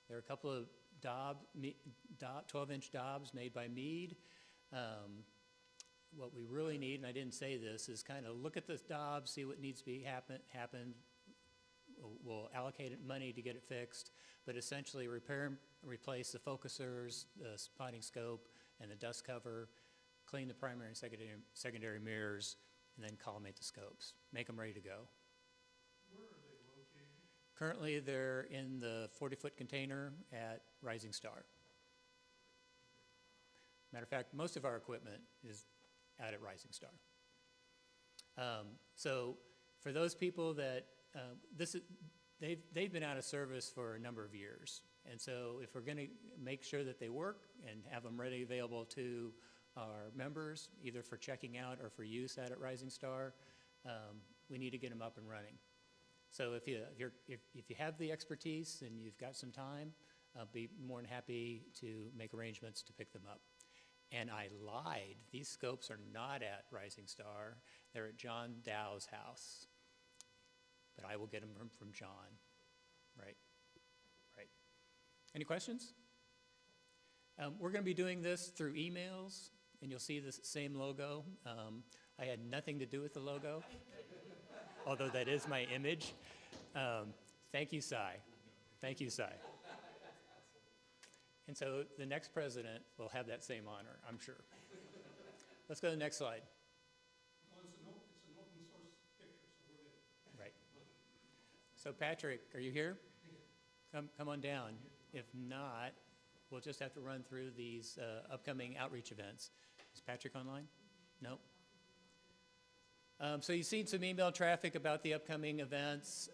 There are a couple of 12-inch Dobbs made by Meade. What we really need, and I didn't say this, is kind of look at the Dobbs, see what needs to be happen. We'll allocate money to get it fixed, but essentially repair and replace the focusers, the spotting scope, and the dust cover, clean the primary and secondary mirrors, and then collimate the scopes. Make them ready to go. Where are they located? Currently, they're in the 40-foot container at Rising Star. Matter of fact, most of our equipment is out at Rising Star. So for those people that, they've been out of service for a number of years. And so if we're going to make sure that they work and have them ready, available to our members, either for checking out or for use out at Rising Star, we need to get them up and running. So if you have the expertise and you've got some time, I'll be more than happy to make arrangements to pick them up. And I lied. These scopes are not at Rising Star. They're at John Dow's house. But I will get them from John. Right. Any questions? We're going to be doing this through emails, and you'll see the same logo. I had nothing to do with the logo, although that is my image. Thank you, Cy. Thank you, Cy. And so the next president will have that same honor, I'm sure. Let's go to the next slide. Well, it's an open source picture, so we're good. Right. So Patrick, are you here? Come on down. If not, we'll just have to run through these upcoming outreach events. Is Patrick online? No? So you've seen some email traffic about the upcoming events.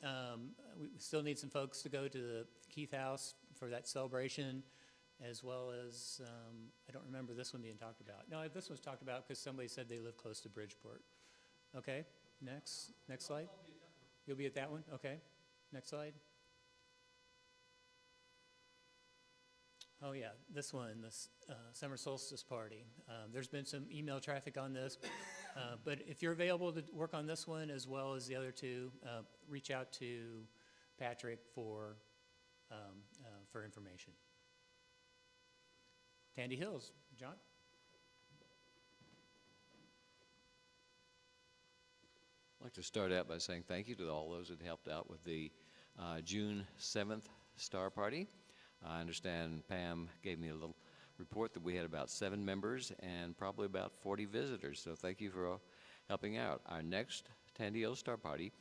We still need some folks to go to the Heath House for that celebration, as well as, I don't remember this one being talked about. No, this was talked about because somebody said they live close to Bridgeport. Okay, next slide. You'll be at that one? Okay, next slide. Oh yeah, this one, this summer solstice party. There's been some email traffic on this, but if you're available to work on this one as well as the other two, reach out to Patrick for information. Tandy Hills, John? I'd like to start out by saying thank you to all those that helped out with the June 7th Star Party. I understand Pam gave me a little report that we had about 7 members and probably about 40 visitors, so thank you for helping out. Our next Tandy Hills Star Party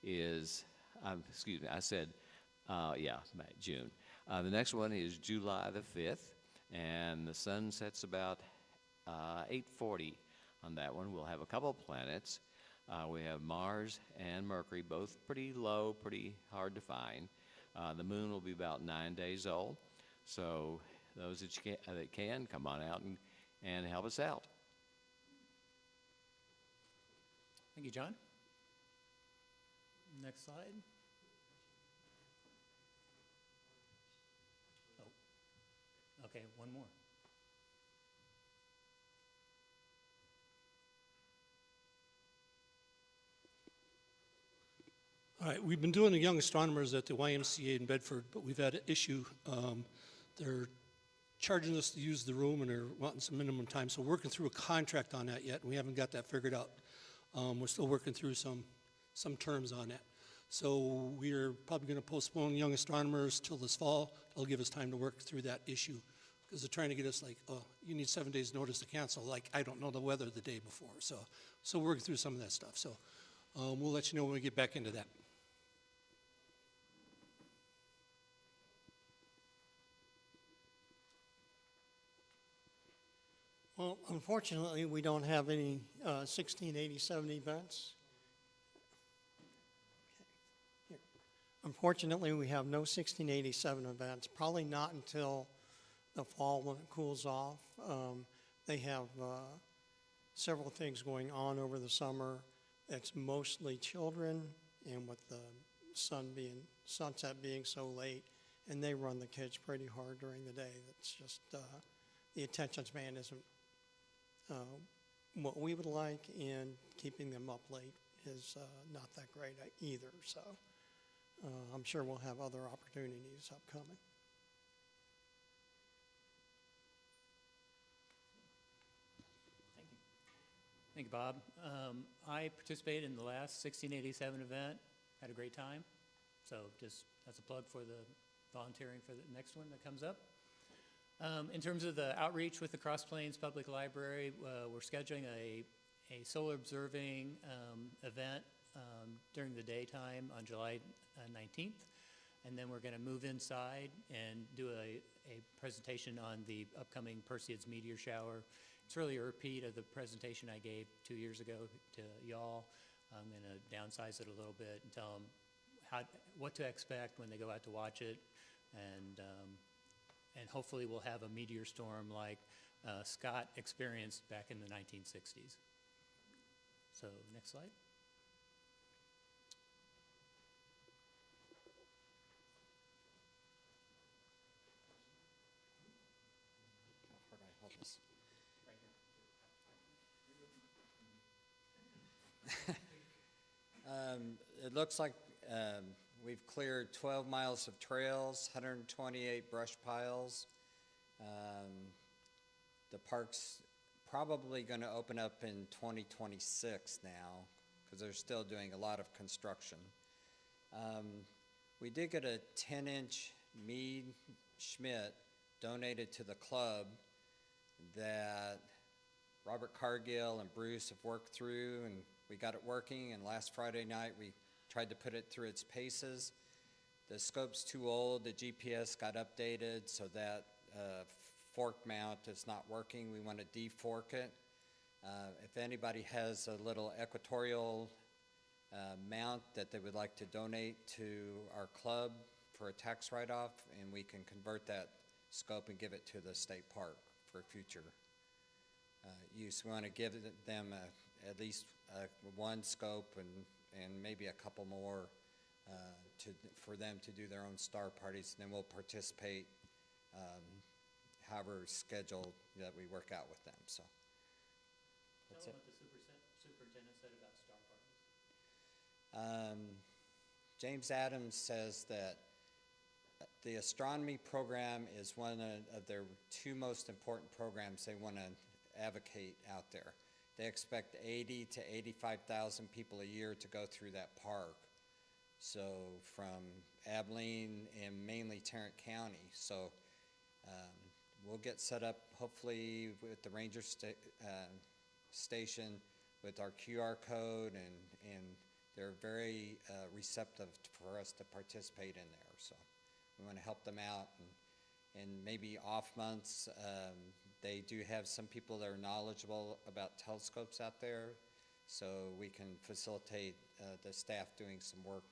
is, excuse me, I said, June. The next one is July the 5th, and the sun sets about 8:40 on that one. We'll have a couple of planets. We have Mars and Mercury, both pretty low, pretty hard to find. The moon will be about 9 days old, so those that can come on out and help us out. Thank you, John. Next slide. Oh, okay, one more. All right, we've been doing the young astronomers at the YMCA in Bedford, but we've had an issue. They're charging us to use the room and they're wanting some minimum time, so we're working through a contract on that yet, and we haven't got that figured out. We're still working through some terms on that. So we're probably going to postpone young astronomers till this fall. It'll give us time to work through that issue, because they're trying to get us like, oh, you need 7 days notice to cancel. Like, I don't know the weather the day before. So we're working through some of that stuff. So we'll let you know when we get back into that. Well, unfortunately, we don't have any 1687 events. Okay. Here. Unfortunately, we have no 1687 events, probably not until the fall when it cools off. They have several things going on over the summer. It's mostly children, and with the sunset being so late, and they run the kids pretty hard during the day. That's just, the attention span isn't what we would like, and keeping them up late is not that great either. So I'm sure we'll have other opportunities upcoming. Thank you. Thank you, Bob. I participated in the last 1687 event, had a great time. So just as a plug for the volunteering for the next one that comes up. In terms of the outreach with the Cross Plains Public Library, we're scheduling a solar observing event during the daytime on July 19th. And then we're going to move inside and do a presentation on the upcoming Perseids meteor shower. It's really a repeat of the presentation I gave 2 years ago to y'all. I'm going to downsize it a little bit and tell them what to expect when they go out to watch it. And hopefully we'll have a meteor storm like Scott experienced back in the 1960s. So next slide. How do I hold this? It looks like we've cleared 12 miles of trails, 128 brush piles, The park's probably going to open up in 2026 now, because they're still doing a lot of construction. We did get a 10-inch Mead Schmidt donated to the club that Robert Cargill and Bruce have worked through, and we got it working, and last Friday night we tried to put it through its paces. The scope's too old, the GPS got updated, so that fork mount is not working. We want to defork it. If anybody has a little equatorial mount that they would like to donate to our club for a tax write-off, and we can convert that scope and give it to the state park for future use. We want to give them at least one scope and maybe a couple more for them to do their own star parties, and then we'll participate however schedule that we work out with them. So that's it. Tell them what the superintendent said about star parties. James Adams says that the astronomy program is one of their two most important programs they want to advocate out there. They expect 80 to 85,000 people a year to go through that park. So from Abilene and mainly Tarrant County. So we'll get set up hopefully with the ranger station with our QR code, and they're very receptive for us to participate in there. So we want to help them out, and maybe off months, they do have some people that are knowledgeable about telescopes out there, so we can facilitate the staff doing some work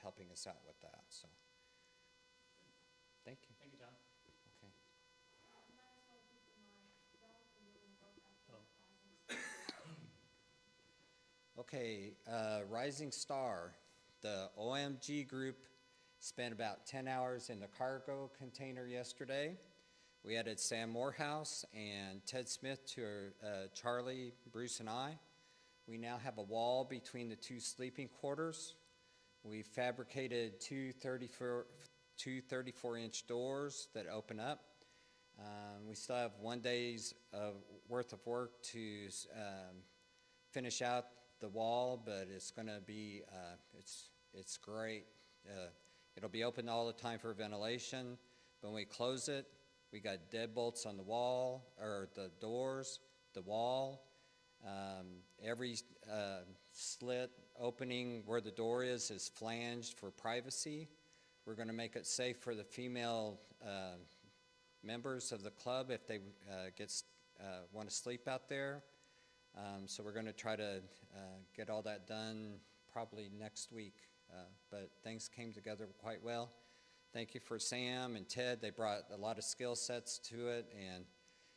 helping us out with that. So thank you. Thank you, Tom. Okay. Rising Star. The OMG group spent about 10 hours in the cargo container yesterday. We added Sam Morehouse and Ted Smith to Charlie, Bruce, and I. We now have a wall between the two sleeping quarters. We fabricated two 34-inch doors that open up. We still have 1 day's worth of work to finish out the wall, but it's going to be, it's great. It'll be open all the time for ventilation. When we close it, we got deadbolts on the wall, or the doors, the wall. Every slit opening where the door is flanged for privacy. We're going to make it safe for the female members of the club if they want to sleep out there. So we're going to try to get all that done probably next week. But things came together quite well. Thank you for Sam and Ted. They brought a lot of skill sets to it, and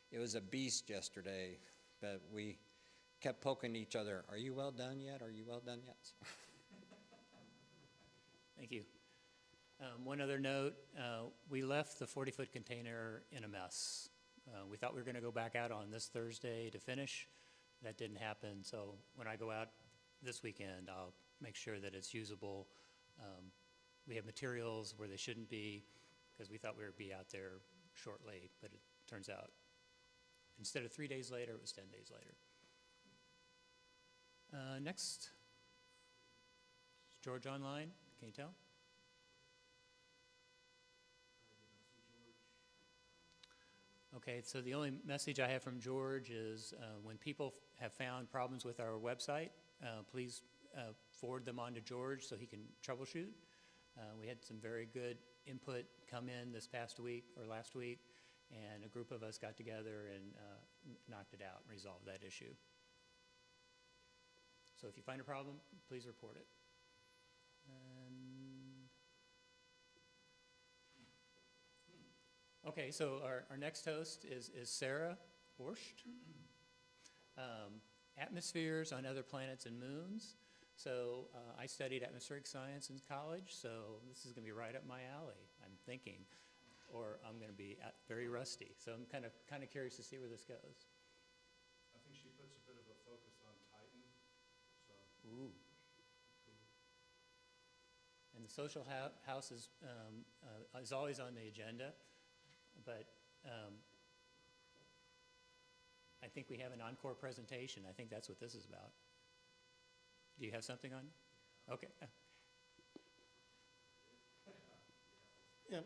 it was a beast yesterday. But we kept poking each other. Are you well done yet? Are you well done yet? Thank you. One other note, we left the 40-foot container in a mess. We thought we were going to go back out on this Thursday to finish. That didn't happen, so when I go out this weekend, I'll make sure that it's usable. We have materials where they shouldn't be, because we thought we would be out there shortly, but it turns out instead of 3 days later, it was 10 days later. Next, is George online? Can you tell? Okay, so the only message I have from George is when people have found problems with our website, please forward them on to George so he can troubleshoot. We had some very good input come in this past week or last week, and a group of us got together and knocked it out and resolved that issue. So if you find a problem, please report it. Okay, so our next host is Sarah Horst. Atmospheres on other planets and moons. So I studied atmospheric science in college, so this is going to be right up my alley, I'm thinking, or I'm going to be very rusty. So I'm kind of curious to see where this goes. I think she puts a bit of a focus on Titan. So. Ooh. And the social house is always on the agenda. but I think we have an encore presentation. I think that's what this is about. Do you have something on? Okay. Yeah,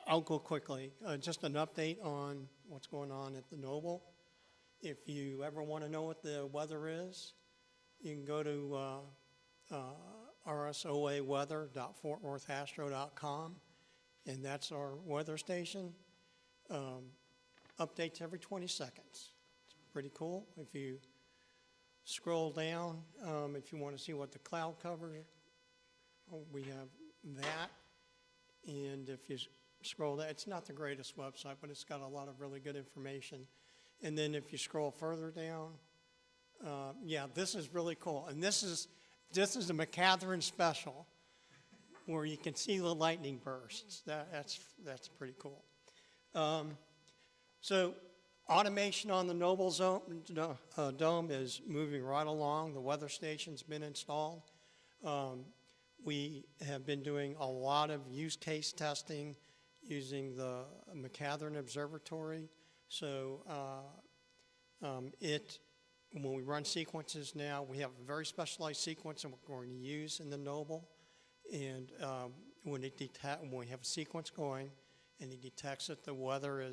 I'll go quickly. Just an update on what's going on at the Noble. If you ever want to know what the weather is, you can go to rsoaweather.fortworthastro.com, and that's our weather station. Updates every 20 seconds. It's pretty cool. If you scroll down, if you want to see what the cloud cover, we have that. And if you scroll down, it's not the greatest website, but it's got a lot of really good information. And then if you scroll further down, yeah, this is really cool. And this is a McCatherine special where you can see the lightning bursts. That's pretty cool. So automation on the Noble Dome is moving right along. The weather station's been installed. We have been doing a lot of use case testing using the McCatherine Observatory. So when we run sequences now, we have a very specialized sequence that we're going to use in the Noble. And when we have a sequence going and it detects that the weather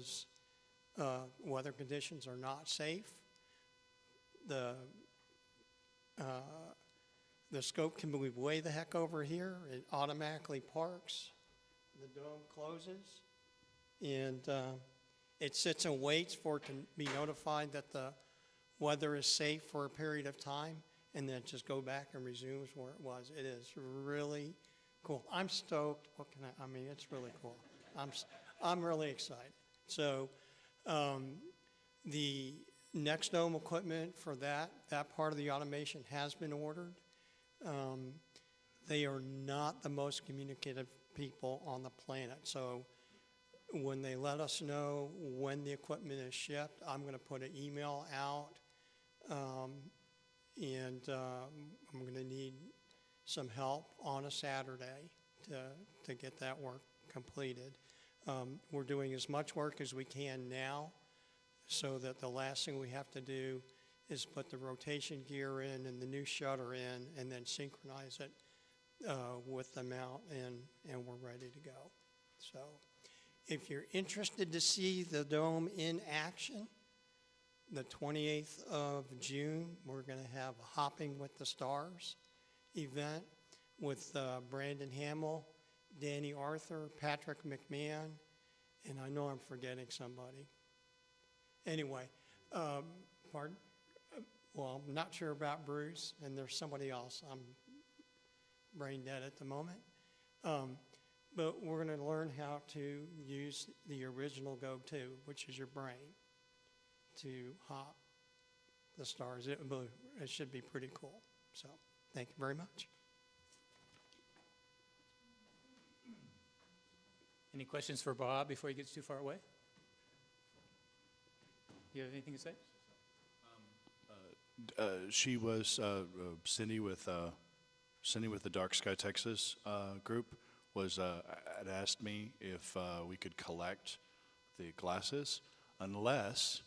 conditions are not safe, the scope can move way the heck over here. It automatically parks. The dome closes. And it sits and waits for it to be notified that the weather is safe for a period of time, and then just go back and resumes where it was. It is really cool. I'm stoked. I mean, it's really cool. I'm really excited. So the next dome equipment for that part of the automation has been ordered. They are not the most communicative people on the planet. So when they let us know when the equipment is shipped, I'm going to put an email out, and I'm going to need some help on a Saturday to get that work completed. We're doing as much work as we can now so that the last thing we have to do is put the rotation gear in and the new shutter in and then synchronize it with the mount, and we're ready to go. So if you're interested to see the dome in action, the 28th of June, we're going to have a Hopping with the Stars event with Brandon Hamill, Danny Arthur, Patrick McMahon, and I know I'm forgetting somebody. Anyway, pardon? Well, I'm not sure about Bruce, and there's somebody else. I'm brain dead at the moment. But we're going to learn how to use the original go-to, which is your brain, to hop the stars. It should be pretty cool. So thank you very much. Any questions for Bob before he gets too far away? You have anything to say? She was Cindy with the Dark Sky Texas group had asked me if we could collect the glasses, unless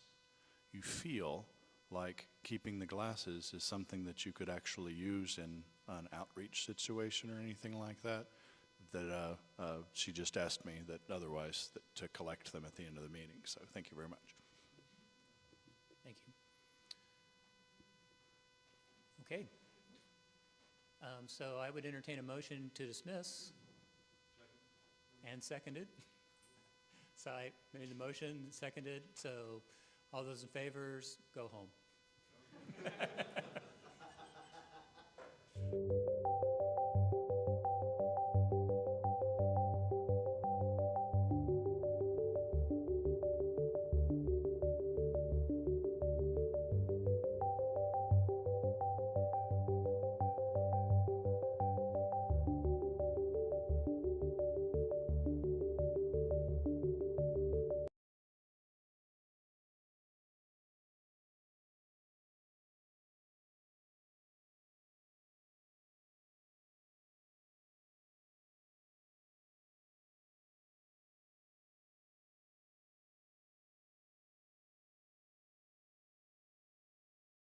you feel like keeping the glasses is something that you could actually use in an outreach situation or anything like that. That she just asked me that otherwise to collect them at the end of the meeting. So thank you very much. Thank you. Okay. So I would entertain a motion to dismiss. And seconded. So I made the motion, seconded. So all those in favor, go home.